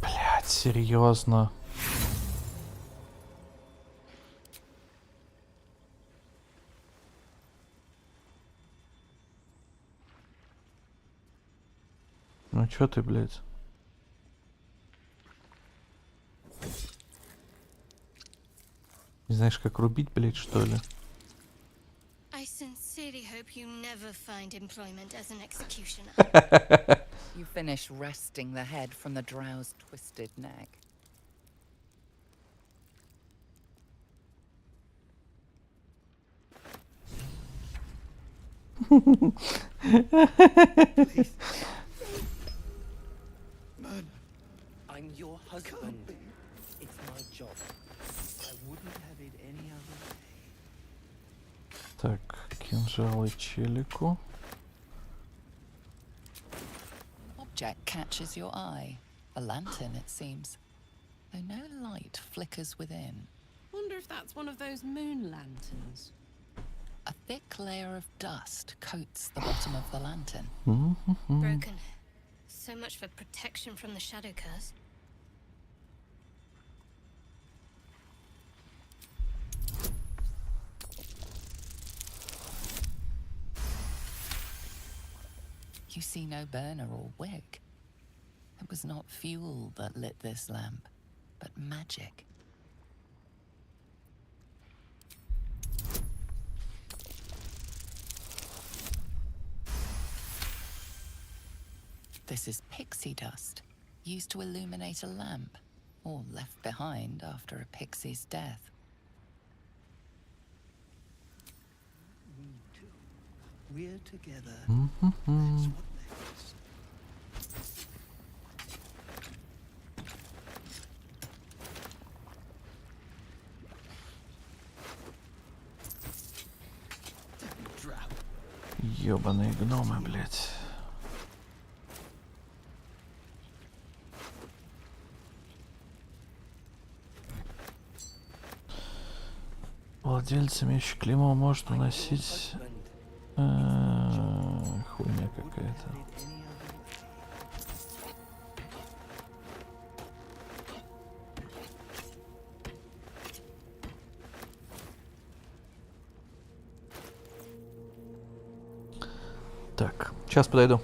[SPEAKER 1] Блять, серьезно. Ну чё ты, блядь? Не знаешь, как рубить, блядь, что ли?
[SPEAKER 14] I sincerely hope you never find employment as an executioner.
[SPEAKER 3] You finish wresting the head from the drow's twisted neck.
[SPEAKER 17] Man, I'm your husband. It's my job. I wouldn't have it any other way.
[SPEAKER 1] Так, кинжалы челику.
[SPEAKER 3] Object catches your eye. A lantern, it seems. Though no light flickers within.
[SPEAKER 8] Wonder if that's one of those moon lanterns.
[SPEAKER 3] A thick layer of dust coats the bottom of the lantern.
[SPEAKER 14] Broken. So much for protection from the shadow curse.
[SPEAKER 3] You see no burner or wick. It was not fuel that lit this lamp, but magic. This is pixie dust, used to illuminate a lamp, or left behind after a pixie's death.
[SPEAKER 17] We're together. That's what matters.
[SPEAKER 1] Ёбаные гномы, блядь. Владельцам имеющих клеймо может наносить хуйня какая-то. Так, сейчас подойду.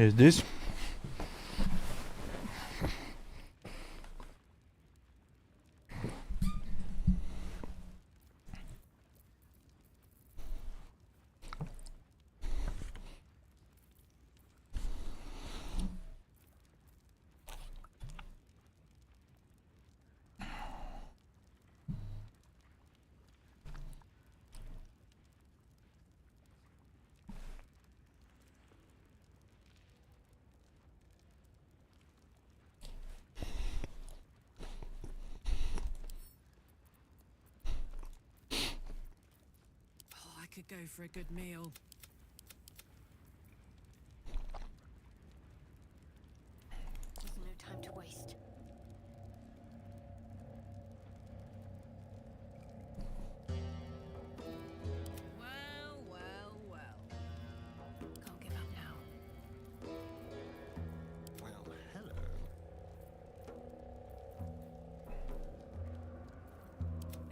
[SPEAKER 1] Я здесь.
[SPEAKER 8] Could go for a good meal.
[SPEAKER 14] There's no time to waste.
[SPEAKER 8] Well, well, well.
[SPEAKER 9] Can't give up now.
[SPEAKER 4] Well, hello.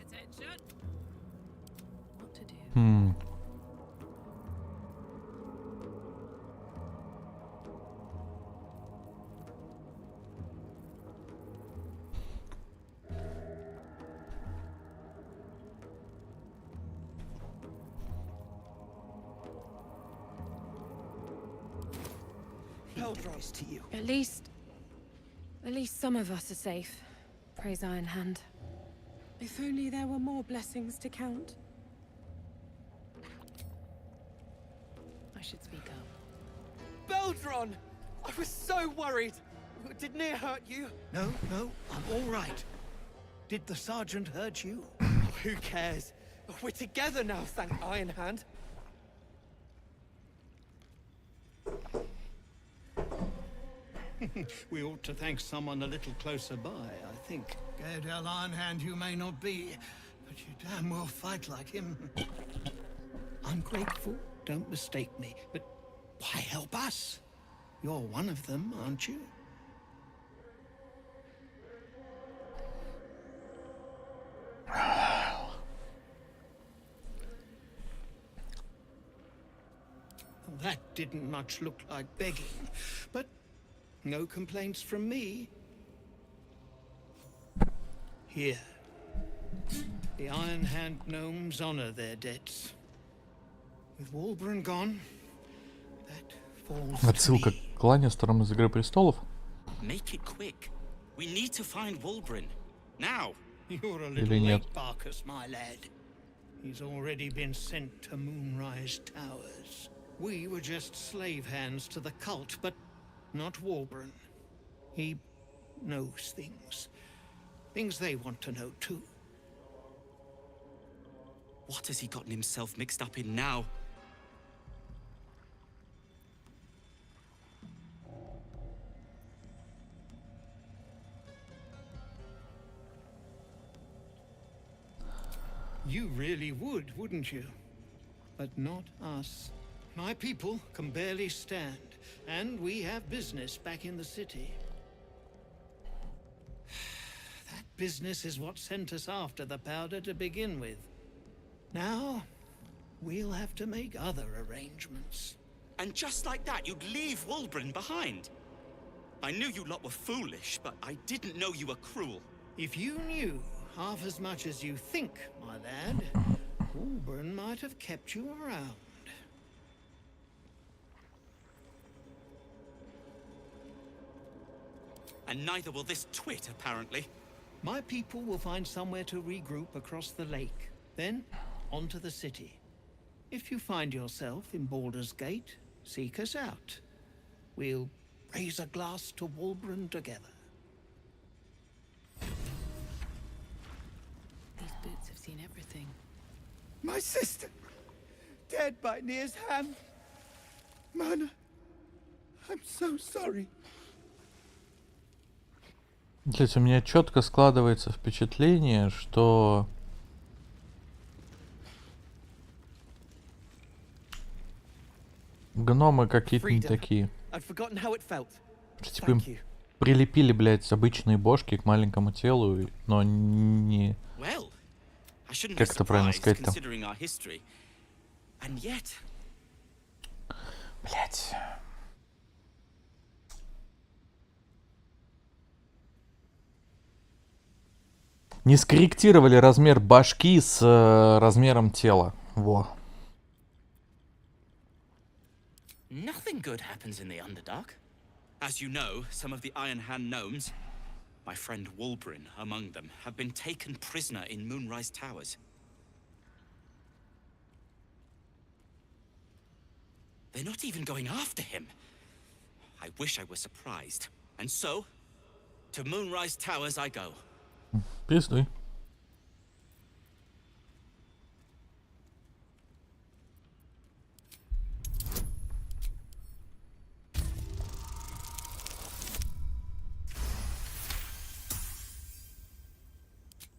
[SPEAKER 8] Attention.
[SPEAKER 9] What to do?
[SPEAKER 13] Baldur to you.
[SPEAKER 9] At least some of us are safe. Praise Iron Hand.
[SPEAKER 19] If only there were more blessings to count.
[SPEAKER 9] I should speak up.
[SPEAKER 17] Baldur! I was so worried! Did Near hurt you?
[SPEAKER 13] No, I'm all right. Did the sergeant hurt you?
[SPEAKER 17] Oh, who cares? We're together now, thank Iron Hand.
[SPEAKER 13] We ought to thank someone a little closer by, I think. Gaedel Iron Hand you may not be, but you damn well fight like him. I'm grateful, don't mistake me, but why help us? You're one of them, aren't you? That didn't much look like begging, but no complaints from me. Here. The Iron Hand gnomes honor their debts. With Walburn gone, that falls to
[SPEAKER 1] Отсылка
[SPEAKER 13] me.
[SPEAKER 1] к Ланнистерам из Игры престолов.
[SPEAKER 20] Make it quick. We need to find Walburn. Now.
[SPEAKER 13] You're a
[SPEAKER 1] Или
[SPEAKER 13] little
[SPEAKER 1] нет?
[SPEAKER 13] late, Barkus, my lad. He's already been sent to Moonrise Towers. We were just slave hands to the cult, but not Walburn. He knows things. Things they want to know too.
[SPEAKER 20] What has he gotten himself mixed up in now?
[SPEAKER 13] You really would, wouldn't you? But not us. My people can barely stand, and we have business back in the city. That business is what sent us after the powder to begin with. Now, we'll have to make other arrangements.
[SPEAKER 20] And just like that, you'd leave Walburn behind. I knew you lot were foolish, but I didn't know you were cruel.
[SPEAKER 13] If you knew half as much as you think, my lad, Walburn might have kept you around.
[SPEAKER 20] And neither will this twit, apparently.
[SPEAKER 13] My people will find somewhere to regroup across the lake. Then, onto the city. If you find yourself in Baldur's Gate, seek us out. We'll raise a glass to Walburn together.
[SPEAKER 9] These boots have seen everything.
[SPEAKER 13] My sister! Dead by Near's hand! Mona, I'm so sorry.
[SPEAKER 1] Блять, у меня четко складывается впечатление, что гномы какие-то не такие. Что типа им прилепили, блять, обычные бошки к маленькому телу, но не... Как это правильно сказать-то? Блять. Не скорректировали размер башки с размером тела. Во.
[SPEAKER 20] Nothing good happens in the Underdark. As you know, some of the Iron Hand gnomes, my friend Wulbrin among them, have been taken prisoner in Moonrise Towers. They're not even going after him. I wish I were surprised. And so, to Moonrise Towers I go.
[SPEAKER 1] Пиздуй.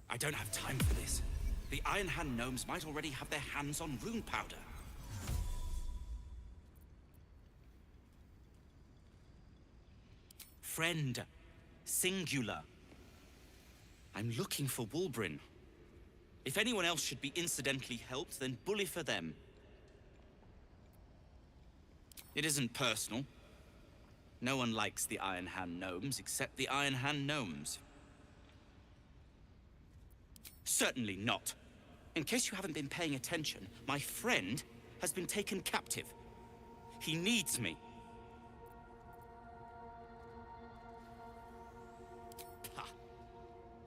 [SPEAKER 20] I don't have time for this. The Iron Hand gnomes might already have their hands on rune powder. Friend. Singular. I'm looking for Wulbrin. If anyone else should be incidentally helped, then bully for them. It isn't personal. No one likes the Iron Hand gnomes except the Iron Hand gnomes. Certainly not. In case you haven't been paying attention, my friend has been taken captive. He needs me. Ha.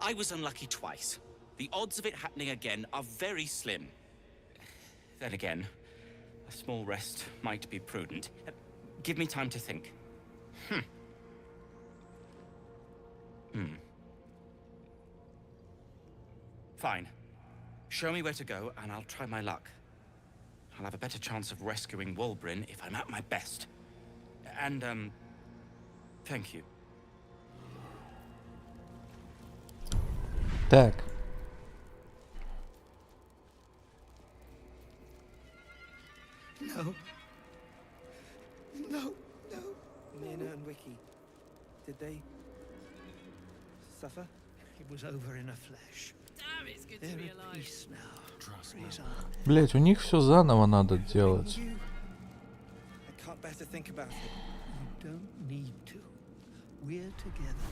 [SPEAKER 20] I was unlucky twice. The odds of it happening again are very slim. Then again, a small rest might be prudent. Give me time to think. Fine. Show me where to go, and I'll try my luck. I'll have a better chance of rescuing Wulbrin if I'm at my best. And, thank you.
[SPEAKER 1] Так.
[SPEAKER 13] No. No, no. Mina and Wiki, did they suffer? It was over in a flash.
[SPEAKER 8] Damn, it's good to
[SPEAKER 13] They're
[SPEAKER 8] be
[SPEAKER 13] at
[SPEAKER 8] alive.
[SPEAKER 13] peace now. Praise our
[SPEAKER 1] Блять, у них все заново надо делать.
[SPEAKER 13] I can't bear to think about it. You don't need to. We're together.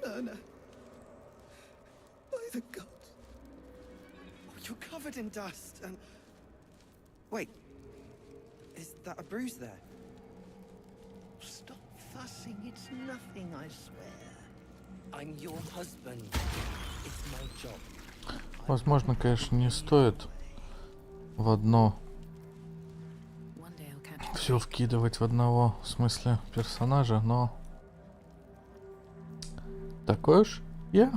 [SPEAKER 13] Nana. By the gods. Oh, you're covered in dust and... Wait. Is that a bruise there? Stop fussing. It's nothing, I swear. I'm your husband. It's my job.
[SPEAKER 1] Возможно, конечно, не стоит в одно все вкидывать в одного, в смысле, персонажа, но такой уж я.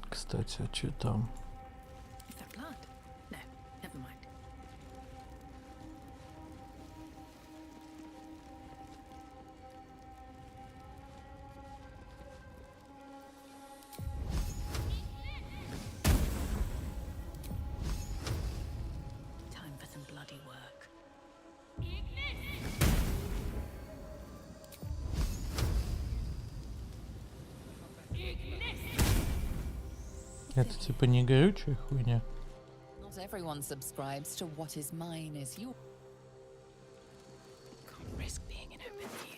[SPEAKER 1] Кстати, а что там? Это типа не горючая хуйня?
[SPEAKER 3] Not everyone subscribes to what is mine is yours. Can't risk being in it with you.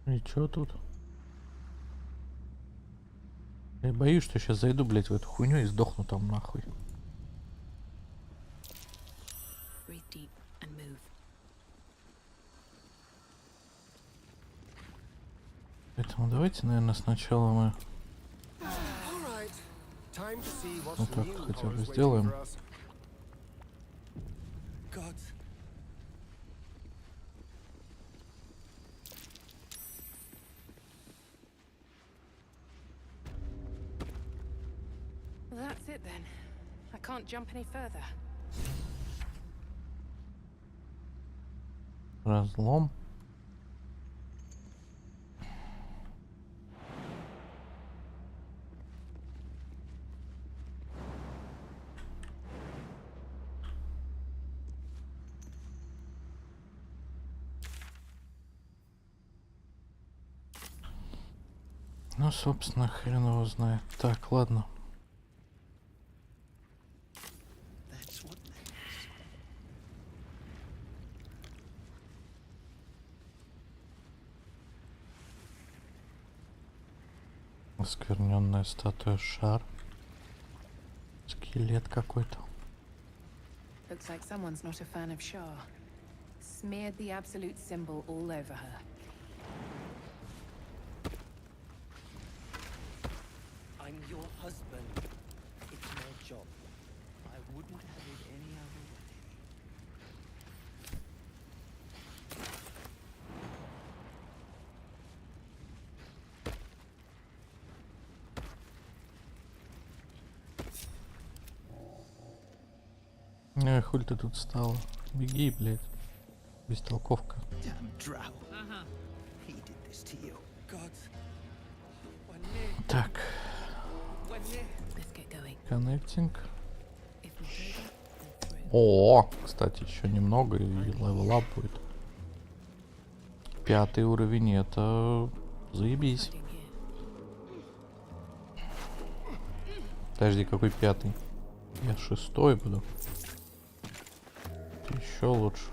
[SPEAKER 1] И чё тут? Я боюсь, что сейчас зайду, блять, в эту хуйню и сдохну там нахуй. Поэтому давайте, наверное, сначала мы вот так хотя бы сделаем.
[SPEAKER 9] That's it then. I can't jump any further.
[SPEAKER 1] Разлом. Ну, собственно, хрен его знает. Так, ладно. Оскверненная статуя шар. Скелет какой-то.
[SPEAKER 9] Looks like someone's not a fan of Shah. Smeared the absolute symbol all over her.
[SPEAKER 17] I'm your husband. It's my job. I wouldn't have it any other way.
[SPEAKER 1] Хуй ты тут стала? Беги, блядь. Бестолковка. Так. Коннектинг. О, кстати, еще немного и левелап будет. 5 уровень, это заебись. Подожди, какой 5? Я 6 буду. Еще лучше.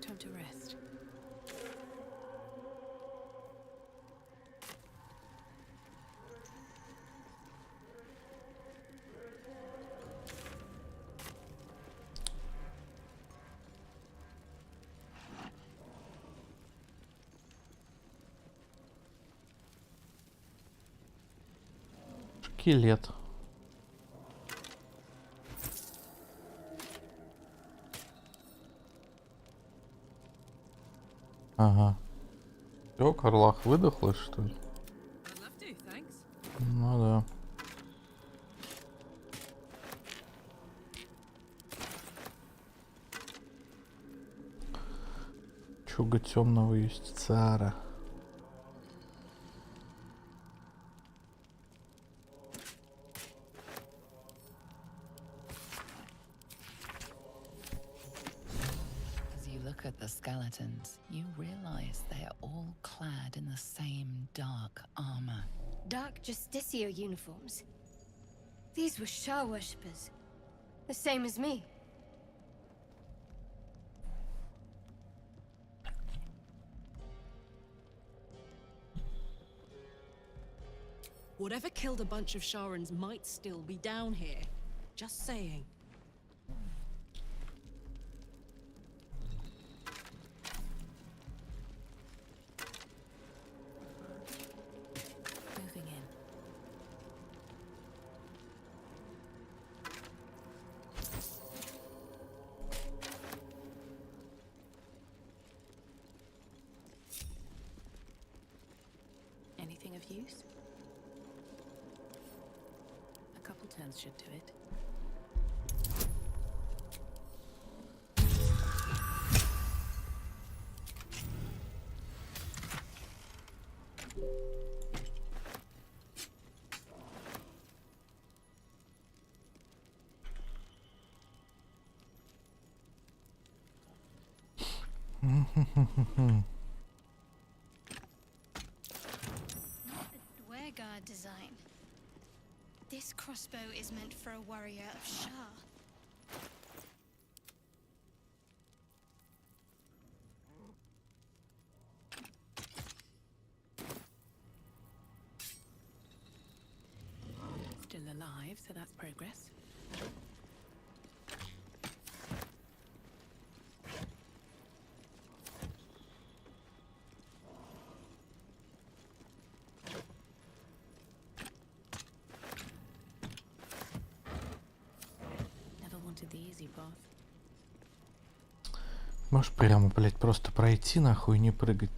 [SPEAKER 9] Time to rest.
[SPEAKER 1] Скелет. Ага. Все, Карлах выдохлась, что ли? Ну да. Чуга темного есть цара.
[SPEAKER 3] At the skeletons, you realize they are all clad in the same dark armor.
[SPEAKER 10] Dark Justicia uniforms. These were Shah worshippers. The same as me.
[SPEAKER 8] Whatever killed a bunch of Sharans might still be down here. Just saying.
[SPEAKER 9] Anything of use? A couple turns should do it.
[SPEAKER 14] Dwegar design. This crossbow is meant for a warrior of Shah.
[SPEAKER 9] Still alive, so that's progress.
[SPEAKER 1] Можешь прямо, блять, просто пройти нахуй и не прыгать.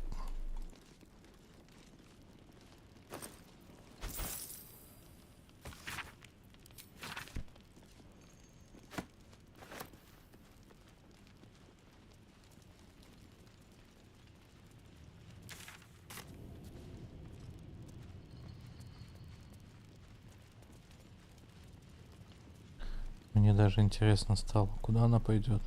[SPEAKER 1] Мне даже интересно стало, куда она пойдет.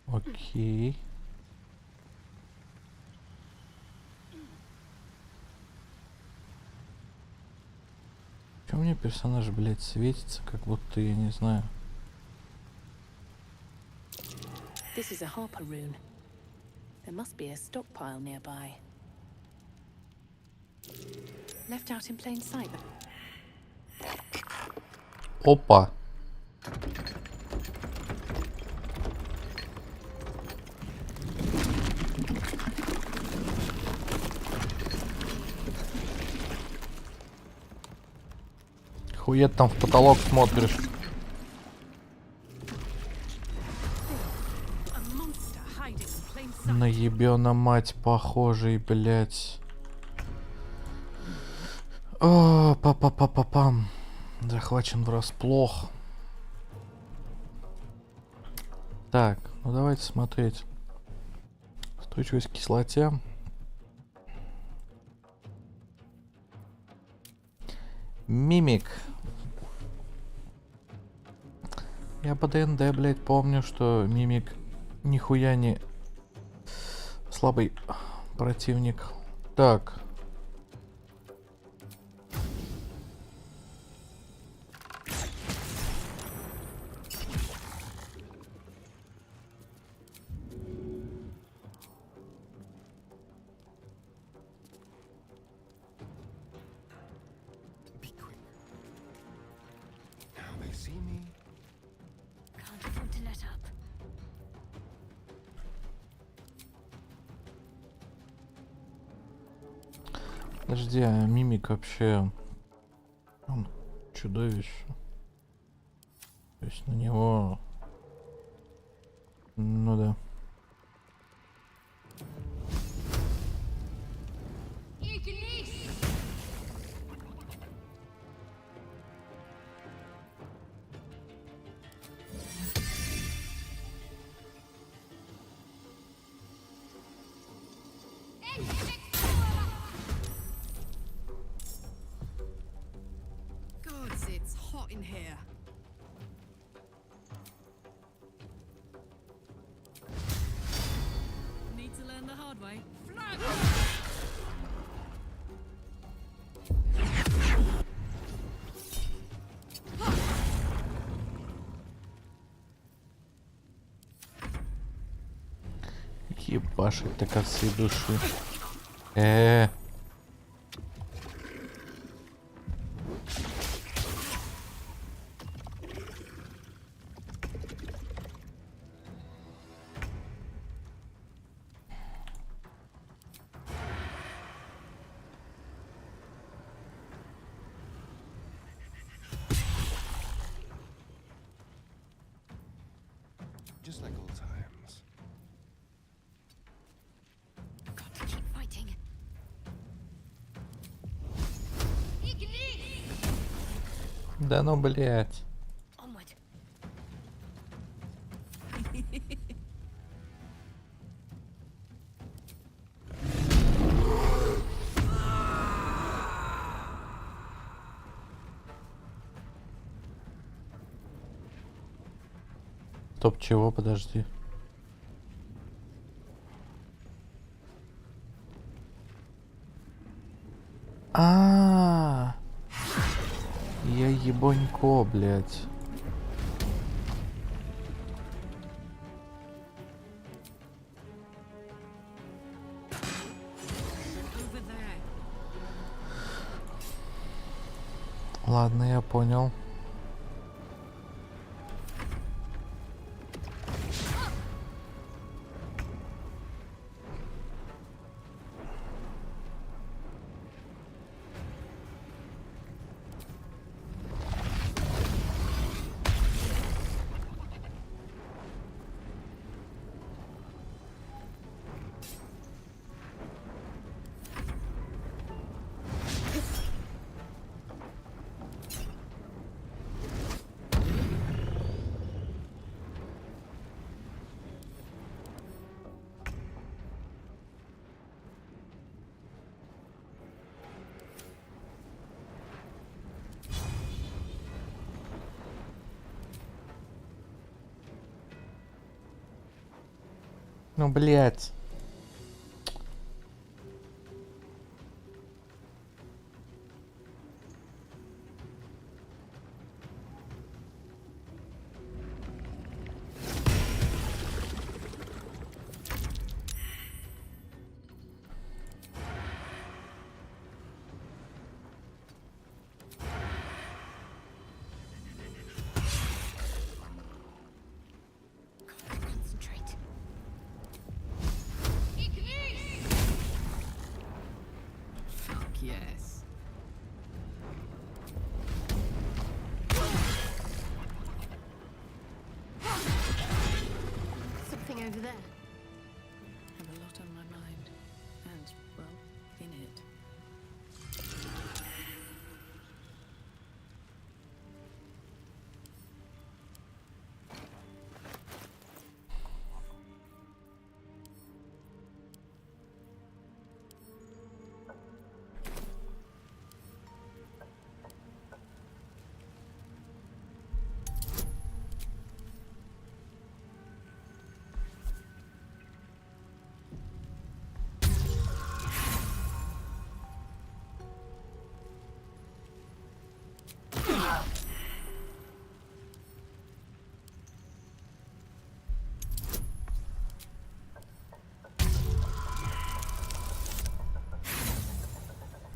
[SPEAKER 1] Окей. Чё мне персонаж, блядь, светится, как будто я не знаю.
[SPEAKER 9] This is a harper rune. There must be a stockpile nearby. Left out in plain sight.
[SPEAKER 1] Опа. Хует там в потолок смотришь. Наебёна мать похожий, блять. О, па-па-па-па-пам. Захвачен врасплох. Так, ну давайте смотреть. Устойчивость к кислоте. Мимик. Я по ДНД, блядь, помню, что мимик нихуя не слабый противник. Так. Подожди, а мимик вообще он чудовище. То есть на него... Ну да.
[SPEAKER 8] In here. Need to learn the hard way.
[SPEAKER 1] Ебашит так от всей души.
[SPEAKER 4] Just like old times.
[SPEAKER 1] Да ну, блядь. Стоп, чего? Подожди. А, я ебонько, блядь. Ладно, я понял. Ну, блядь.
[SPEAKER 16] Yes.
[SPEAKER 10] Something over there.
[SPEAKER 9] I have a lot on my mind. And, well, in it.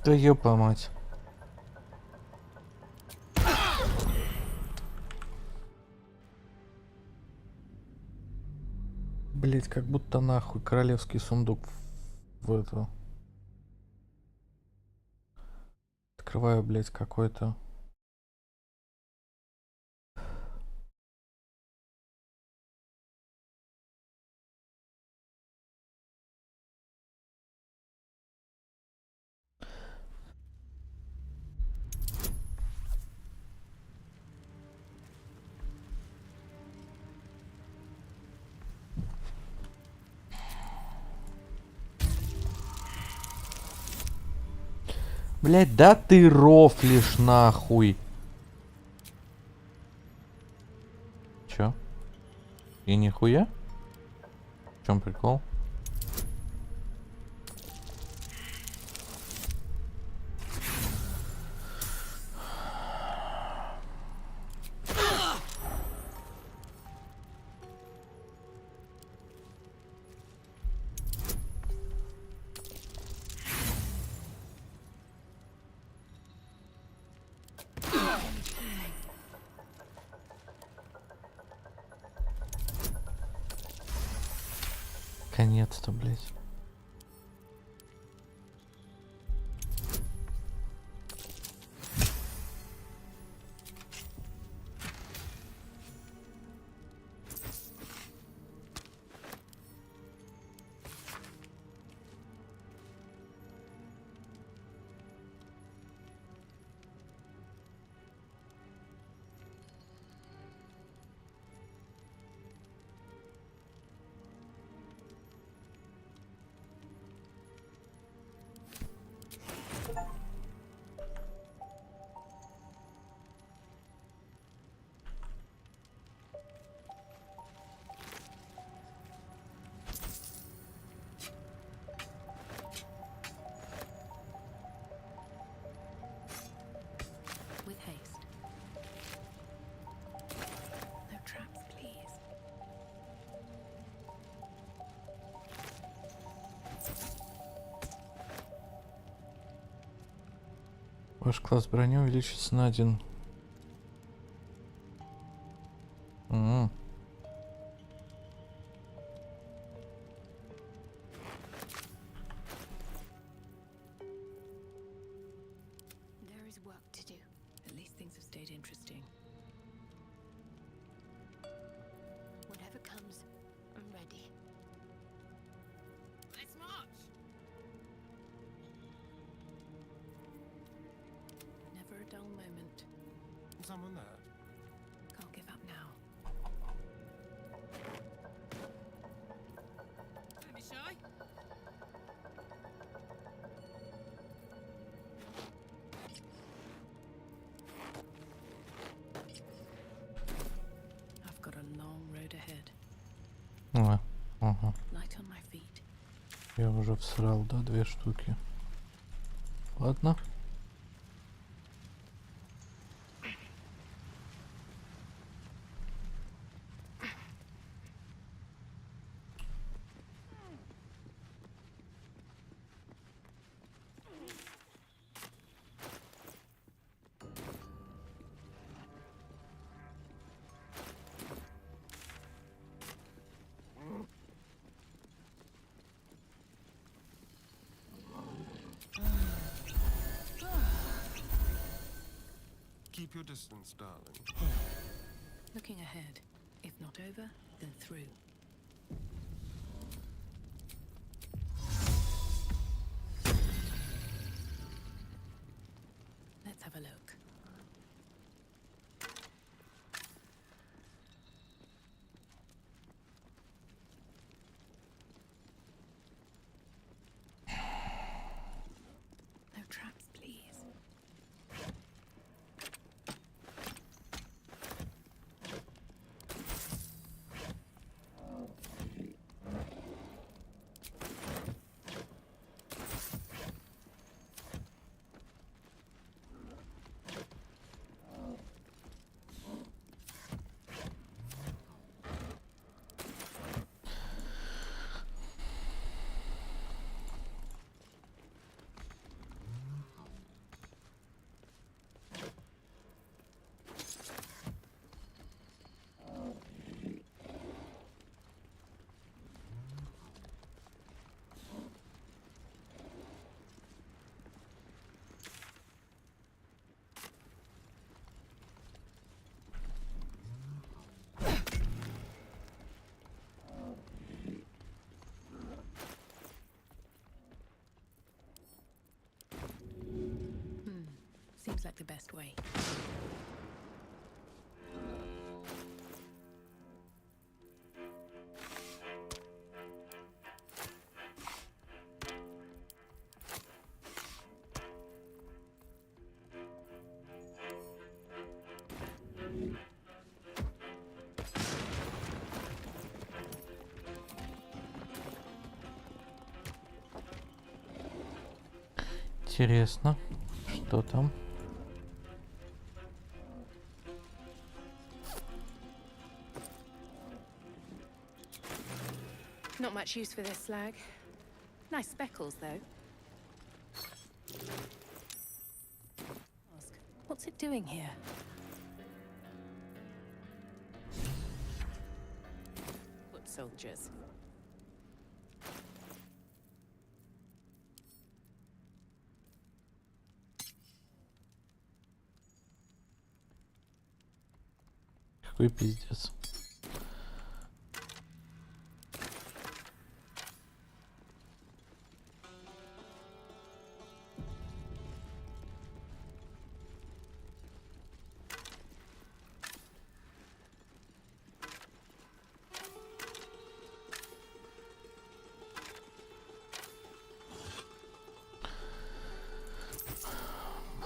[SPEAKER 1] Да ёпа мать. Блять, как будто нахуй королевский сундук в эту. Открываю, блять, какой-то. Блять, да ты рофлишь нахуй. Чё? И нихуя? В чем прикол? Наконец-то, блядь. Ваш класс брони увеличится на 1.
[SPEAKER 9] There is work to do. At least things have stayed interesting.
[SPEAKER 14] Whatever comes, I'm ready.
[SPEAKER 8] Let's march!
[SPEAKER 9] Never a dull moment.
[SPEAKER 4] Someone there?
[SPEAKER 9] Can't give up now.
[SPEAKER 8] Don't be shy.
[SPEAKER 9] I've got a long road ahead.
[SPEAKER 1] Ага.
[SPEAKER 9] Light on my feet.
[SPEAKER 1] Я уже всрал, да, 2 штуки. Ладно.
[SPEAKER 4] Keep your distance, darling.
[SPEAKER 9] Looking ahead. If not over, then through. Let's have a look. No traps, please. Seems like the best way.
[SPEAKER 1] Интересно, что там?
[SPEAKER 9] Not much use for this slag. Nice speckles, though. Ask, what's it doing here? Foot soldiers.
[SPEAKER 1] Какой пиздец.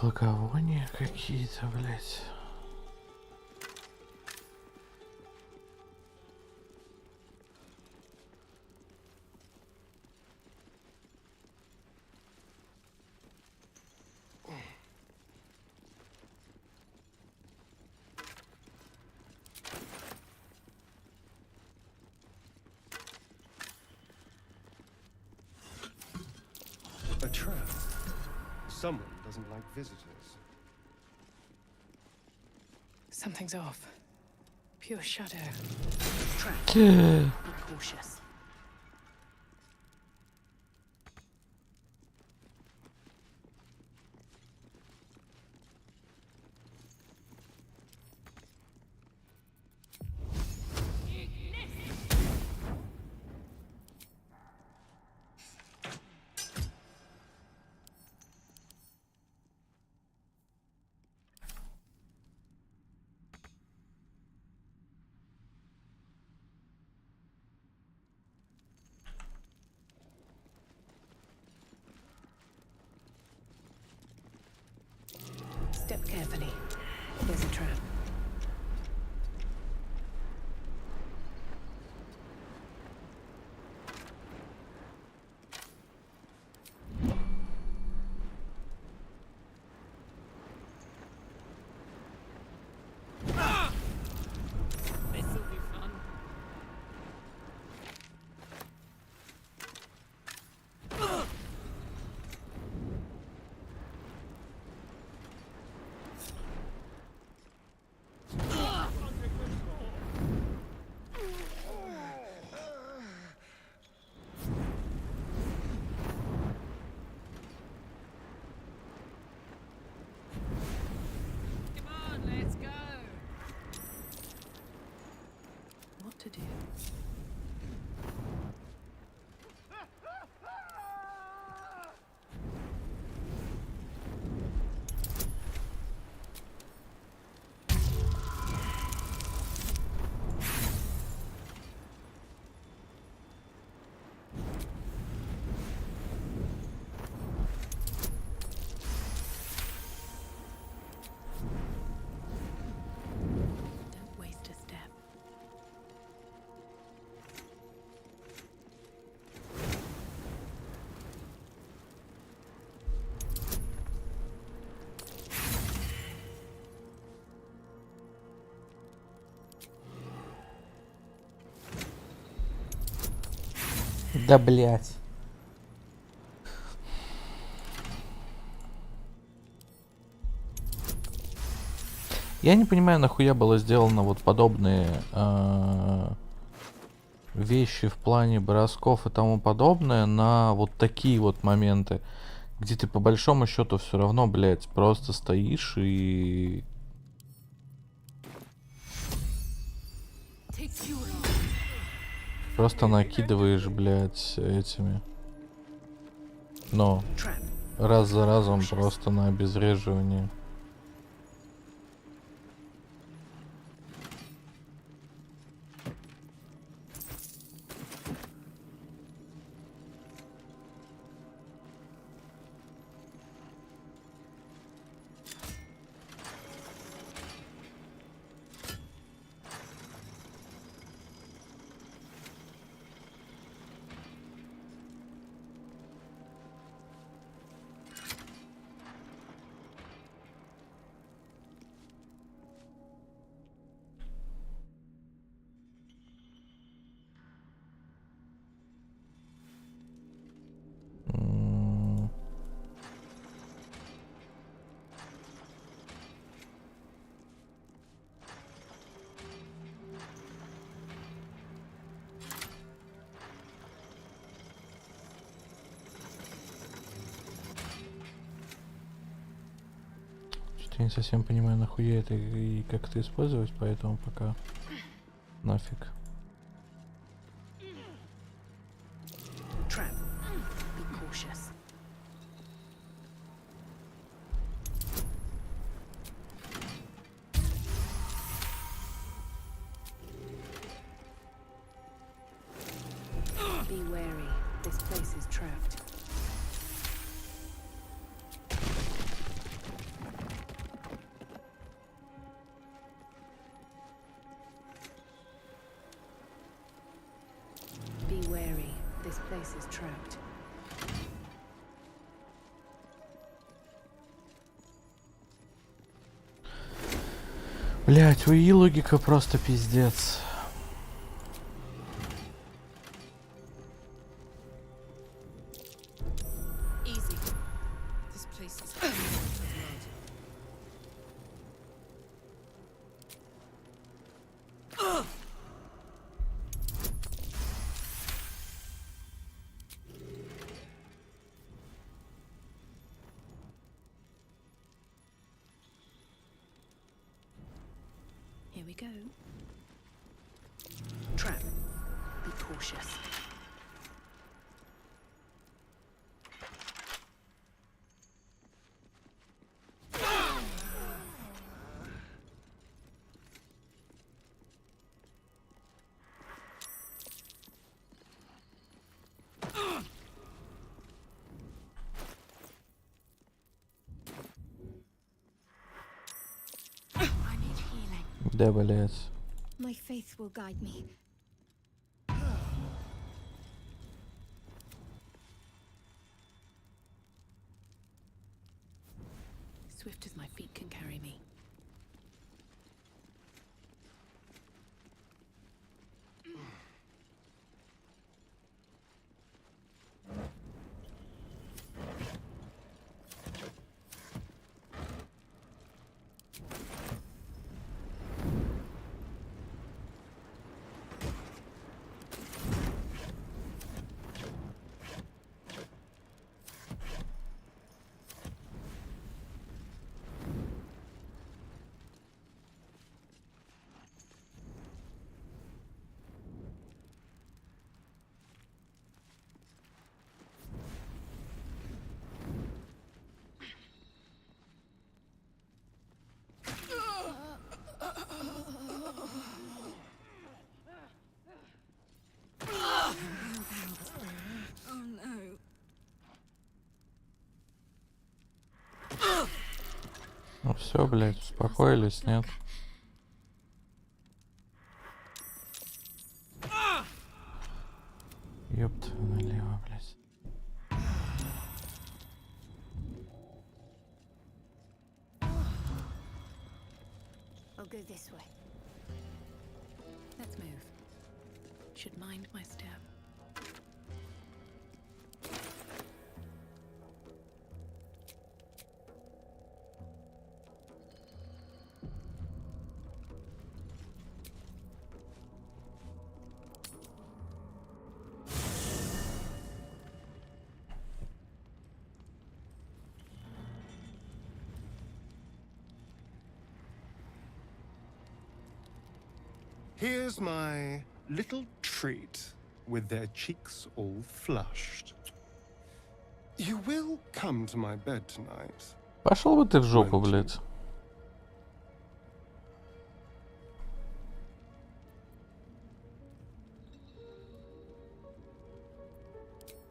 [SPEAKER 1] Благовония какие-то, блять.
[SPEAKER 4] A trap. Someone doesn't like visitors.
[SPEAKER 9] Something's off. Pure shadow.
[SPEAKER 16] Trap. Be cautious.
[SPEAKER 9] Step carefully. There's a trap.
[SPEAKER 16] This'll be fun. Come on, let's go.
[SPEAKER 9] What to do? Don't waste a step.
[SPEAKER 1] Да блять. Я не понимаю, нахуя было сделано вот подобные вещи в плане бросков и тому подобное на вот такие вот моменты, где ты по большому счету все равно, блять, просто стоишь и просто накидываешь, блять, этими. Но раз за разом просто на обезвреживание. Я не совсем понимаю, нахуя это и как это использовать, поэтому пока нафиг.
[SPEAKER 16] Trap. Be cautious.
[SPEAKER 9] Be wary. This place is trapped. Be wary. This place is trapped.
[SPEAKER 1] Блять, у ИИ логика просто пиздец.
[SPEAKER 8] Easy. This place places coming with blood.
[SPEAKER 9] Here we go. Trap. Be cautious.
[SPEAKER 1] Да, блядь.
[SPEAKER 10] My faith will guide me.
[SPEAKER 9] Swift as my feet can carry me.
[SPEAKER 1] Ну все, блядь, успокоились, нет? Ёпта, налево, блядь.
[SPEAKER 10] I'll go this way.
[SPEAKER 9] Let's move. Should mind my step.
[SPEAKER 4] Here's my little treat with their cheeks all flushed. You will come to my bed tonight.
[SPEAKER 1] Пошел бы ты в жопу, блядь.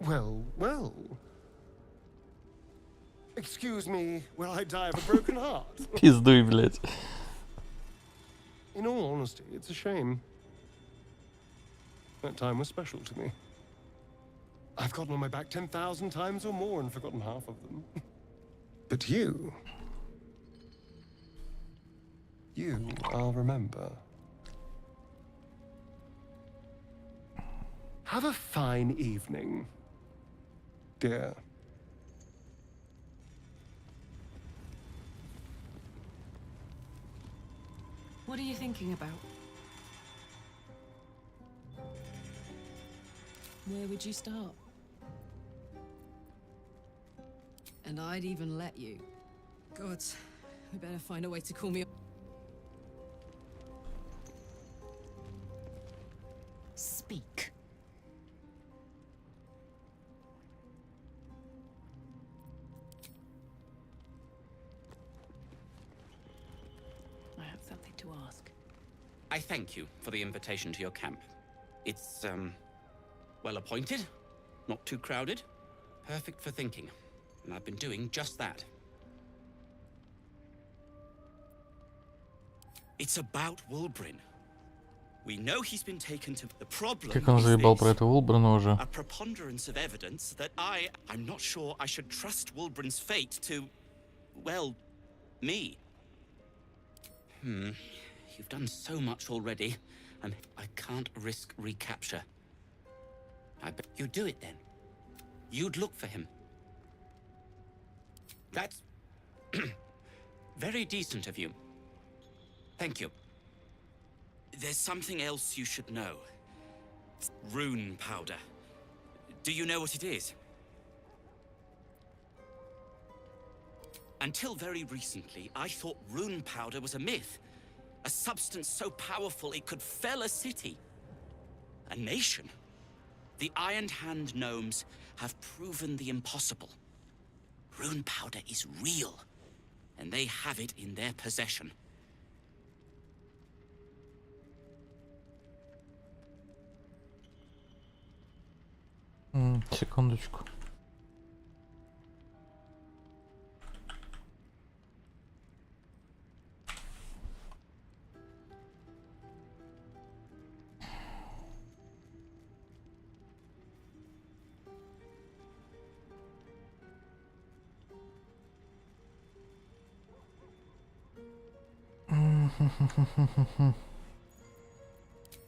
[SPEAKER 4] Well, well. Excuse me while I die of a broken heart.
[SPEAKER 1] Пиздуй, блядь.
[SPEAKER 4] In all honesty, it's a shame. That time was special to me. I've gotten on my back 10,000 times or more and forgotten half of them. But you, I'll remember. Have a fine evening, dear.
[SPEAKER 8] What are you thinking about? Where would you start? And I'd even let you. God, we better find a way to call me.
[SPEAKER 6] Speak.
[SPEAKER 9] I have something to ask.
[SPEAKER 20] I thank you for the invitation to your camp. It's, well appointed, not too crowded, perfect for thinking. And I've been doing just that. It's about Wulbrin. We know he's been taken to the problem.
[SPEAKER 1] Как он заебал про этого Вулбрана уже.
[SPEAKER 20] A preponderance of evidence that I'm not sure I should trust Wulbrin's fate to, well, me. You've done so much already, and I can't risk recapture. I bet you'd do it then. You'd look for him. That's very decent of you. Thank you. There's something else you should know. Rune powder. Do you know what it is? Until very recently, I thought rune powder was a myth. A substance so powerful it could fell a city. A nation. The Iron Hand gnomes have proven the impossible. Rune powder is real, and they have it in their possession.
[SPEAKER 1] Секундочку.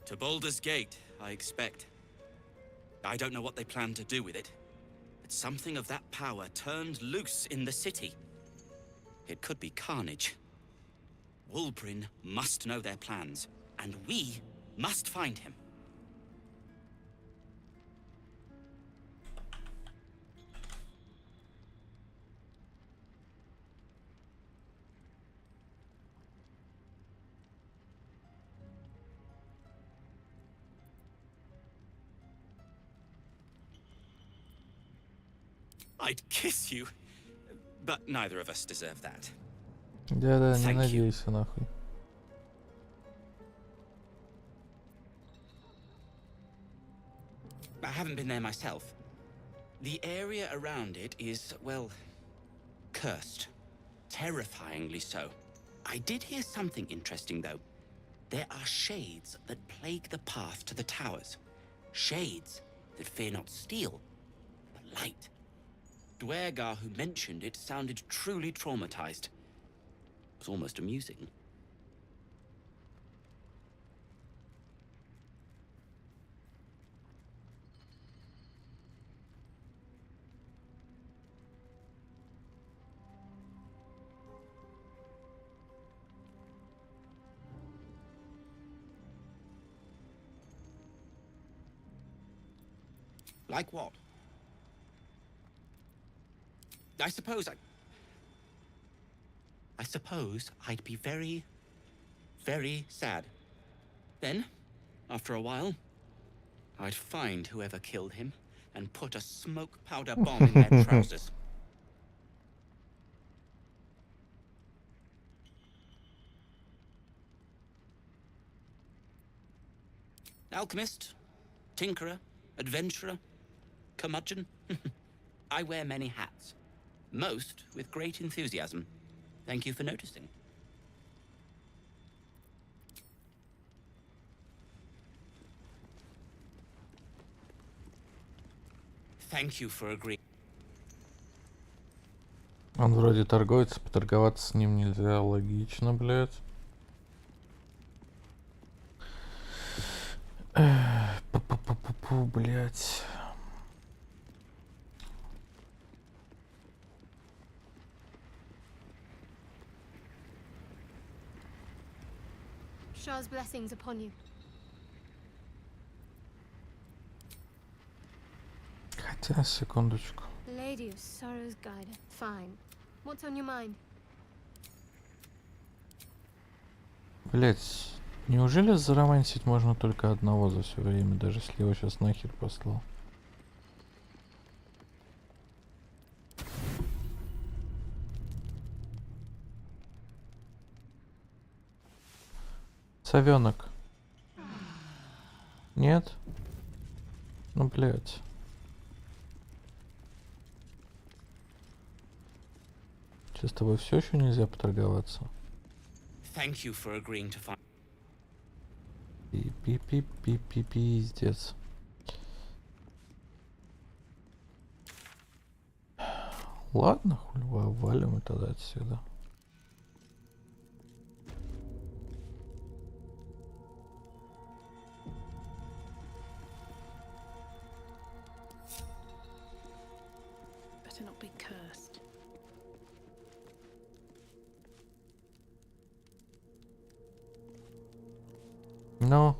[SPEAKER 20] To Baldur's Gate, I expect. I don't know what they plan to do with it, but something of that power turned loose in the city. It could be carnage. Wulbrin must know their plans, and we must find him. I'd kiss you, but neither of us deserve that.
[SPEAKER 1] Да-да, не надейся нахуй.
[SPEAKER 20] I haven't been there myself. The area around it is, well, cursed. Terrifyingly so. I did hear something interesting, though. There are shades that plague the path to the towers. Shades that fear not steel, but light. Dwergar who mentioned it sounded truly traumatized. It was almost amusing. Like what? I suppose I'd be very, very sad. Then, after a while, I'd find whoever killed him and put a smoke powder bomb in their trousers. Alchemist, tinkerer, adventurer, curmudgeon. I wear many hats. Most with great enthusiasm. Thank you for noticing. Thank you for agreeing.
[SPEAKER 1] Он вроде торговец, поторговаться с ним нельзя, логично, блядь. Пу-пу-пу-пу-пу, блядь.
[SPEAKER 10] Shah's blessings upon you.
[SPEAKER 1] Хотя, секундочку.
[SPEAKER 10] Lady of Sorrow's guide. Fine. What's on your mind?
[SPEAKER 1] Блять, неужели заромансить можно только одного за все время, даже если его сейчас нахер послал? Совенок. Нет? Ну, блядь. Сейчас с тобой все еще нельзя поторговаться?
[SPEAKER 20] Thank you for agreeing to find.
[SPEAKER 1] Пиздец. Ладно, хуй, валим мы тогда отсюда.
[SPEAKER 9] Better not be cursed.
[SPEAKER 1] Ну.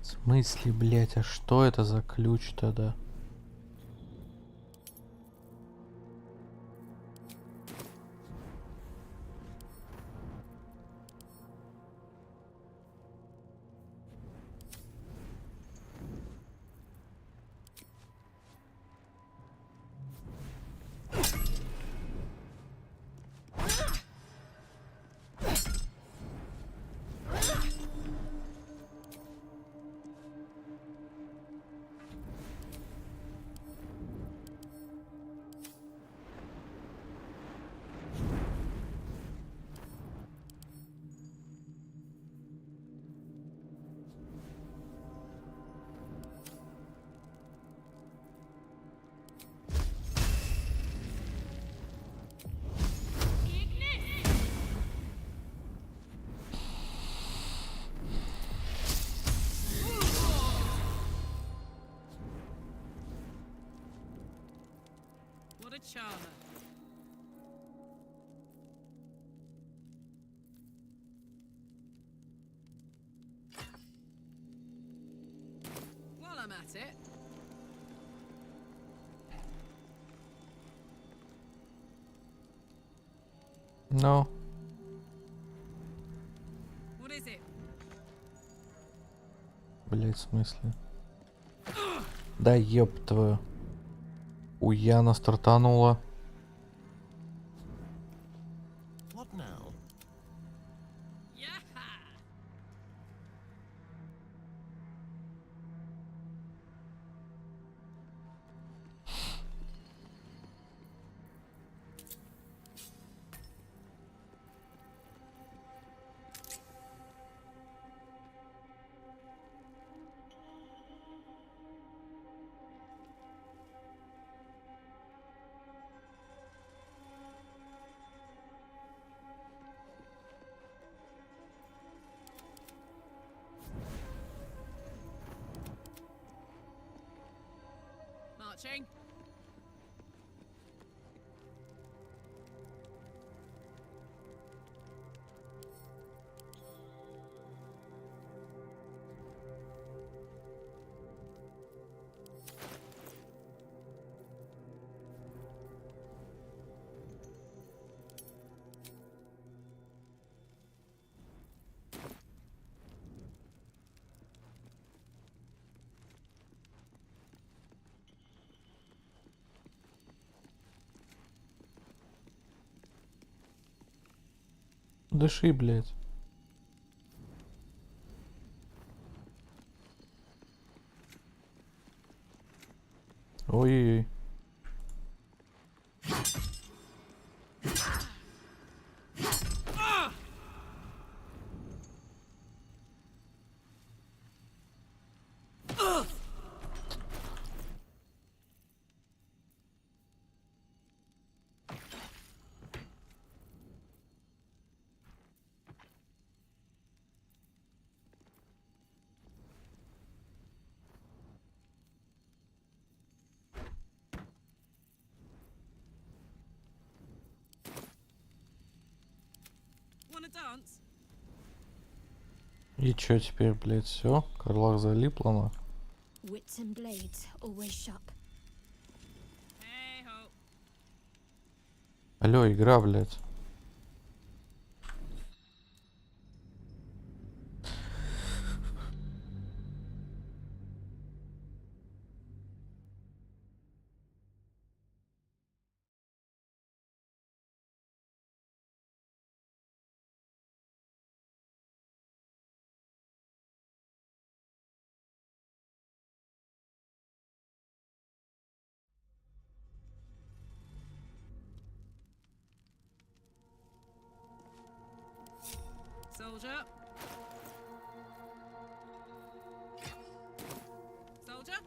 [SPEAKER 1] В смысле, блять, а что это за ключ тогда?
[SPEAKER 16] What a charmer. While I'm at it.
[SPEAKER 1] Ну.
[SPEAKER 16] What is it?
[SPEAKER 1] Блять, в смысле? Да ёб твою. Уяна стартанула.
[SPEAKER 4] What now?
[SPEAKER 16] Marching.
[SPEAKER 1] Дыши, блять. Ой-ой-ой.
[SPEAKER 16] Wanna dance?
[SPEAKER 1] И чё теперь, блять, все? Карлах залипла на.
[SPEAKER 10] Wits and blades always sharp.
[SPEAKER 16] Hey ho.
[SPEAKER 1] Алло, игра, блять.
[SPEAKER 16] Soldier. Soldier.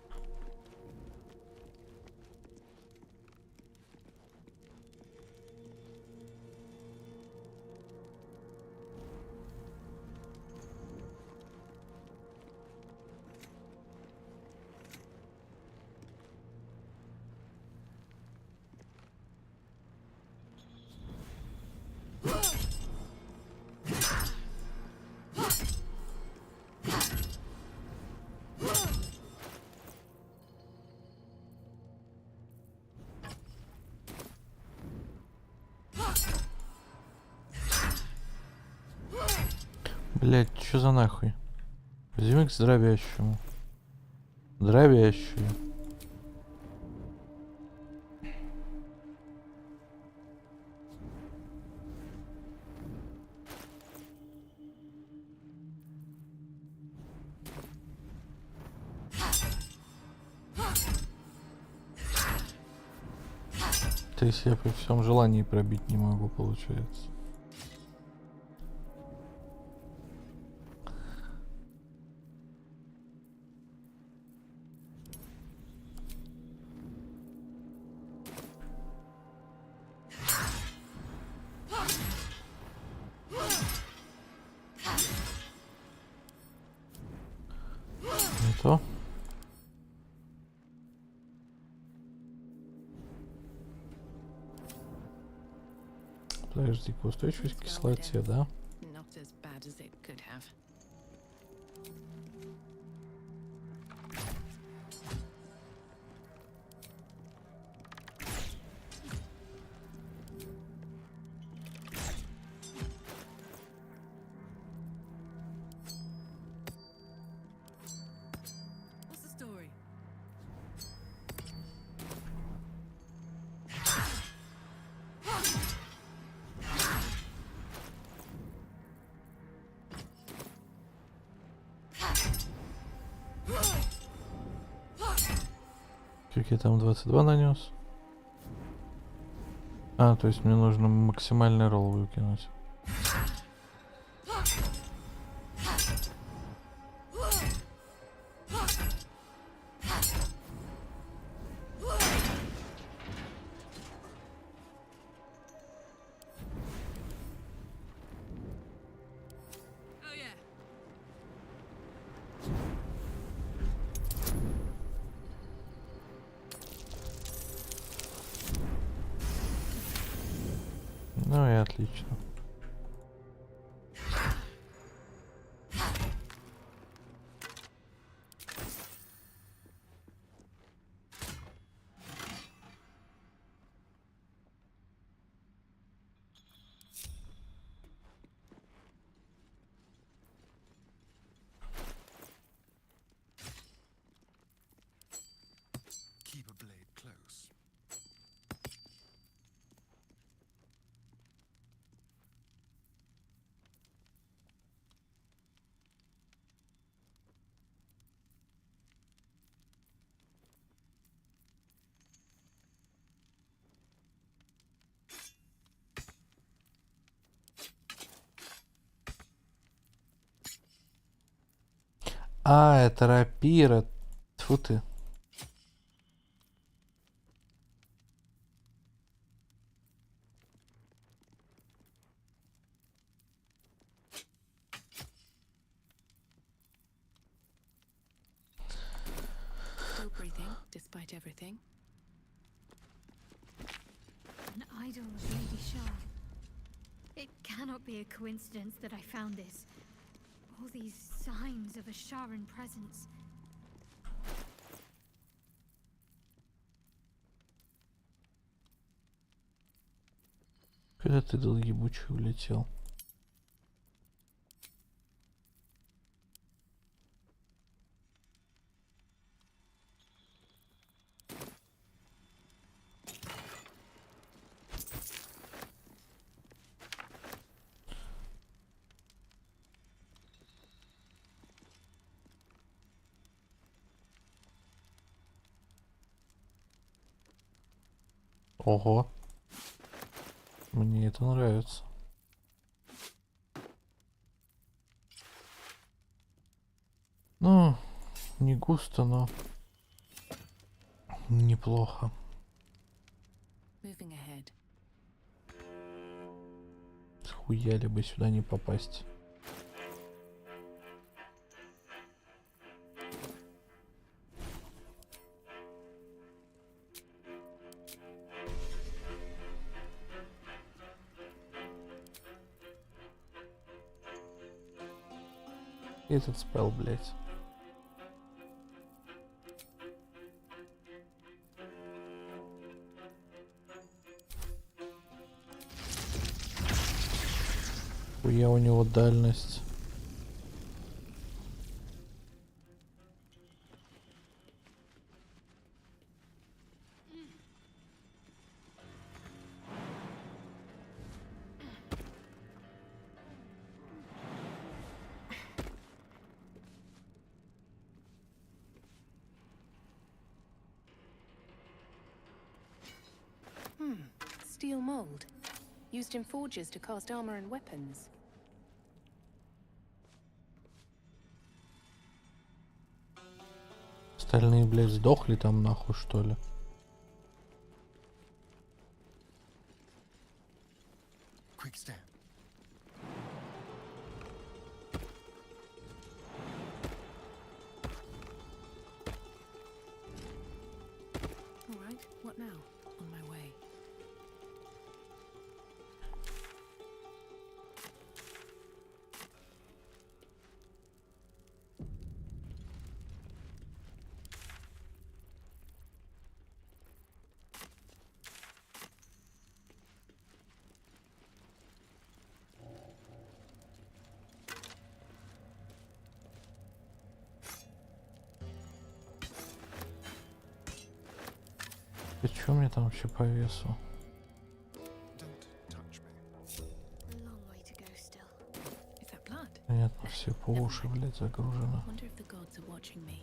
[SPEAKER 1] Блять, чё за нахуй? Возьми к здравящему. Здравящую. То есть я при всем желании пробить не могу, получается. Не то. Подожди, устойчивость к кислоте, да?
[SPEAKER 9] Not as bad as it could have.
[SPEAKER 8] What's the story?
[SPEAKER 1] Как я там 22 нанес? А, то есть мне нужно максимальный ролл выкинуть. Ну и отлично.
[SPEAKER 4] Keep a blade close.
[SPEAKER 1] А, это рапира. Тьфу ты.
[SPEAKER 9] Still breathing, despite everything.
[SPEAKER 10] An idol of Lady Shah. It cannot be a coincidence that I found this. All these signs of a Sharan presence.
[SPEAKER 1] Когда ты долгибучий улетел? Ого. Мне это нравится. Ну, не густо, но неплохо.
[SPEAKER 9] Moving ahead.
[SPEAKER 1] Схуяли бы сюда не попасть. Этот спел, блять. Хуя у него дальность.
[SPEAKER 9] mold, used in forges to cast armor and weapons.
[SPEAKER 1] Остальные, блядь, сдохли там нахуй, что ли?
[SPEAKER 4] Quick step.
[SPEAKER 9] All right, what now? On my way.
[SPEAKER 1] И чё мне там вообще по весу?
[SPEAKER 9] Is that blood?
[SPEAKER 1] Понятно, все по уши, блядь, загружено.
[SPEAKER 9] Wonder if the gods are watching me.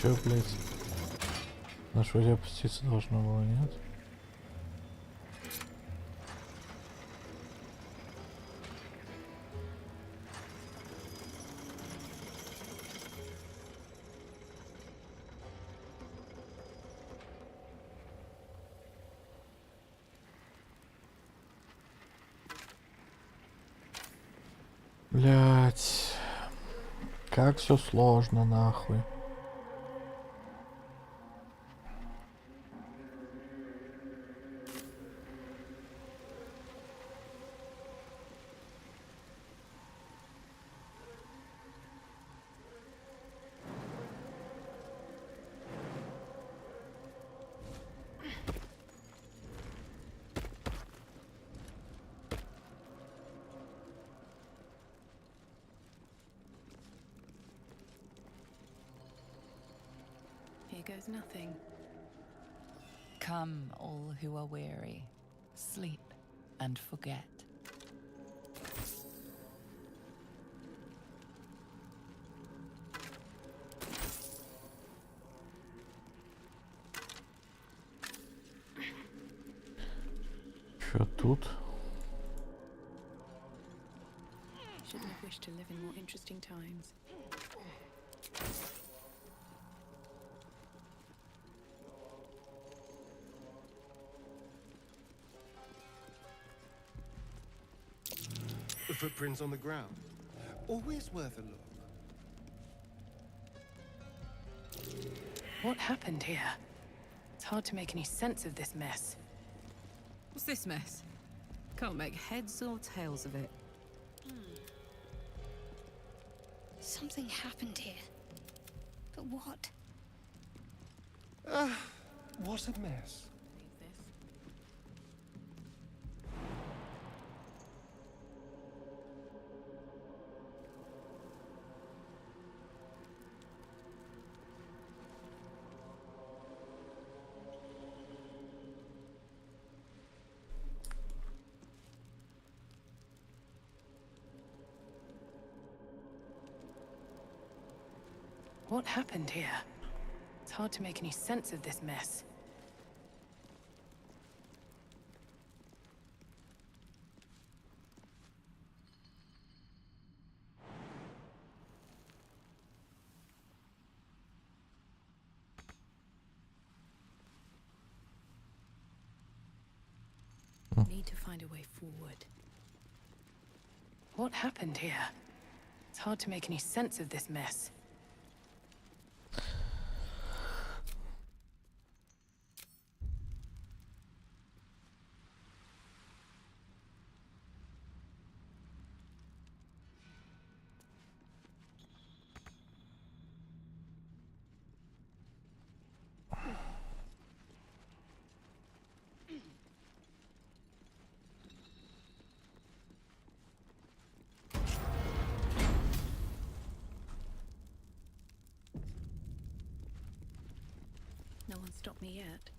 [SPEAKER 1] Чё, блядь? Наш вроде опуститься должно было, нет? Блядь. Как все сложно, нахуй.
[SPEAKER 9] Here goes nothing.
[SPEAKER 3] Come, all who are weary, sleep and forget.
[SPEAKER 1] Чё тут?
[SPEAKER 9] Shouldn't have wished to live in more interesting times.
[SPEAKER 4] The footprints on the ground. Always worth a look.
[SPEAKER 9] What happened here? It's hard to make any sense of this mess.
[SPEAKER 8] What's this mess? Can't make heads or tails of it.
[SPEAKER 14] Something happened here. But what?
[SPEAKER 4] What a mess.
[SPEAKER 9] What happened here? It's hard to make any sense of this mess. Need to find a way forward. What happened here? It's hard to make any sense of this mess. No one stopped me yet.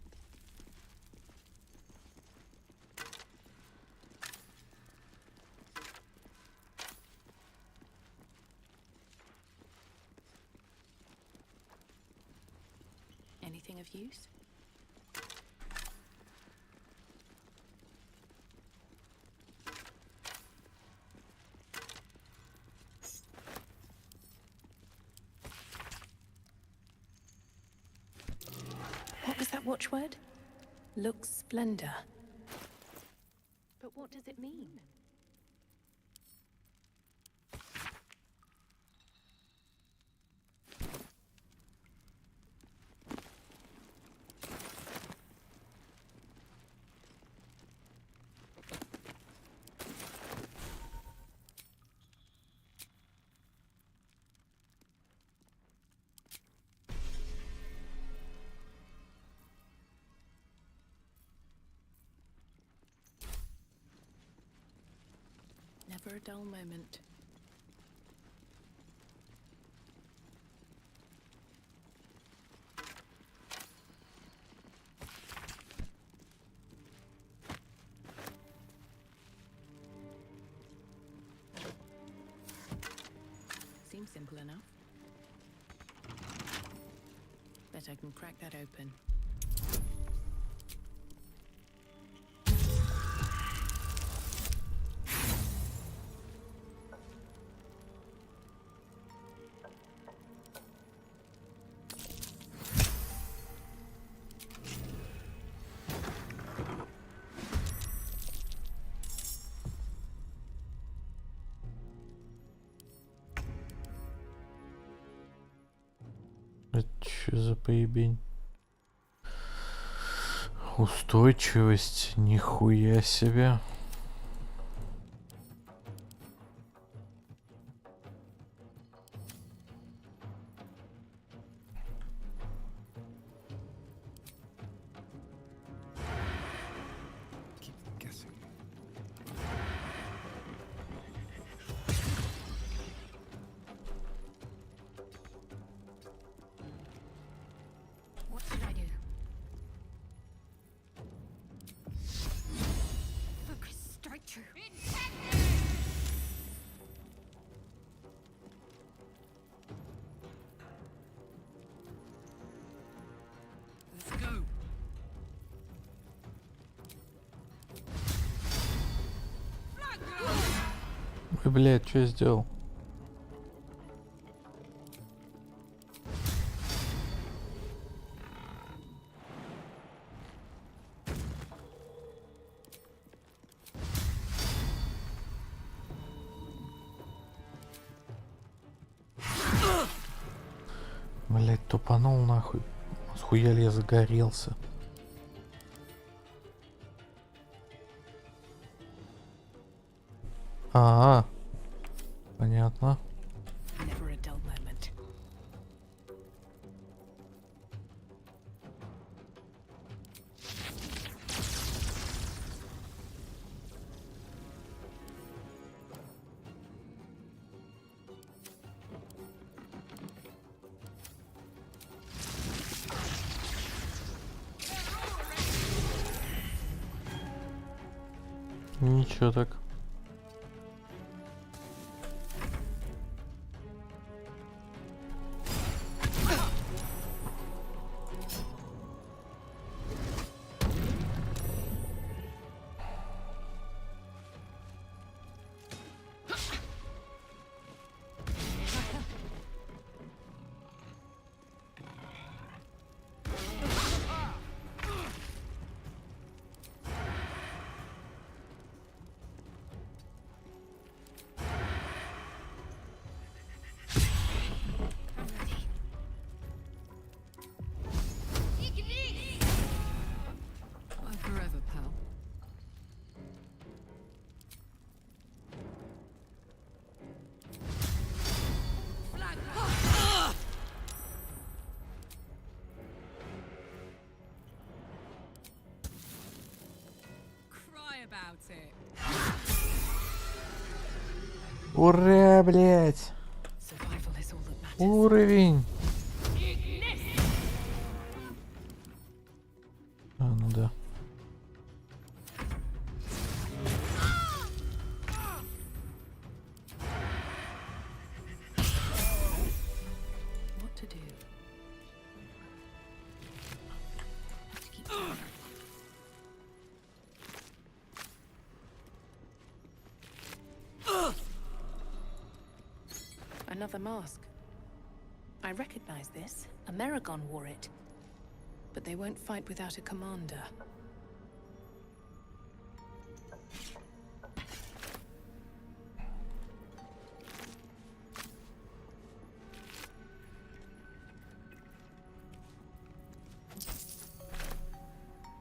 [SPEAKER 9] Anything of use? What was that watchword? Looks splendor. But what does it mean? Never a dull moment. Seems simple enough. Bet I can crack that open.
[SPEAKER 1] Это что за поебень? Устойчивость, нихуя себе. Ой, блядь, что я сделал? Блядь, тупанул нахуй. Схуяли я загорелся. Понятно.
[SPEAKER 9] Never a dull moment.
[SPEAKER 1] Ничего так.
[SPEAKER 6] about it.
[SPEAKER 1] Ура, блять! Уровень! А, ну да.
[SPEAKER 9] What to do? Have to keep going. Another mask. I recognize this. Amerigon wore it. But they won't fight without a commander.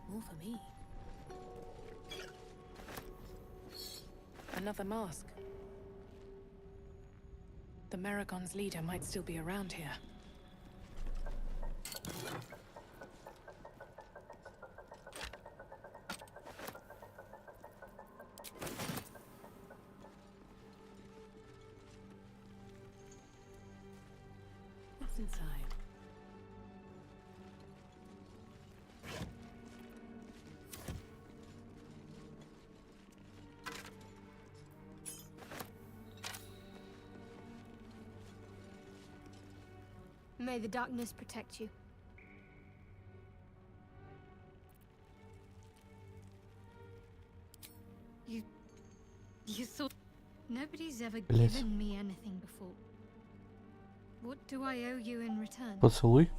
[SPEAKER 9] More for me. Another mask. The Maragon's leader might still be around here. What's inside?
[SPEAKER 10] May the darkness protect you. You thought nobody's ever
[SPEAKER 1] Блять.
[SPEAKER 10] given me anything before. What do I owe you in return?
[SPEAKER 1] Поцелуй.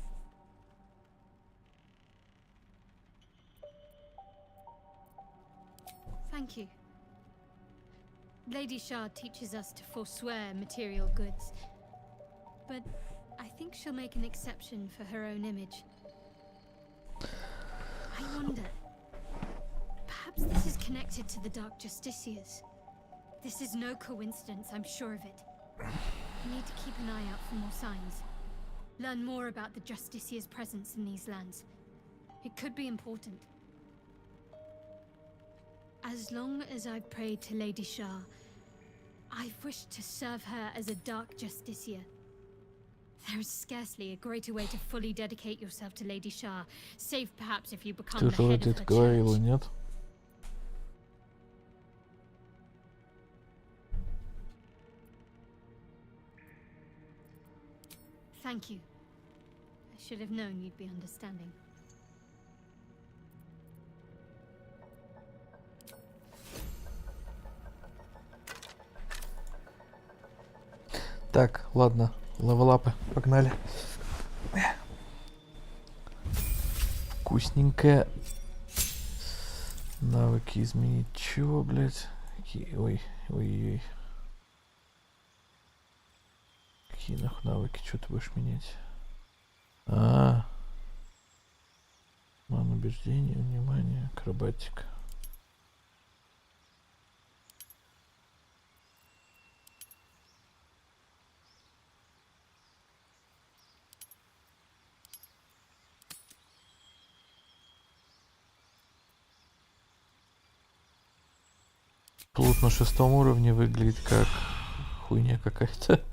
[SPEAKER 10] Thank you. Lady Shah teaches us to forswear material goods, but I think she'll make an exception for her own image. I wonder, perhaps this is connected to the Dark Justiciars. This is no coincidence, I'm sure of it. I need to keep an eye out for more signs. Learn more about the Justiciars' presence in these lands. It could be important. As long as I've prayed to Lady Shah, I've wished to serve her as a Dark Justiciar. There is scarcely a greater way to fully dedicate yourself to Lady Shah, save perhaps if you become
[SPEAKER 1] Ты
[SPEAKER 10] the
[SPEAKER 1] же
[SPEAKER 10] head
[SPEAKER 1] вроде
[SPEAKER 10] of
[SPEAKER 1] это
[SPEAKER 10] her
[SPEAKER 1] говорила,
[SPEAKER 10] church.
[SPEAKER 1] нет?
[SPEAKER 10] Thank you. I should have known you'd be understanding.
[SPEAKER 1] Так, ладно, левелапы, погнали. Вкусненькое. Навыки изменить. Чего, блять? Ой, ой-ой. Какие нахуй навыки? Что ты будешь менять? Ман убеждение, внимание, акробатика. Плут на 6-м уровне выглядит как хуйня какая-то.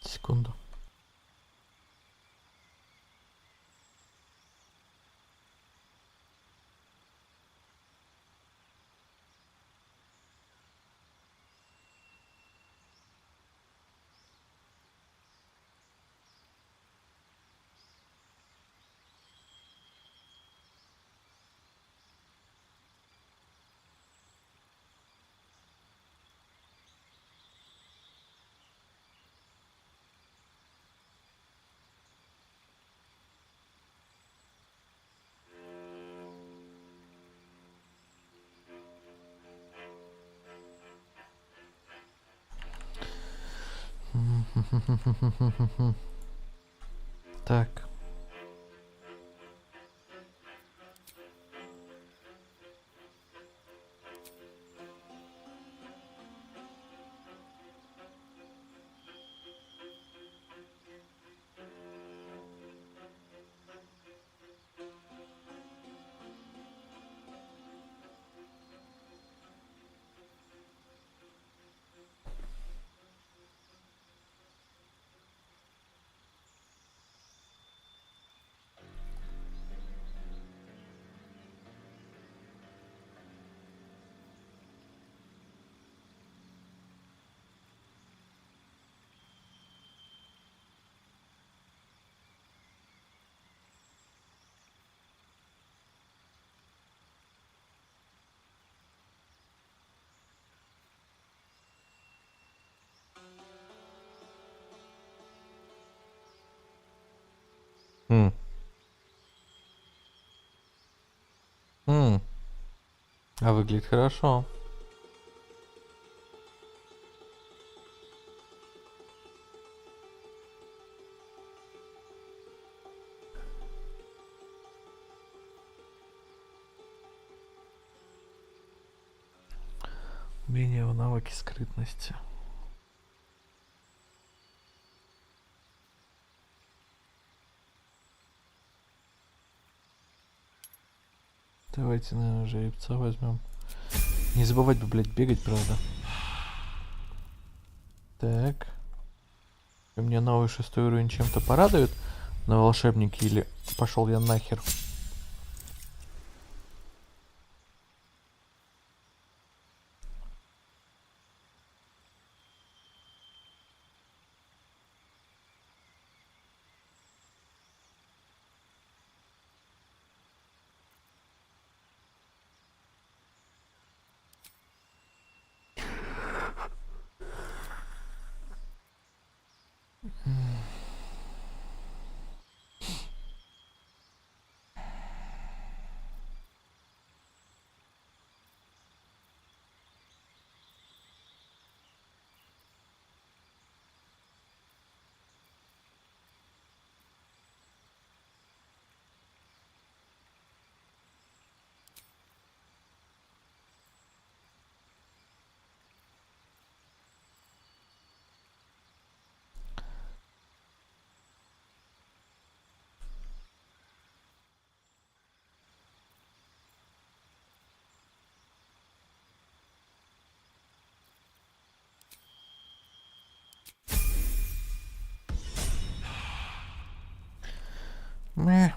[SPEAKER 1] Секунду. Так. А выглядит хорошо. Умение в навыке скрытности. Давайте, наверное, жеребца возьмем. Не забывать бы, блядь, бегать, правда. Так. И мне новый 6-й уровень чем-то порадует на волшебнике или пошел я нахер? Мeh.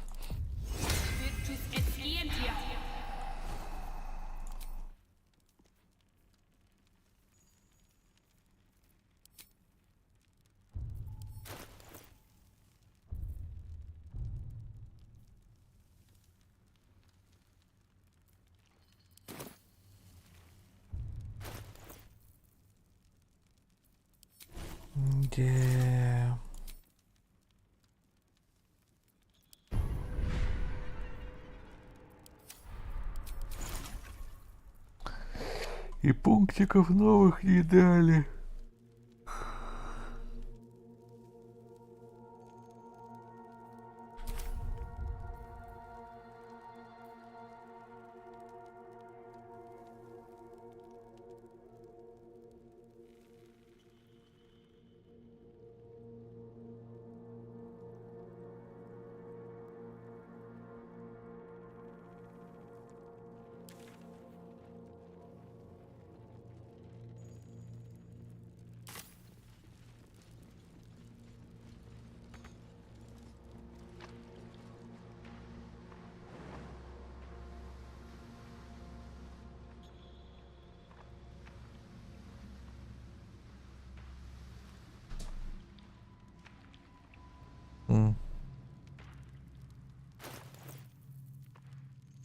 [SPEAKER 1] Где? И пунктиков новых не дали.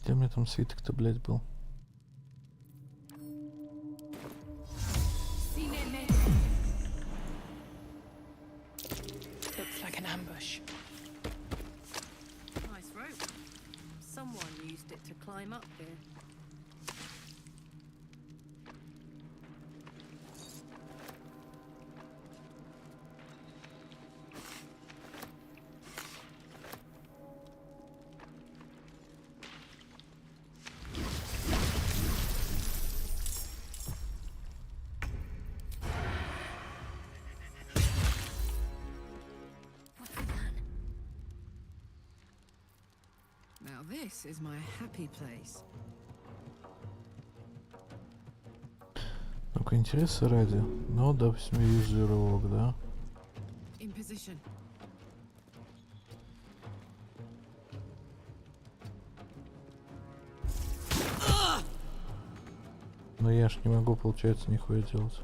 [SPEAKER 1] Где у меня там свиток-то, блядь, был?
[SPEAKER 9] Looks like an ambush.
[SPEAKER 8] Nice rope. Someone used it to climb up here. this is my happy place.
[SPEAKER 1] Ну-ка, интереса ради. Ну, допустим, юзировок, да?
[SPEAKER 8] In position.
[SPEAKER 1] Но я ж не могу, получается, нихуя делать.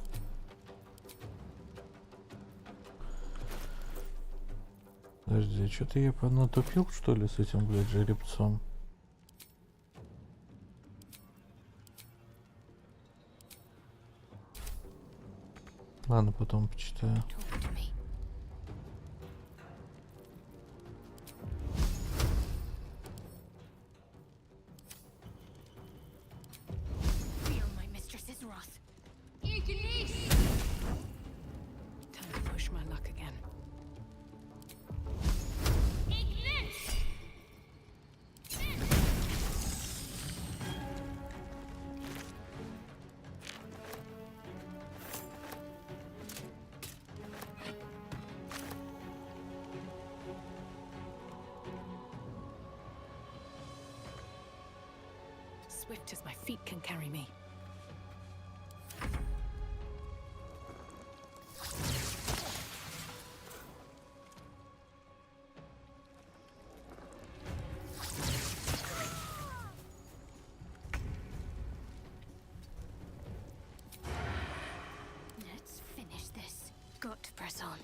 [SPEAKER 1] Подожди, что-то я натупил, что ли, с этим, блядь, жеребцом? Ладно, потом почитаю.
[SPEAKER 9] Time to push my luck again. Swift as my feet can carry me.
[SPEAKER 14] Let's finish this. Got to press on.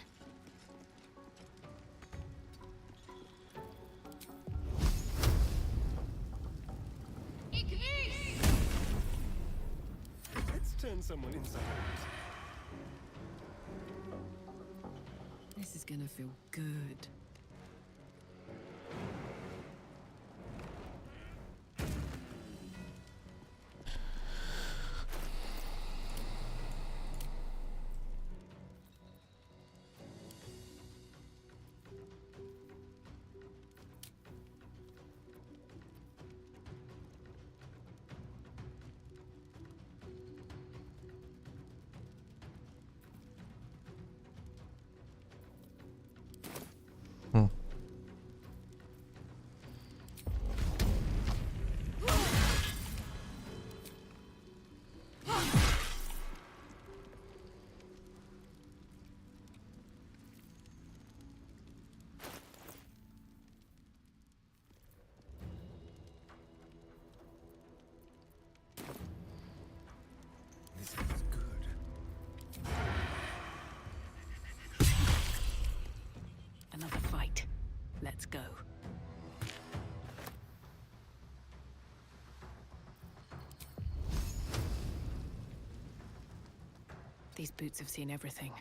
[SPEAKER 4] Let's turn someone inside out.
[SPEAKER 8] This is gonna feel good.
[SPEAKER 4] This feels good.
[SPEAKER 9] Another fight. Let's go. These boots have seen everything.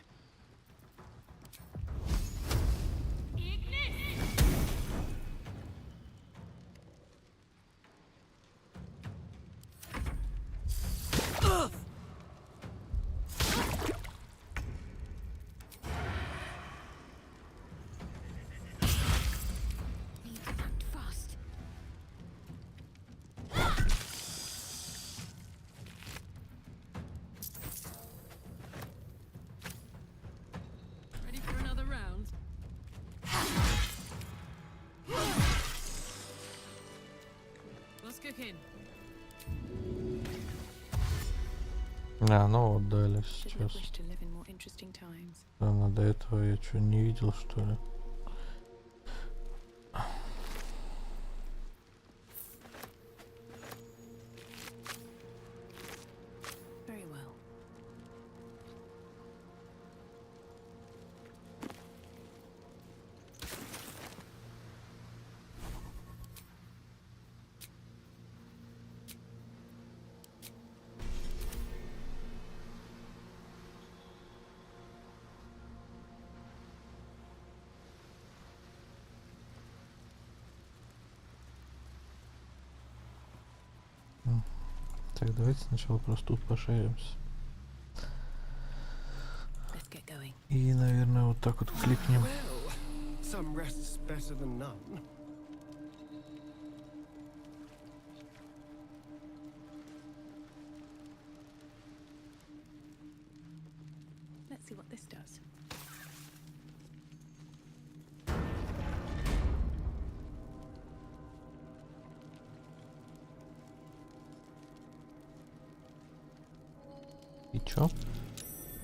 [SPEAKER 8] Ready for another round? What's cooking?
[SPEAKER 1] А, ну вот дали
[SPEAKER 9] Should
[SPEAKER 1] сейчас.
[SPEAKER 9] wish to live in more interesting times.
[SPEAKER 1] Ладно, до этого я что, не видел, что ли?
[SPEAKER 9] Very well.
[SPEAKER 1] Так, давайте сначала просто тут пошаримся.
[SPEAKER 9] Let's get going.
[SPEAKER 1] И, наверное, вот так вот кликнем.
[SPEAKER 4] Well, some rest's better than none.
[SPEAKER 9] Let's see what this does.
[SPEAKER 1] И чё?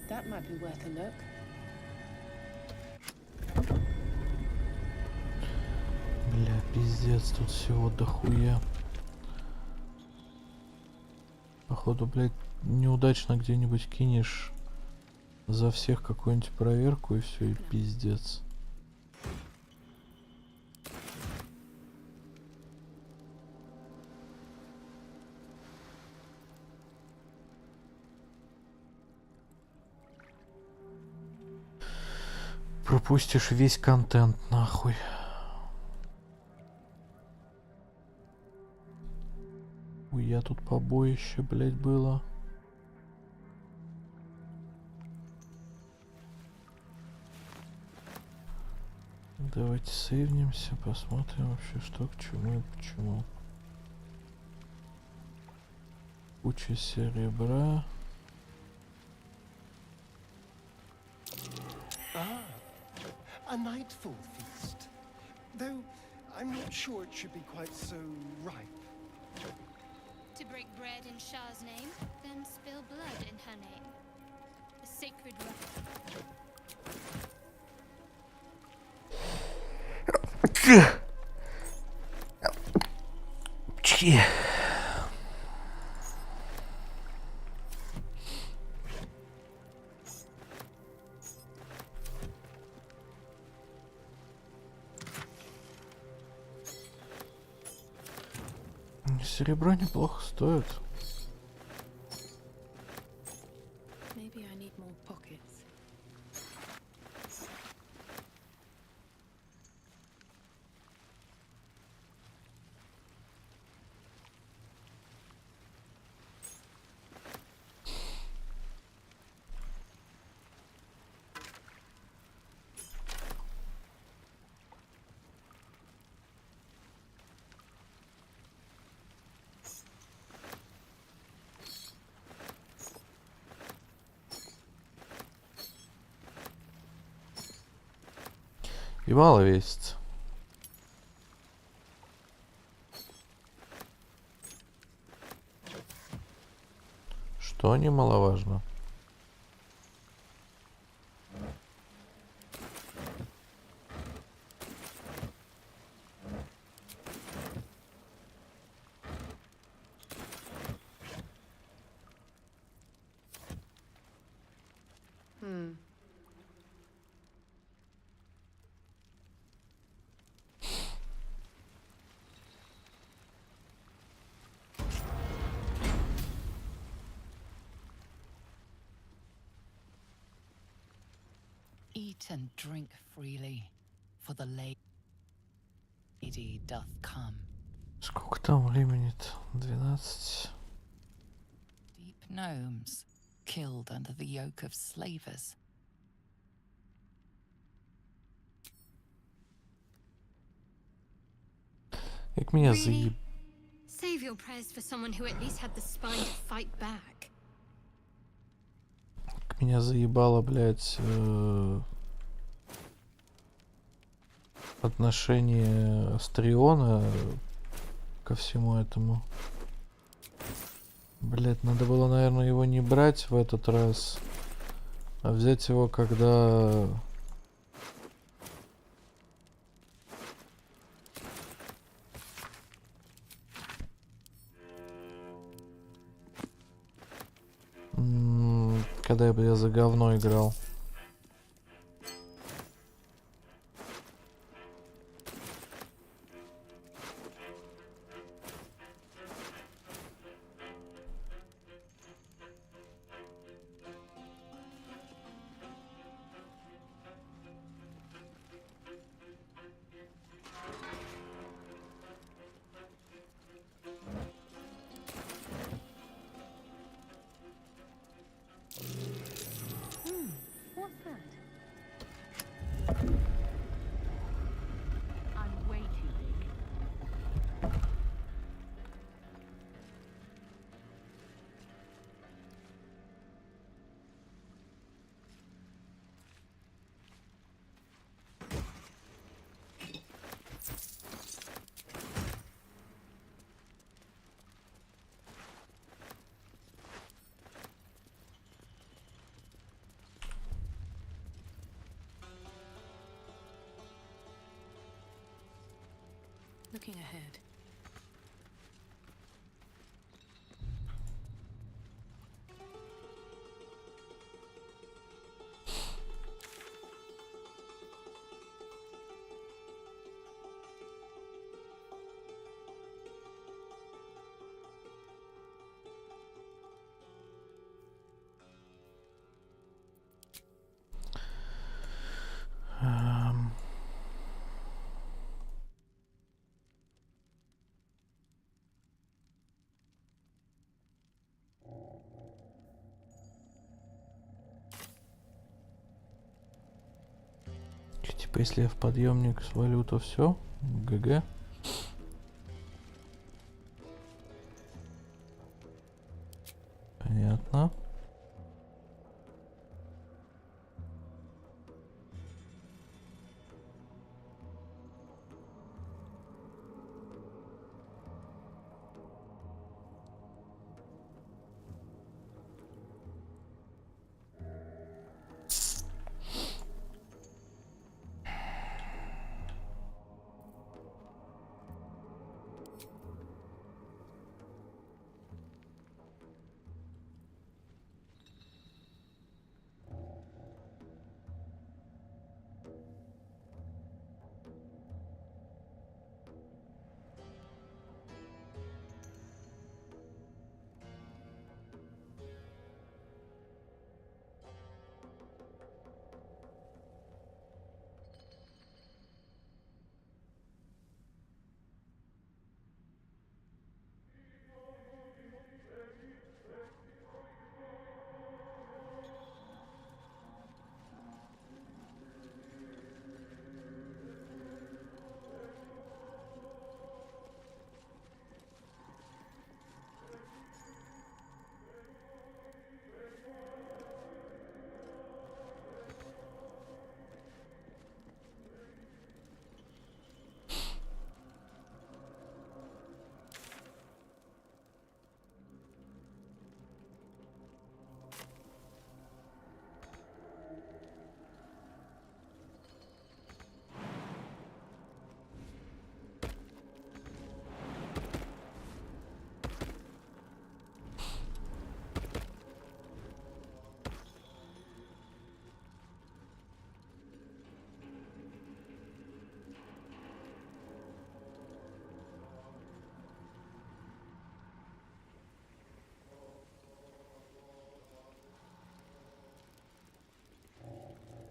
[SPEAKER 9] That might be worth a look.
[SPEAKER 1] Бля, пиздец, тут всего дохуя. Походу, блядь, неудачно где-нибудь кинешь за всех какую-нибудь проверку и все, и пиздец. Пропустишь весь контент, нахуй. Я тут побоище, блядь, было. Давайте сейвнемся, посмотрим вообще, что к чему и почему. Куча серебра.
[SPEAKER 4] A nightfall feast. Though I'm not sure it should be quite so ripe.
[SPEAKER 14] To break bread in Shah's name, then spill blood in her name. A sacred rite.
[SPEAKER 1] Серебро неплохо стоит.
[SPEAKER 9] Maybe I need more pockets.
[SPEAKER 1] И мало весит. Что немаловажно.
[SPEAKER 3] Eat and drink freely, for the lady doth come.
[SPEAKER 1] Сколько там времени-то? 12.
[SPEAKER 3] Deep gnomes, killed under the yoke of slavers.
[SPEAKER 1] Как меня заеб...
[SPEAKER 10] Save your prayers for someone who at least had the spine to fight back.
[SPEAKER 1] Как меня заебало, блядь, отношение Астриона ко всему этому. Блядь, надо было, наверное, его не брать в этот раз, а взять его, когда... Когда я за говно играл.
[SPEAKER 9] Looking ahead.
[SPEAKER 1] Типа, если я в подъемник свалю, то все, ГГ. Понятно.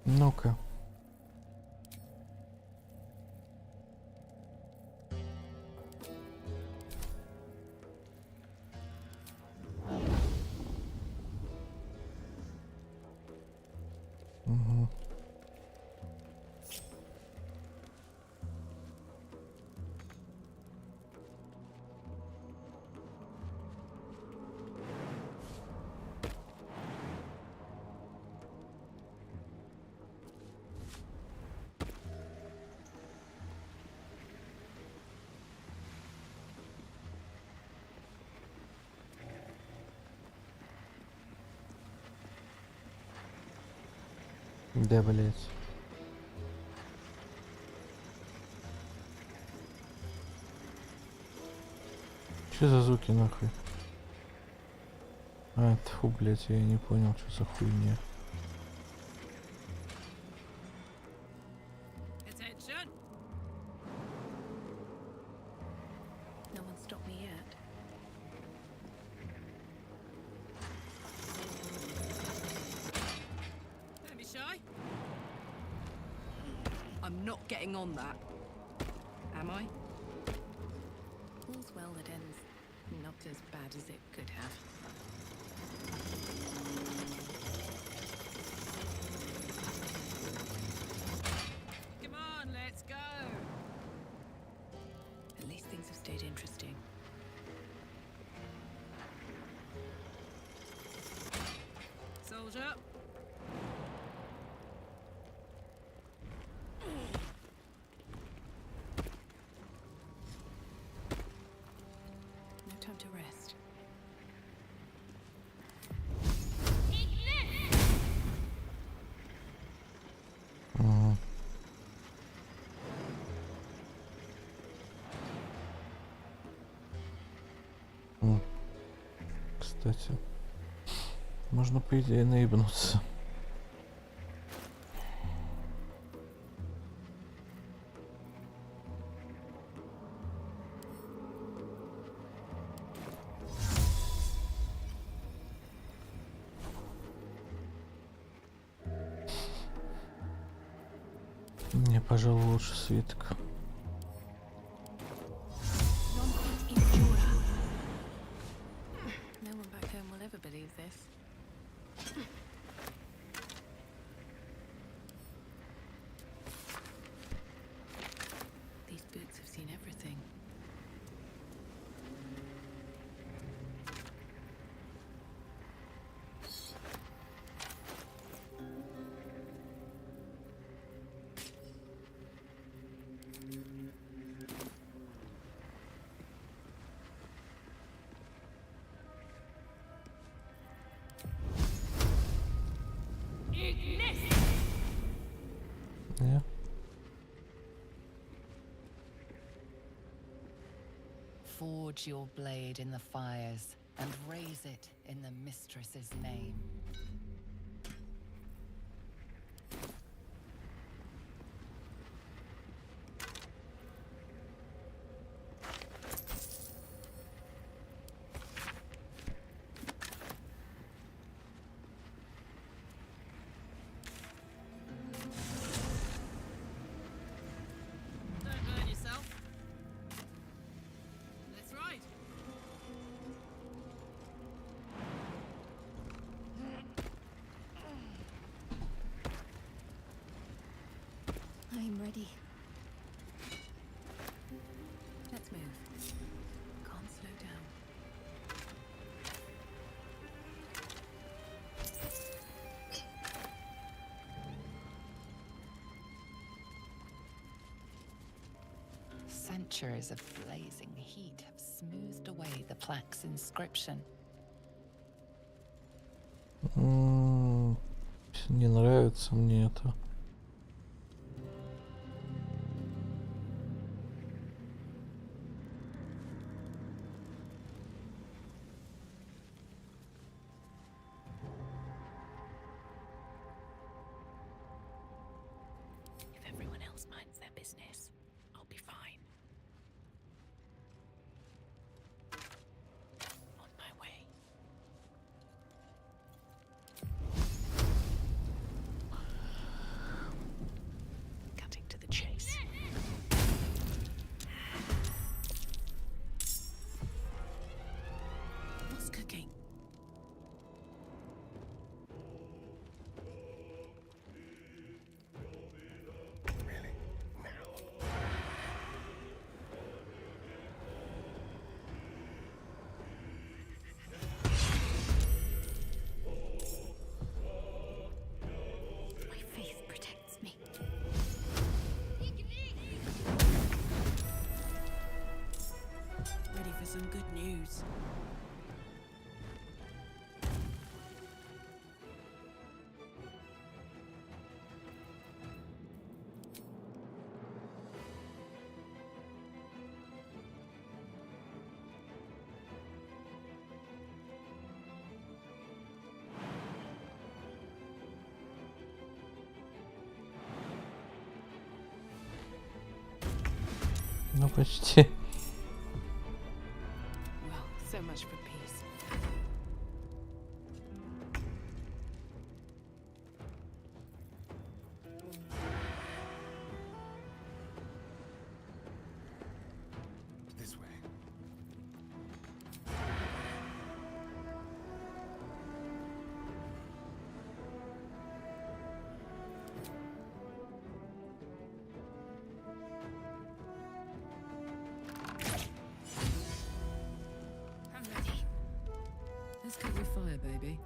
[SPEAKER 1] Ну-ка. Угу. Да, блять. Что за звуки нахуй? А, тьфу, блять, я не понял, что за хуйня.
[SPEAKER 9] Attention. No one stopped me yet. Don't be shy.
[SPEAKER 8] I'm not getting on that. Am I?
[SPEAKER 9] All's well that ends not as bad as it could have. Come on, let's go. At least things have stayed interesting. Soldier. No time to rest.
[SPEAKER 1] кстати. Можно, по идее, наебнуться. Мне, пожалуй, лучше свиток.
[SPEAKER 9] No one back home will ever believe this. These boots have seen everything.
[SPEAKER 1] Yeah.
[SPEAKER 3] Forge your blade in the fires and raise it in the mistress's name.
[SPEAKER 8] Don't burn yourself. Let's ride.
[SPEAKER 5] I'm ready.
[SPEAKER 9] Let's move. Can't slow down.
[SPEAKER 3] Centuries of blazing heat have smoothed away the plaque's inscription.
[SPEAKER 1] Не нравится мне это.
[SPEAKER 9] If everyone else minds their business, I'll be fine. On my way. Cutting to the chase. What's cooking?
[SPEAKER 10] My faith protects me.
[SPEAKER 8] Ready for some good news.
[SPEAKER 1] Ну, почти.
[SPEAKER 9] Well, so much for peace.
[SPEAKER 4] This way.
[SPEAKER 8] I'm ready. Let's get your fire, baby.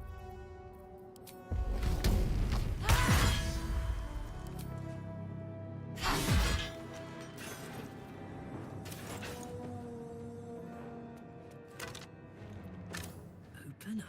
[SPEAKER 8] Open up.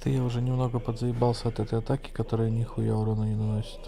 [SPEAKER 1] Как-то я уже немного подзаебался от этой атаки, которая нихуя урона не наносит.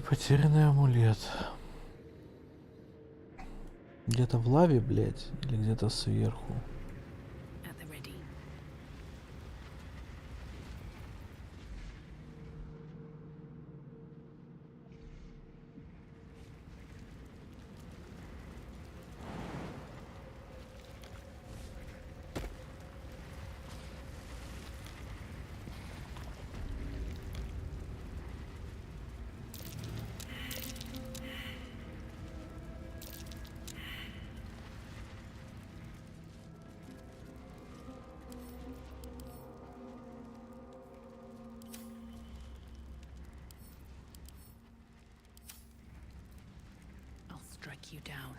[SPEAKER 1] Потерянный амулет. Где-то в лаве, блядь, или где-то сверху.
[SPEAKER 9] Strike you down.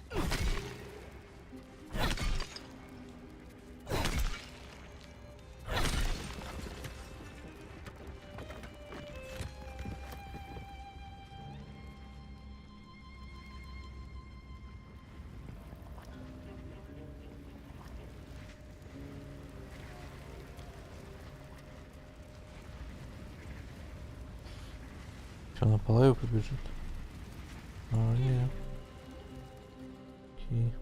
[SPEAKER 1] Что, на полаю побежит? А, нет. Окей.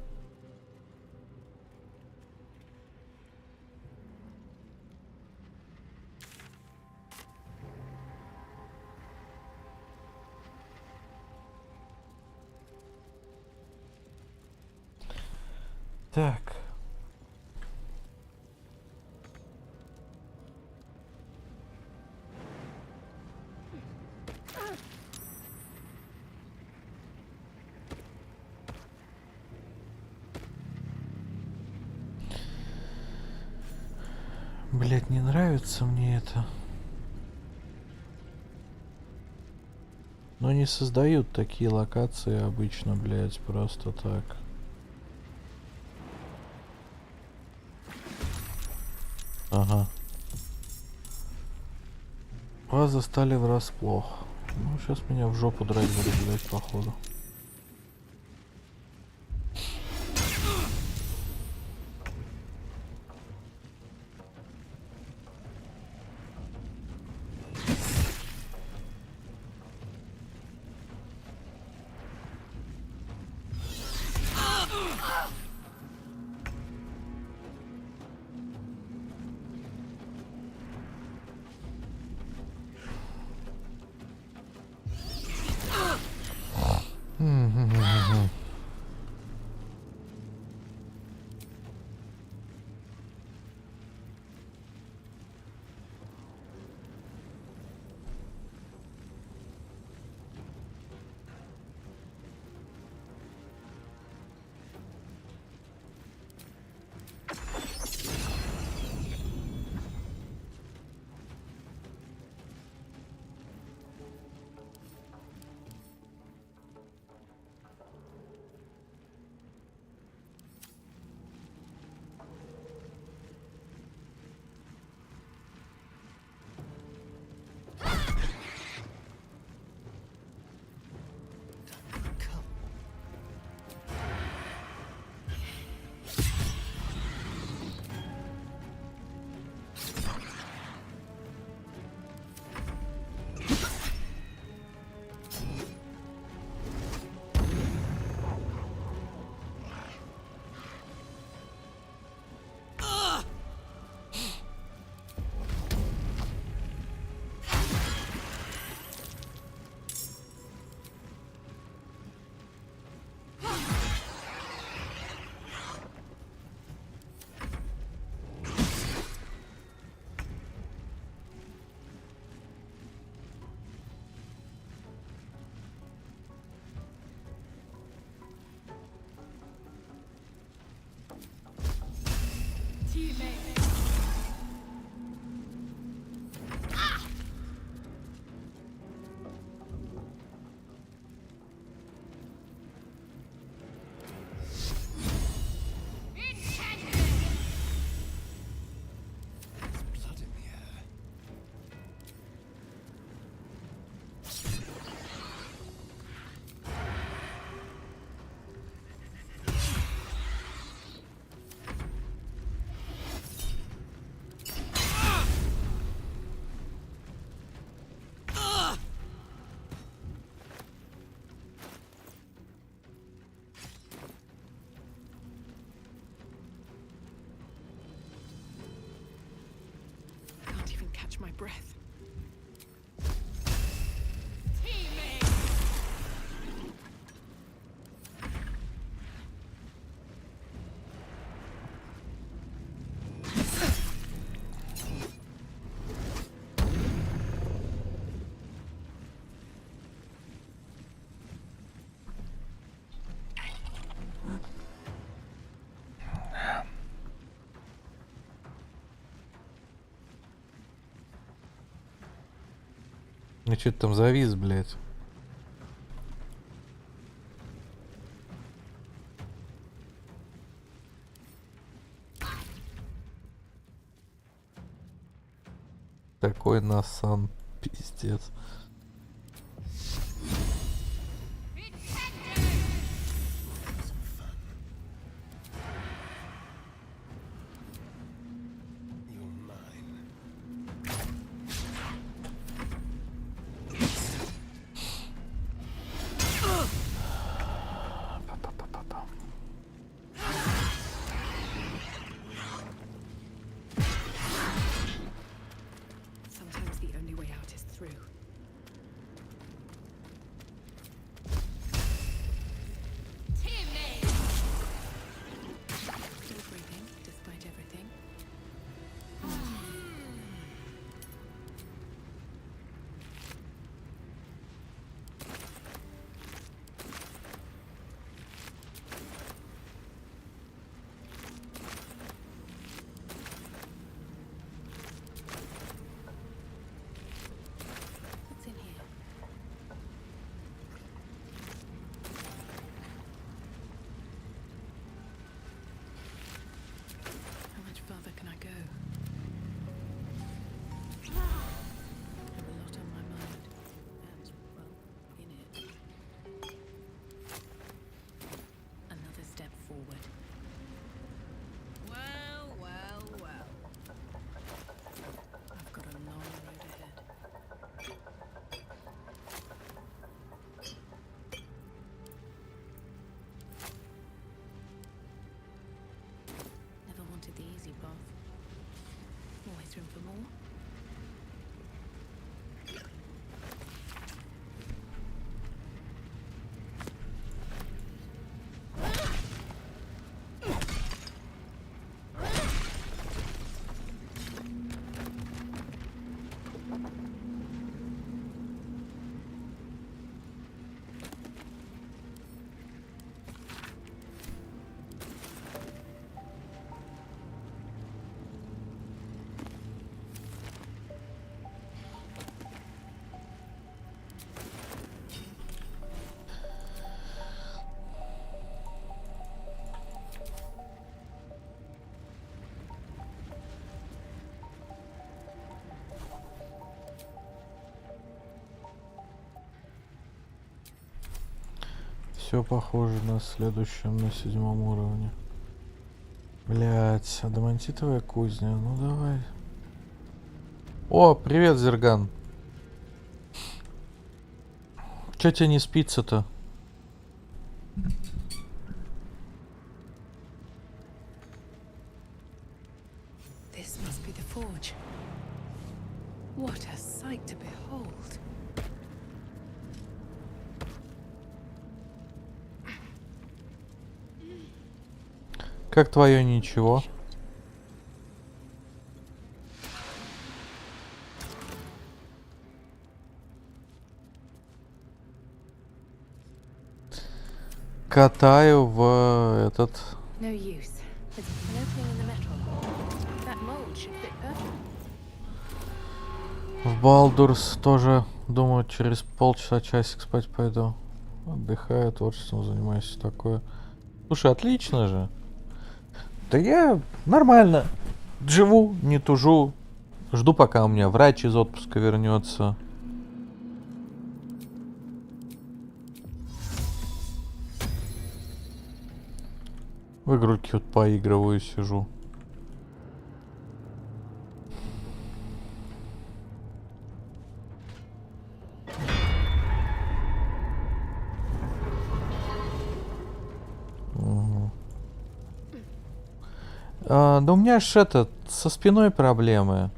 [SPEAKER 1] Так. Блять, не нравится мне это. Но не создают такие локации обычно, блять, просто так. Ага. Вас застали врасплох. Ну, сейчас меня в жопу драть будут, блять, походу.
[SPEAKER 9] catch my breath.
[SPEAKER 1] Ну что ты там завис, блядь? Такой насан, пиздец.
[SPEAKER 9] Sometimes the only way out is through. Still breathing, despite everything. What's in here? How much further can I go? I have a lot on my mind, and, well, in it. Another step forward.
[SPEAKER 8] Well, well, well.
[SPEAKER 9] I've got a long road ahead. Never wanted the easy path. Always room for more.
[SPEAKER 1] Все похоже на следующем, на 7-м уровне. Блять, адамантитовая кузня, ну давай. О, привет, Зерган. Че тебе не спится-то?
[SPEAKER 9] This must be the forge. What a sight to behold.
[SPEAKER 1] Как твое ничего? Катаю в этот.
[SPEAKER 9] No use. There's an opening in the metal. That mold should fit perfect.
[SPEAKER 1] В Балдурс тоже, думаю, через полчаса-часик спать пойду. Отдыхаю, творчеством занимаюсь, все такое. Слушай, отлично же. Да я нормально. Живу, не тужу. Жду, пока у меня врач из отпуска вернется. В игрульки вот поигрываю, сижу. Да у меня ж это, со спиной проблемы.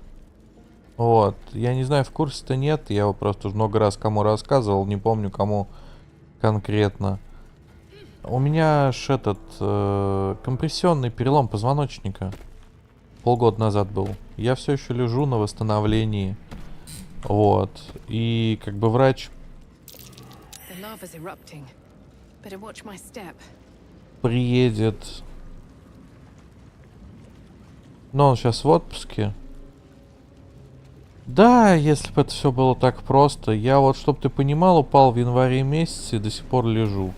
[SPEAKER 1] Вот. Я не знаю, в курсе-то нет. Я его просто уже много раз кому рассказывал. Не помню, кому конкретно. У меня ж этот компрессионный перелом позвоночника. Полгода назад был. Я все еще лежу на восстановлении. Вот. И как бы врач приедет. Но он сейчас в отпуске. Да, если бы это все было так просто. Я вот, чтоб ты понимал, упал в январе месяце и до сих пор лежу.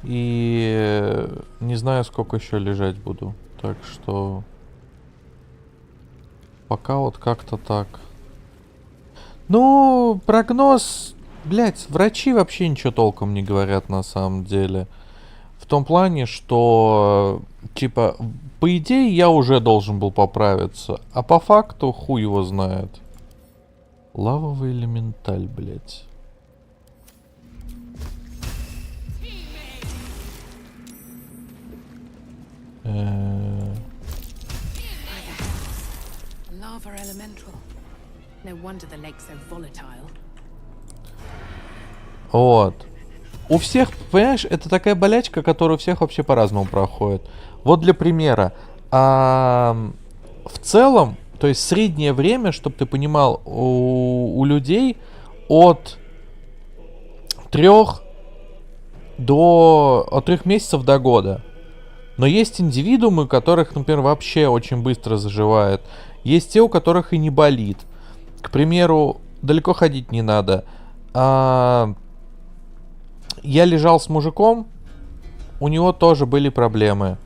[SPEAKER 1] И не знаю, сколько еще лежать буду. Так что пока вот как-то так. Ну, прогноз... Блять, врачи вообще ничего толком не говорят на самом деле. В том плане, что, типа, по идее я уже должен был поправиться. А по факту хуй его знает. Лавовый элементаль, блять.
[SPEAKER 9] Lava elemental. No wonder the lake so volatile.
[SPEAKER 1] Вот. У всех, понимаешь, это такая болячка, которая у всех вообще по-разному проходит. Вот для примера. В целом, то есть среднее время, чтобы ты понимал, у людей от 3 месяцев до года. Но есть индивидуумы, у которых, например, вообще очень быстро заживает. Есть те, у которых и не болит. К примеру, далеко ходить не надо. Я лежал с мужиком, у него тоже были проблемы.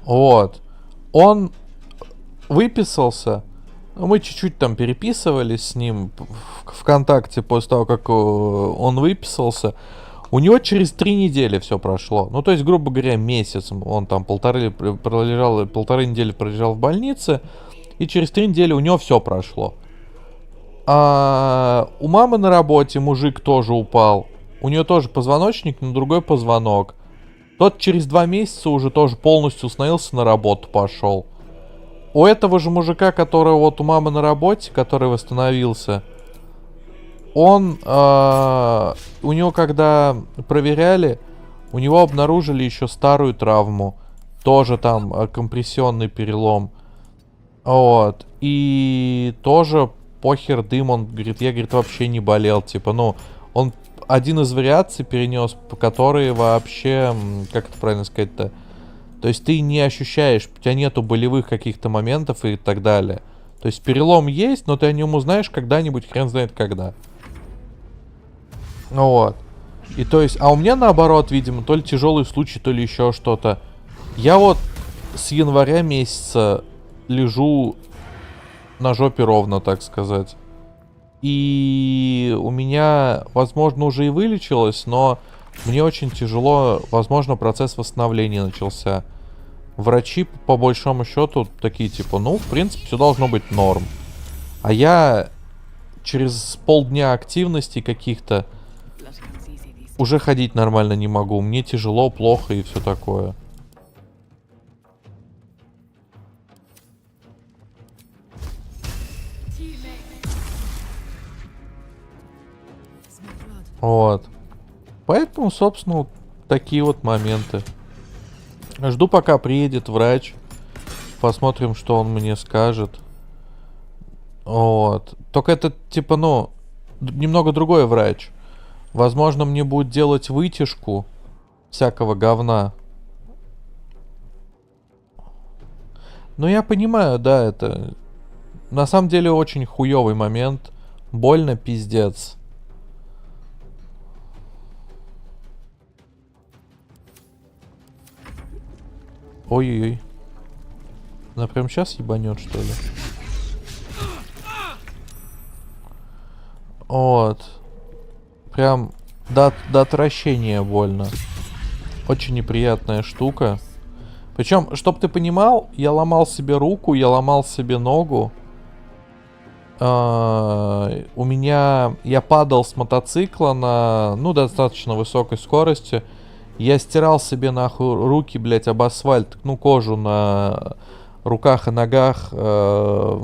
[SPEAKER 1] Вот. Он выписался. Мы чуть-чуть там переписывались с ним в ВКонтакте после того, как он выписался. У него через 3 недели все прошло. Ну, то есть, грубо говоря, месяц. Он там полторы недели пролежал в больнице. И через 3 недели у него все прошло. А у мамы на работе мужик тоже упал. У нее тоже позвоночник, но другой позвонок. Тот через 2 месяца уже тоже полностью установился, на работу пошел. У этого же мужика, который вот у мамы на работе, который восстановился, он, у него когда проверяли, у него обнаружили еще старую травму. Тоже там компрессионный перелом. Вот. И тоже похер дым, он говорит, я, говорит, вообще не болел. Типа, ну, он один из вариаций перенес, по которой вообще, как это правильно сказать-то, то есть ты не ощущаешь, у тебя нету болевых каких-то моментов и так далее. То есть перелом есть, но ты о нем узнаешь когда-нибудь, хрен знает когда. Вот. И то есть, а у меня наоборот, видимо, то ли тяжелый случай, то ли еще что-то. Я вот с января месяца лежу на жопе ровно, так сказать. И у меня, возможно, уже и вылечилось, но мне очень тяжело, возможно, процесс восстановления начался. Врачи, по большому счету, такие типа, ну, в принципе, все должно быть норм. А я через полдня активности каких-то уже ходить нормально не могу. Мне тяжело, плохо и все такое. Вот. Поэтому, собственно, вот такие вот моменты. Жду, пока приедет врач. Посмотрим, что он мне скажет. Вот. Только это, типа, ну, немного другой врач. Возможно, мне будет делать вытяжку всякого говна. Но я понимаю, да, это... На самом деле очень хуёвый момент. Больно, пиздец. Ой-ой-ой. Она прям сейчас ебанет, что ли? Вот. Прям до отвращения больно. Очень неприятная штука. Причем, чтоб ты понимал, я ломал себе руку, я ломал себе ногу. у меня... Я падал с мотоцикла на, ну, достаточно высокой скорости. Я стирал себе нахуй руки, блядь, об асфальт, ну, кожу на руках и ногах по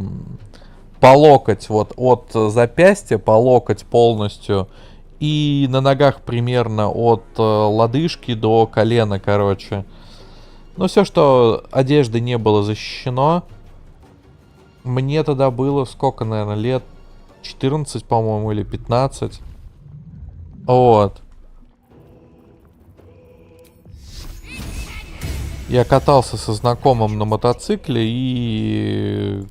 [SPEAKER 1] локоть, вот, от запястья по локоть полностью. И на ногах примерно от лодыжки до колена, короче. Ну, все, что одежды не было защищено. Мне тогда было, сколько, наверное, лет? 14, по-моему, или 15. Вот. Я катался со знакомым на мотоцикле и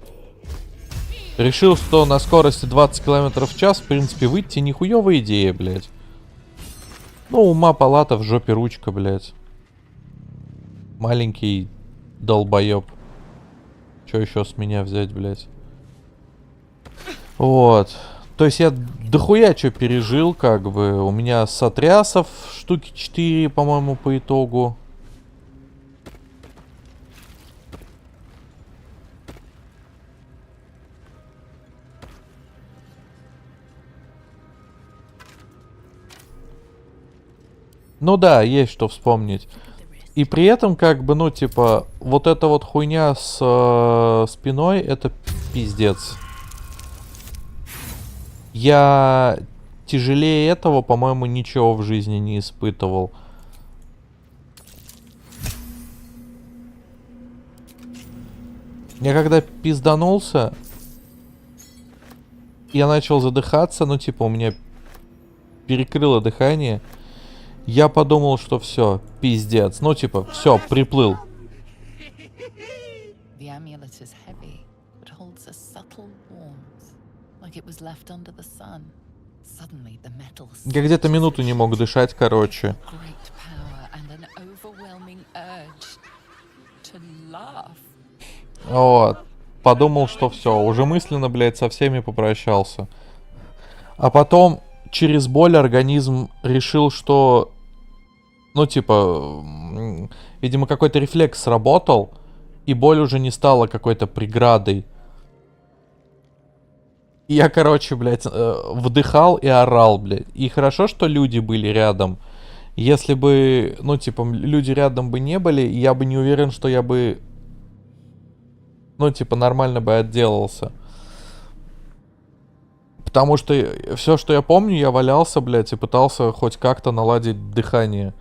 [SPEAKER 1] решил, что на скорости 20 км в час, в принципе, выйти нихуевая идея, блядь. Ну, ума палата, в жопе ручка, блядь. Маленький долбоеб. Что еще с меня взять, блядь? Вот. То есть я дохуя что пережил, как бы. У меня сотрясов штуки 4, по-моему, по итогу. Ну да, есть что вспомнить. И при этом, как бы, ну, типа, вот эта вот хуйня с спиной, это пиздец. Я тяжелее этого, по-моему, ничего в жизни не испытывал. Я когда пизданулся, я начал задыхаться, ну, типа, у меня перекрыло дыхание. Я подумал, что все, пиздец. Ну, типа, все, приплыл. Я где-то минуту не мог дышать, короче. Вот. Подумал, что все, уже мысленно, блядь, со всеми попрощался. А потом... Через боль организм решил, что, ну, типа, видимо, какой-то рефлекс сработал, и боль уже не стала какой-то преградой. И я, короче, блядь, вдыхал и орал, блядь. И хорошо, что люди были рядом. Если бы, ну, типа, люди рядом бы не были, я бы не уверен, что я бы, ну, типа, нормально бы отделался. Потому что все, что я помню, я валялся, блядь, и пытался хоть как-то наладить дыхание.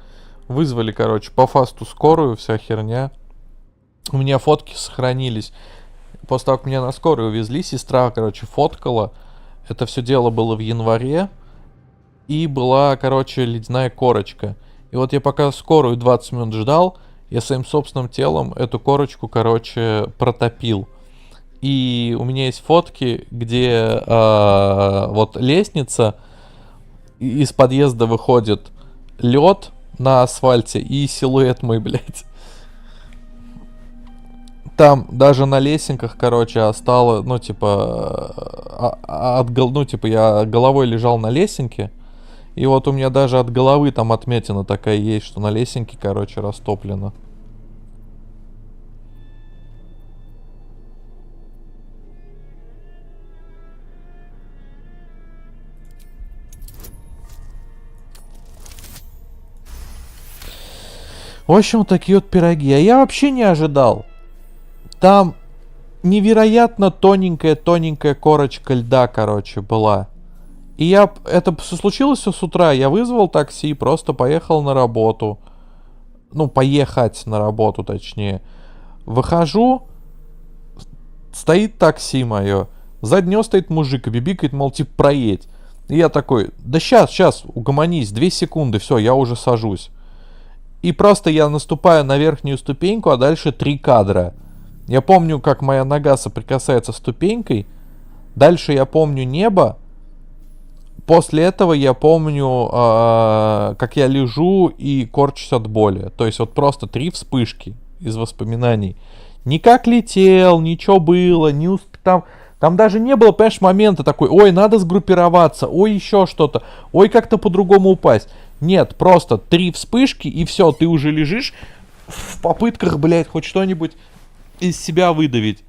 [SPEAKER 1] Вызвали, короче, по фасту скорую, вся херня. У меня фотки сохранились. После того, как меня на скорую увезли, сестра, короче, фоткала. Это все дело было в январе. И была, короче, ледяная корочка. И вот я пока скорую 20 минут ждал, я своим собственным телом эту корочку, короче, протопил. И у меня есть фотки, где вот лестница, из подъезда выходит лед на асфальте и силуэт мой, блядь. Там даже на лесенках, короче, осталось, ну, типа, ну, типа, я головой лежал на лесенке, и вот у меня даже от головы там отметина такая есть, что на лесенке, короче, растоплено. В общем, такие вот пироги. А я вообще не ожидал. Там невероятно тоненькая корочка льда, короче, была. И я... Это случилось все с утра. Я вызвал такси, просто поехал на работу. Ну, поехать на работу, точнее. Выхожу. Стоит такси мое. Сзади него стоит мужик и бибикает, мол, типа, проедь. И я такой, да сейчас, угомонись, 2 секунды, все, я уже сажусь. И просто я наступаю на верхнюю ступеньку, а дальше 3 кадра. Я помню, как моя нога соприкасается с ступенькой. Дальше я помню небо. После этого я помню, как я лежу и корчусь от боли. То есть вот просто 3 вспышки из воспоминаний. Никак летел, ничего было, там даже не было, понимаешь, момента такой, ой, надо сгруппироваться, ой, еще что-то, ой, как-то по-другому упасть. Нет, просто 3 вспышки, и все, ты уже лежишь в попытках, блядь, хоть что-нибудь из себя выдавить.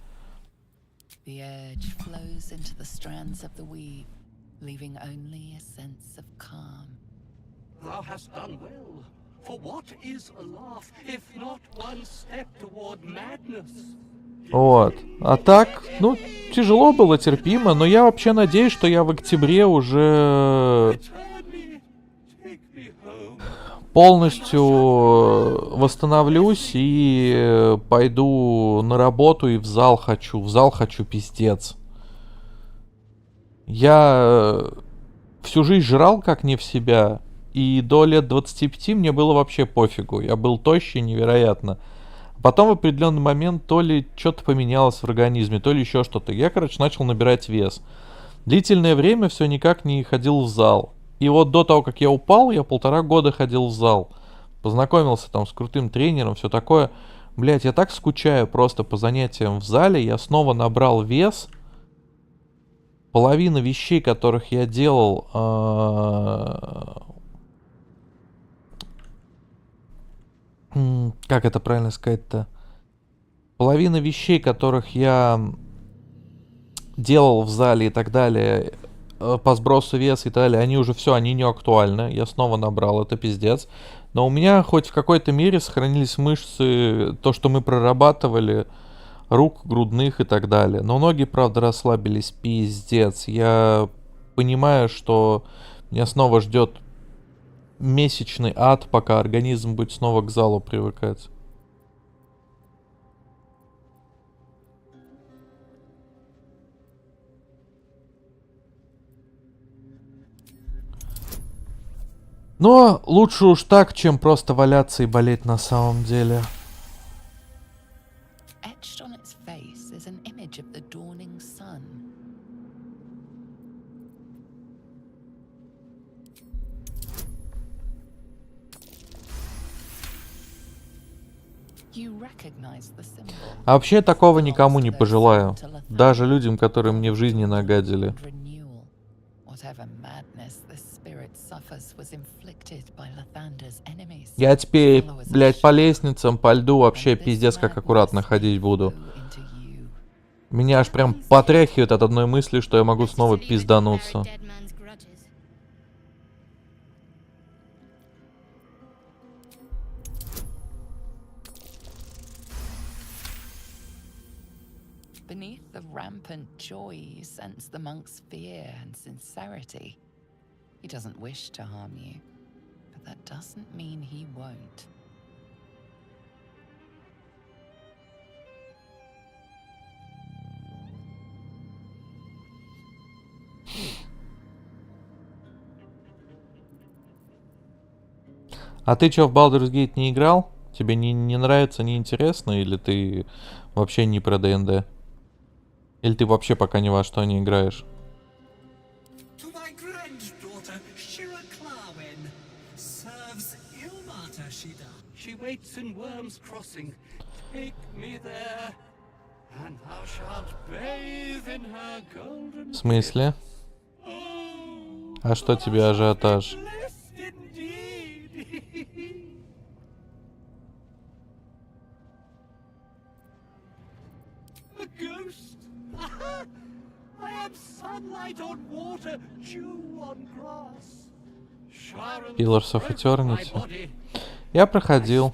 [SPEAKER 3] ends of the weave, leaving only a sense of calm.
[SPEAKER 13] Thou hast done well. For what is a laugh, if not one step toward madness?
[SPEAKER 1] Вот. А так, ну, тяжело было, терпимо, но я вообще надеюсь, что я в октябре уже полностью восстановлюсь и пойду на работу и в зал хочу. В зал хочу пиздец. Я всю жизнь жрал как не в себя, и до лет 25 мне было вообще пофигу. Я был тощий невероятно. Потом в определенный момент то ли что-то поменялось в организме, то ли еще что-то. Я, короче, начал набирать вес. Длительное время все никак не ходил в зал. И вот до того, как я упал, я 1,5 года ходил в зал. Познакомился там с крутым тренером, все такое. Блять, я так скучаю просто по занятиям в зале. Я снова набрал вес. Половина вещей, которых я делал... Как это правильно сказать-то? Половина вещей, которых я делал в зале и так далее, по сбросу веса и так далее, они уже все, они не актуальны. Я снова набрал, это пиздец. Но у меня хоть в какой-то мере сохранились мышцы, то, что мы прорабатывали, рук, грудных и так далее. Но ноги, правда, расслабились, пиздец. Я понимаю, что меня снова ждет месячный ад, пока организм будет снова к залу привыкать. Но лучше уж так, чем просто валяться и болеть на самом деле.
[SPEAKER 3] Etched on its face is an image of the dawning sun. You recognize the symbol.
[SPEAKER 1] А вообще такого никому не пожелаю. Даже людям, которые мне в жизни нагадили.
[SPEAKER 3] Whatever madness the spirit suffers was inflicted by Lathander's enemies.
[SPEAKER 1] Я теперь, блядь, по лестницам, по льду вообще пиздец как аккуратно ходить буду. Меня аж прям потряхивает от одной мысли, что я могу снова пиздануться.
[SPEAKER 3] Beneath the rampant joy, you sense the monk's fear and sincerity. He doesn't wish to harm you, but that doesn't mean he won't.
[SPEAKER 1] А ты чё, в Baldur's Gate не играл? Тебе не нравится, не интересно? Или ты вообще не про ДНД? Или ты вообще пока ни во что не играешь? В смысле? А что тебе ажиотаж? Pillars of Eternity. Я проходил.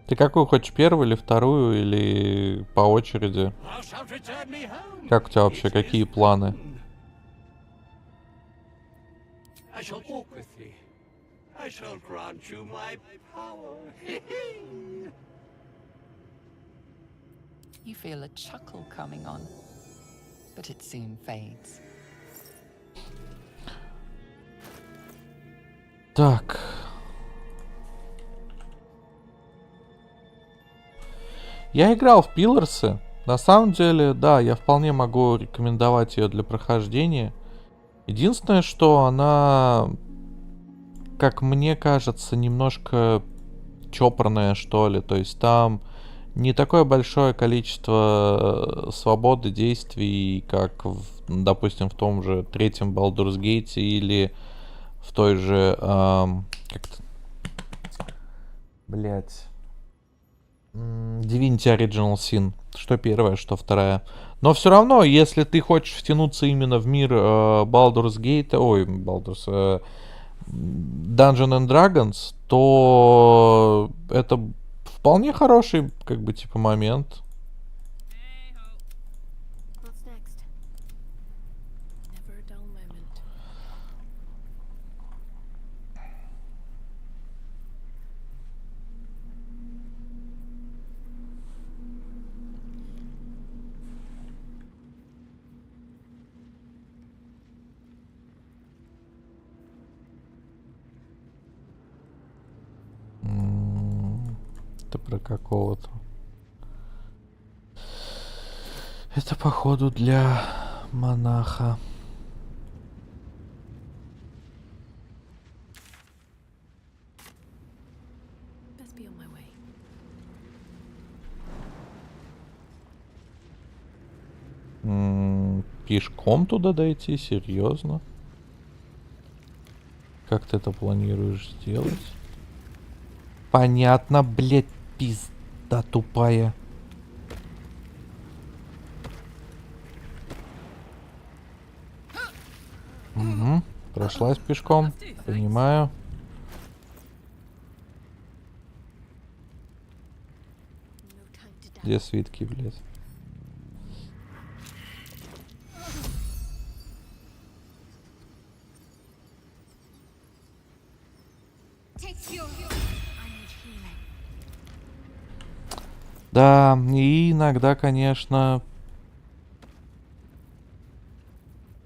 [SPEAKER 1] Ты какую хочешь, первую или вторую, или по очереди? Как у тебя вообще, какие планы?
[SPEAKER 3] You feel a chuckle coming on, but it soon fades.
[SPEAKER 1] Так. Я играл в Пилларсы. На самом деле, да, я вполне могу рекомендовать ее для прохождения. Единственное, что она, как мне кажется, немножко чопорная, что ли. То есть там не такое большое количество свободы действий, как, допустим, в том же третьем Baldur's Gate или в той же... как-то... Блять. Divinity Original Sin. Что первая, что вторая. Но все равно, если ты хочешь втянуться именно в мир Baldur's Gate, Dungeons and Dragons, то это вполне хороший, как бы, типа, момент. Это про какого-то. Это, походу, для монаха. Пешком туда дойти? Серьезно? Как ты это планируешь сделать? Понятно, блядь, пизда тупая. Угу. Прошлась пешком. Понимаю. Где свитки, блядь? Да, и иногда, конечно,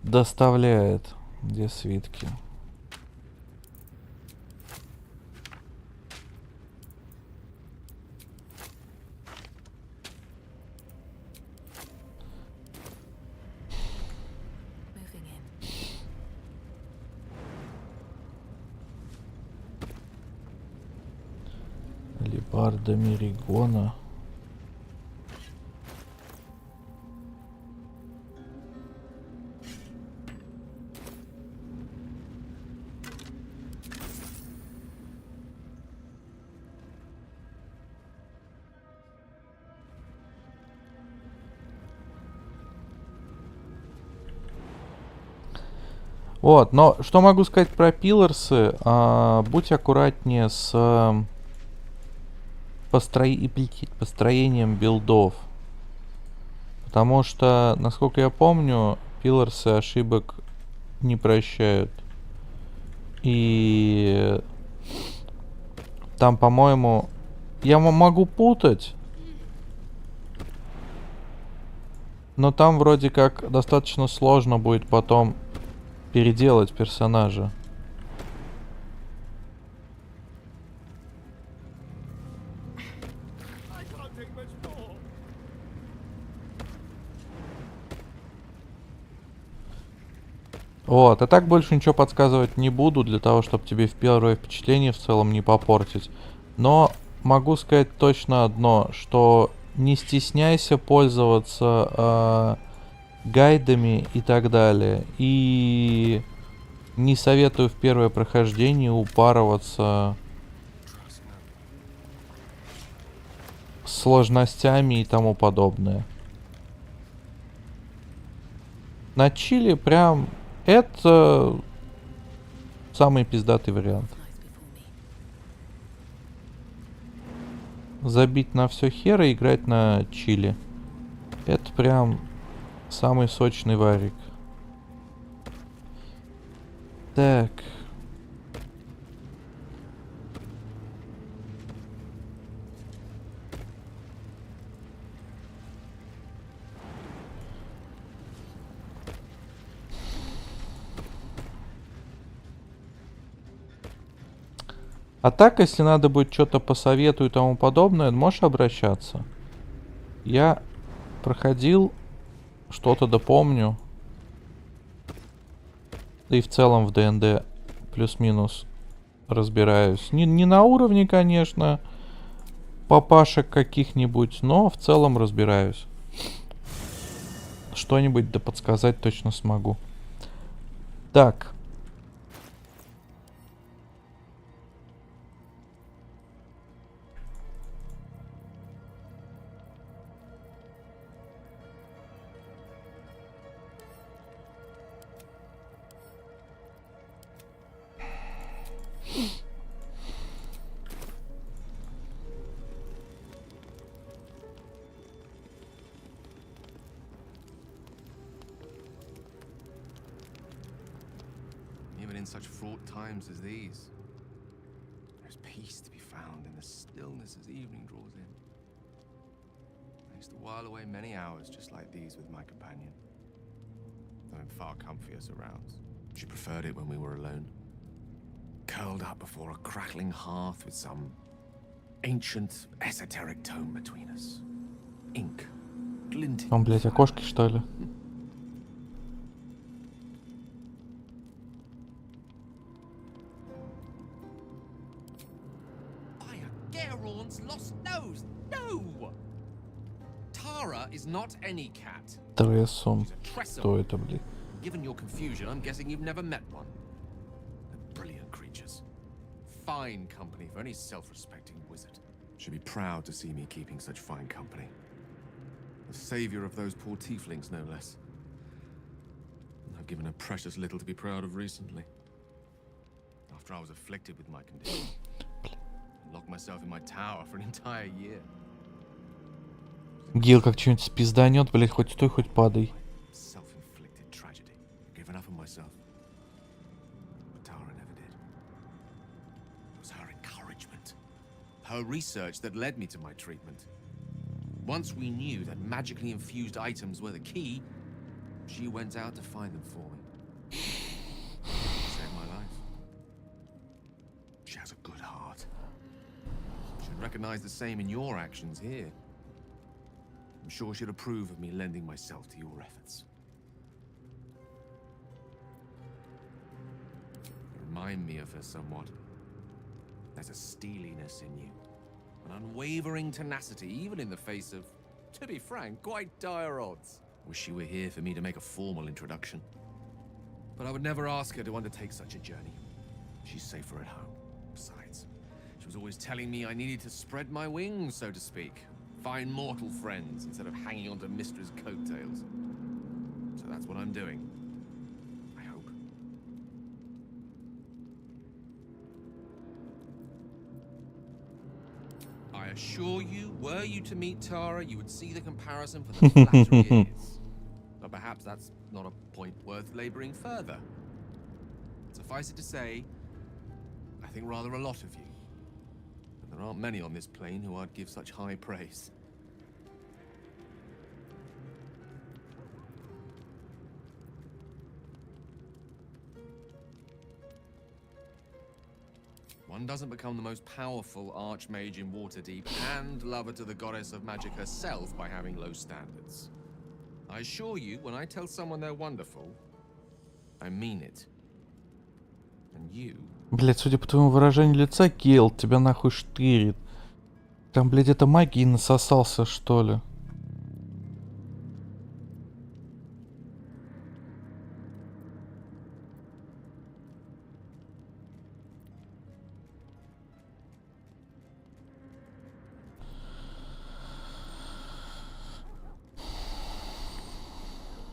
[SPEAKER 1] доставляет. Где свитки? Лебарда Меригона. Вот, но что могу сказать про пилорсы? Будь аккуратнее с построением билдов. Потому что, насколько я помню, пилорсы ошибок не прощают. И там, по-моему, я могу путать, но там вроде как достаточно сложно будет потом переделать персонажа. Вот, а так больше ничего подсказывать не буду, для того, чтобы тебе в первое впечатление в целом не попортить. Но могу сказать точно одно, что не стесняйся пользоваться гайдами и так далее. И не советую в первое прохождение упарываться с сложностями и тому подобное. На чили прям это самый пиздатый вариант. Забить на все хер и играть на чили. Это прям самый сочный варик. Так. А так, если надо будет что-то посоветую и тому подобное, можешь обращаться. Я проходил, что-то допомню. Да и в целом в ДНД плюс-минус разбираюсь. Не на уровне, конечно, папашек каких-нибудь, но в целом разбираюсь. Что-нибудь да подсказать точно смогу. Так.
[SPEAKER 4] in such fraught times as these. There's peace to be found in the stillness as evening draws in. I used to while away many hours just like these with my companion, though in far comfier surrounds. She preferred it when we were alone, curled up before a crackling hearth with some ancient esoteric tome between us. Ink glinting.
[SPEAKER 1] Он, блядь, окошки, что ли?
[SPEAKER 4] Gerorn's lost nose. No! Tara is not any cat.
[SPEAKER 1] Трессом. Что это, блядь?
[SPEAKER 4] Given your confusion, I'm guessing you've never met one. They're brilliant creatures. Fine company for any self-respecting wizard. Should be proud to see me keeping such fine company. The savior of those poor tieflings, no less. I've given her precious little to be proud of recently. After I was afflicted with my condition. Locked myself in my tower for an entire year.
[SPEAKER 1] Гил как что-нибудь спизданет, блядь, хоть стой, хоть падай.
[SPEAKER 4] Self-inflicted tragedy. Given up on myself. But Tara never did. It was her encouragement. Her research that led me to my treatment. Once we knew that magically infused items were the key, she went out to find them for me. Saved my life. She has a good heart. Should recognize the same in your actions here. I'm sure she'd approve of me lending myself to your efforts. You remind me of her somewhat. There's a steeliness in you. An unwavering tenacity, even in the face of, to be frank, quite dire odds. Wish she were here for me to make a formal introduction. But I would never ask her to undertake such a journey. She's safer at home. Besides, she was always telling me I needed to spread my wings, so to speak. Find mortal friends instead of hanging onto Mistress' coattails. So that's what I'm doing. I hope. I assure you, were you to meet Tara, you would see the comparison for the flattery it is. But perhaps that's not a point worth laboring further. Suffice it to say, I think rather a lot of you. And there aren't many on this plane who I'd give such high praise. One doesn't become the most powerful archmage in Waterdeep and lover to the goddess of magic herself by having low standards. I assure you, when I tell someone they're wonderful, I mean it. And you...
[SPEAKER 1] Блять, судя по твоему выражению лица, Гейл, тебя нахуй штырит. Там, блядь, это магией насосался, что ли?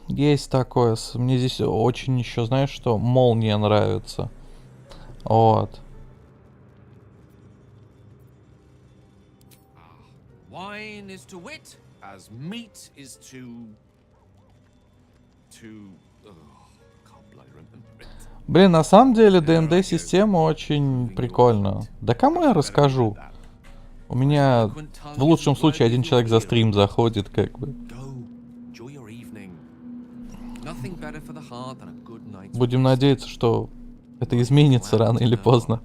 [SPEAKER 1] Есть такое. Мне здесь очень еще, знаешь что, молния нравится. Вот.
[SPEAKER 4] Wine is to wit, as meat is to... can't bloody remember it.
[SPEAKER 1] Блин, на самом деле ДНД система очень прикольная. Да кому я расскажу? У меня в лучшем случае один человек за стрим заходит, как бы. Будем надеяться, что это изменится рано или поздно.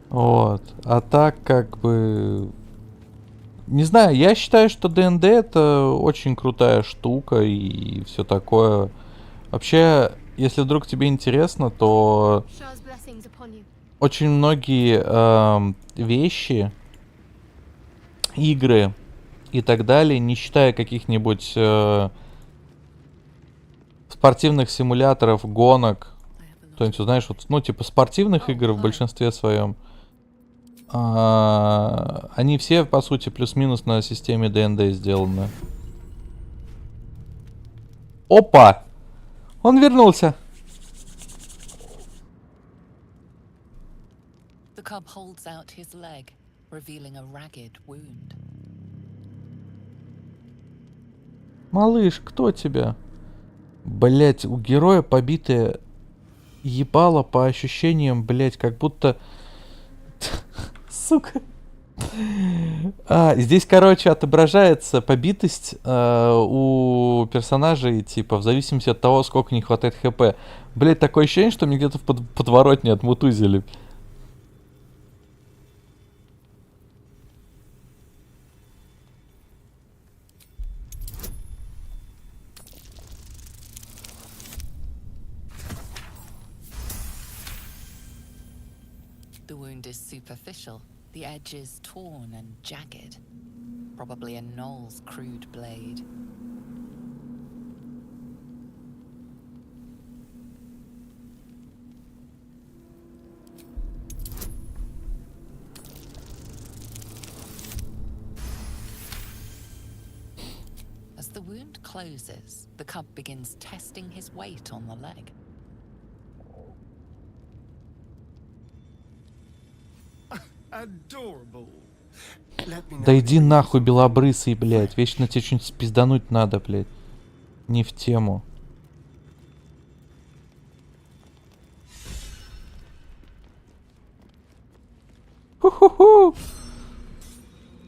[SPEAKER 1] Вот. А так, как бы... Не знаю, я считаю, что ДНД это очень крутая штука и все такое. Вообще, если вдруг тебе интересно, то очень многие вещи, игры и так далее, не считая каких-нибудь спортивных симуляторов, гонок, кто-нибудь, знаешь, вот, ну, типа спортивных игр в большинстве своем, они все, по сути, плюс-минус на системе ДНД сделаны. Опа! Он вернулся!
[SPEAKER 3] The cub holds out his leg, revealing a ragged wound.
[SPEAKER 1] Малыш, кто тебя? Блять, у героя побитое ебало по ощущениям, блять, как будто... Сука. Здесь, короче, отображается побитость у персонажей, типа, в зависимости от того, сколько не хватает хп. Блять, такое ощущение, что мне где-то в подворотне отмутузили.
[SPEAKER 3] The wound is superficial, the edges torn and jagged. Probably a gnoll's crude blade. As the wound closes, the cub begins testing his weight on the leg.
[SPEAKER 4] Adorable.
[SPEAKER 1] Да иди нахуй, белобрысый, блядь. Вечно тебе что-нибудь спиздануть надо, блядь. Не в тему. Ху-ху-ху!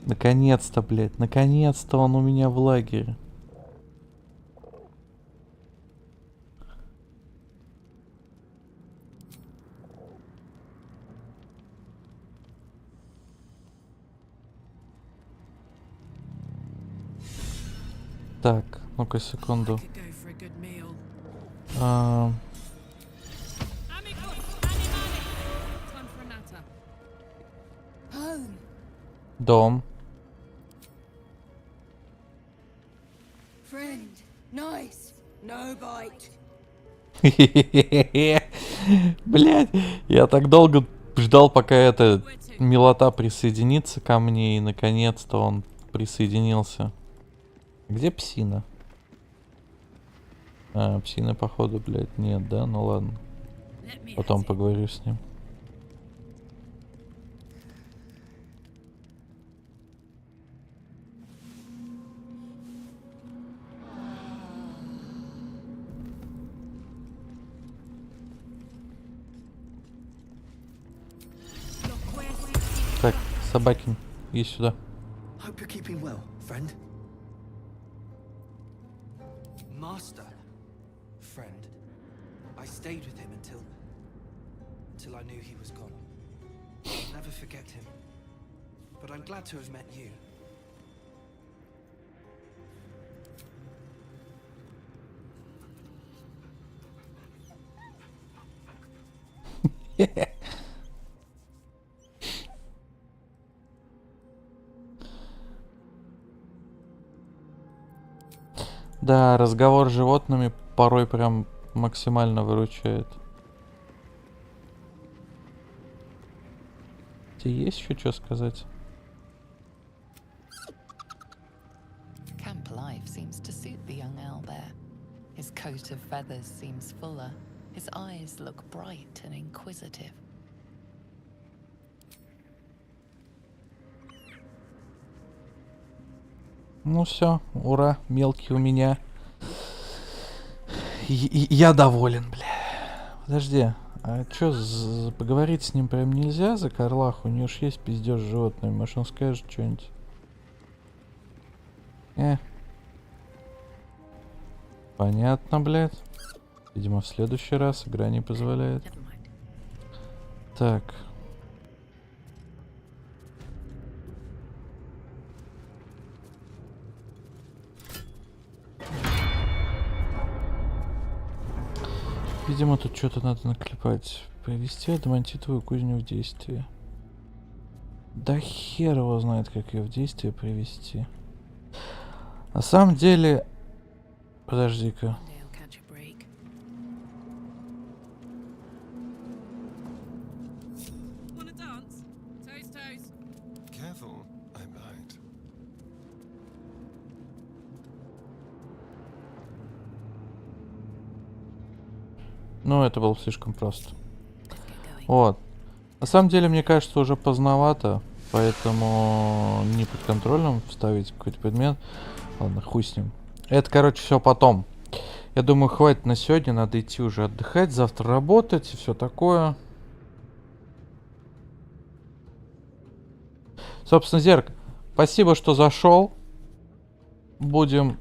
[SPEAKER 1] Наконец-то, блядь. Наконец-то он у меня в лагере. Так, ну-ка, секунду. Дом. Блять, я так долго ждал, пока эта милота присоединится ко мне, и наконец-то он присоединился. Где псина? Псины, походу, блядь, нет, да? Ну ладно. Потом поговорю с ним. Так, Собакин, иди сюда.
[SPEAKER 17] Master, friend, I stayed with him until I knew he was gone. I'll never forget him, but I'm glad to have met you.
[SPEAKER 1] Да, разговор с животными порой прям максимально выручает. Тебе есть еще что сказать?
[SPEAKER 3] Camp life seems to suit the young owl there. His coat of feathers seems fuller. His eyes look bright and inquisitive.
[SPEAKER 1] Ну все, ура, мелкий у меня. Я доволен, бля. Подожди, а чё, поговорить с ним прям нельзя за Карлаху? У него ж есть пиздёж с животными, может он скажет что-нибудь? Понятно, блядь. Видимо, в следующий раз игра не позволяет. Так. Видимо, тут что-то надо наклепать. Привести адамантитовую кузню в действие. Да хер его знает, как ее в действие привести. На самом деле... Подожди-ка. Ну, это было слишком просто. Вот. На самом деле, мне кажется, уже поздновато, поэтому не под контролем вставить какой-то предмет. Ладно, хуй с ним. Это, короче, все потом. Я думаю, хватит на сегодня, надо идти уже отдыхать, завтра работать и все такое. Собственно, Зерк, спасибо, что зашел. Буду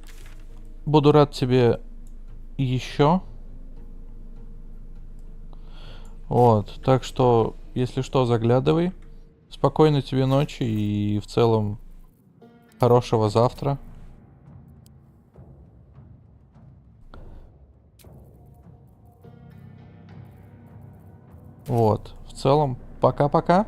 [SPEAKER 1] рад тебе еще. Вот, так что, если что, заглядывай. Спокойной тебе ночи и в целом хорошего завтра. Вот, в целом, пока-пока.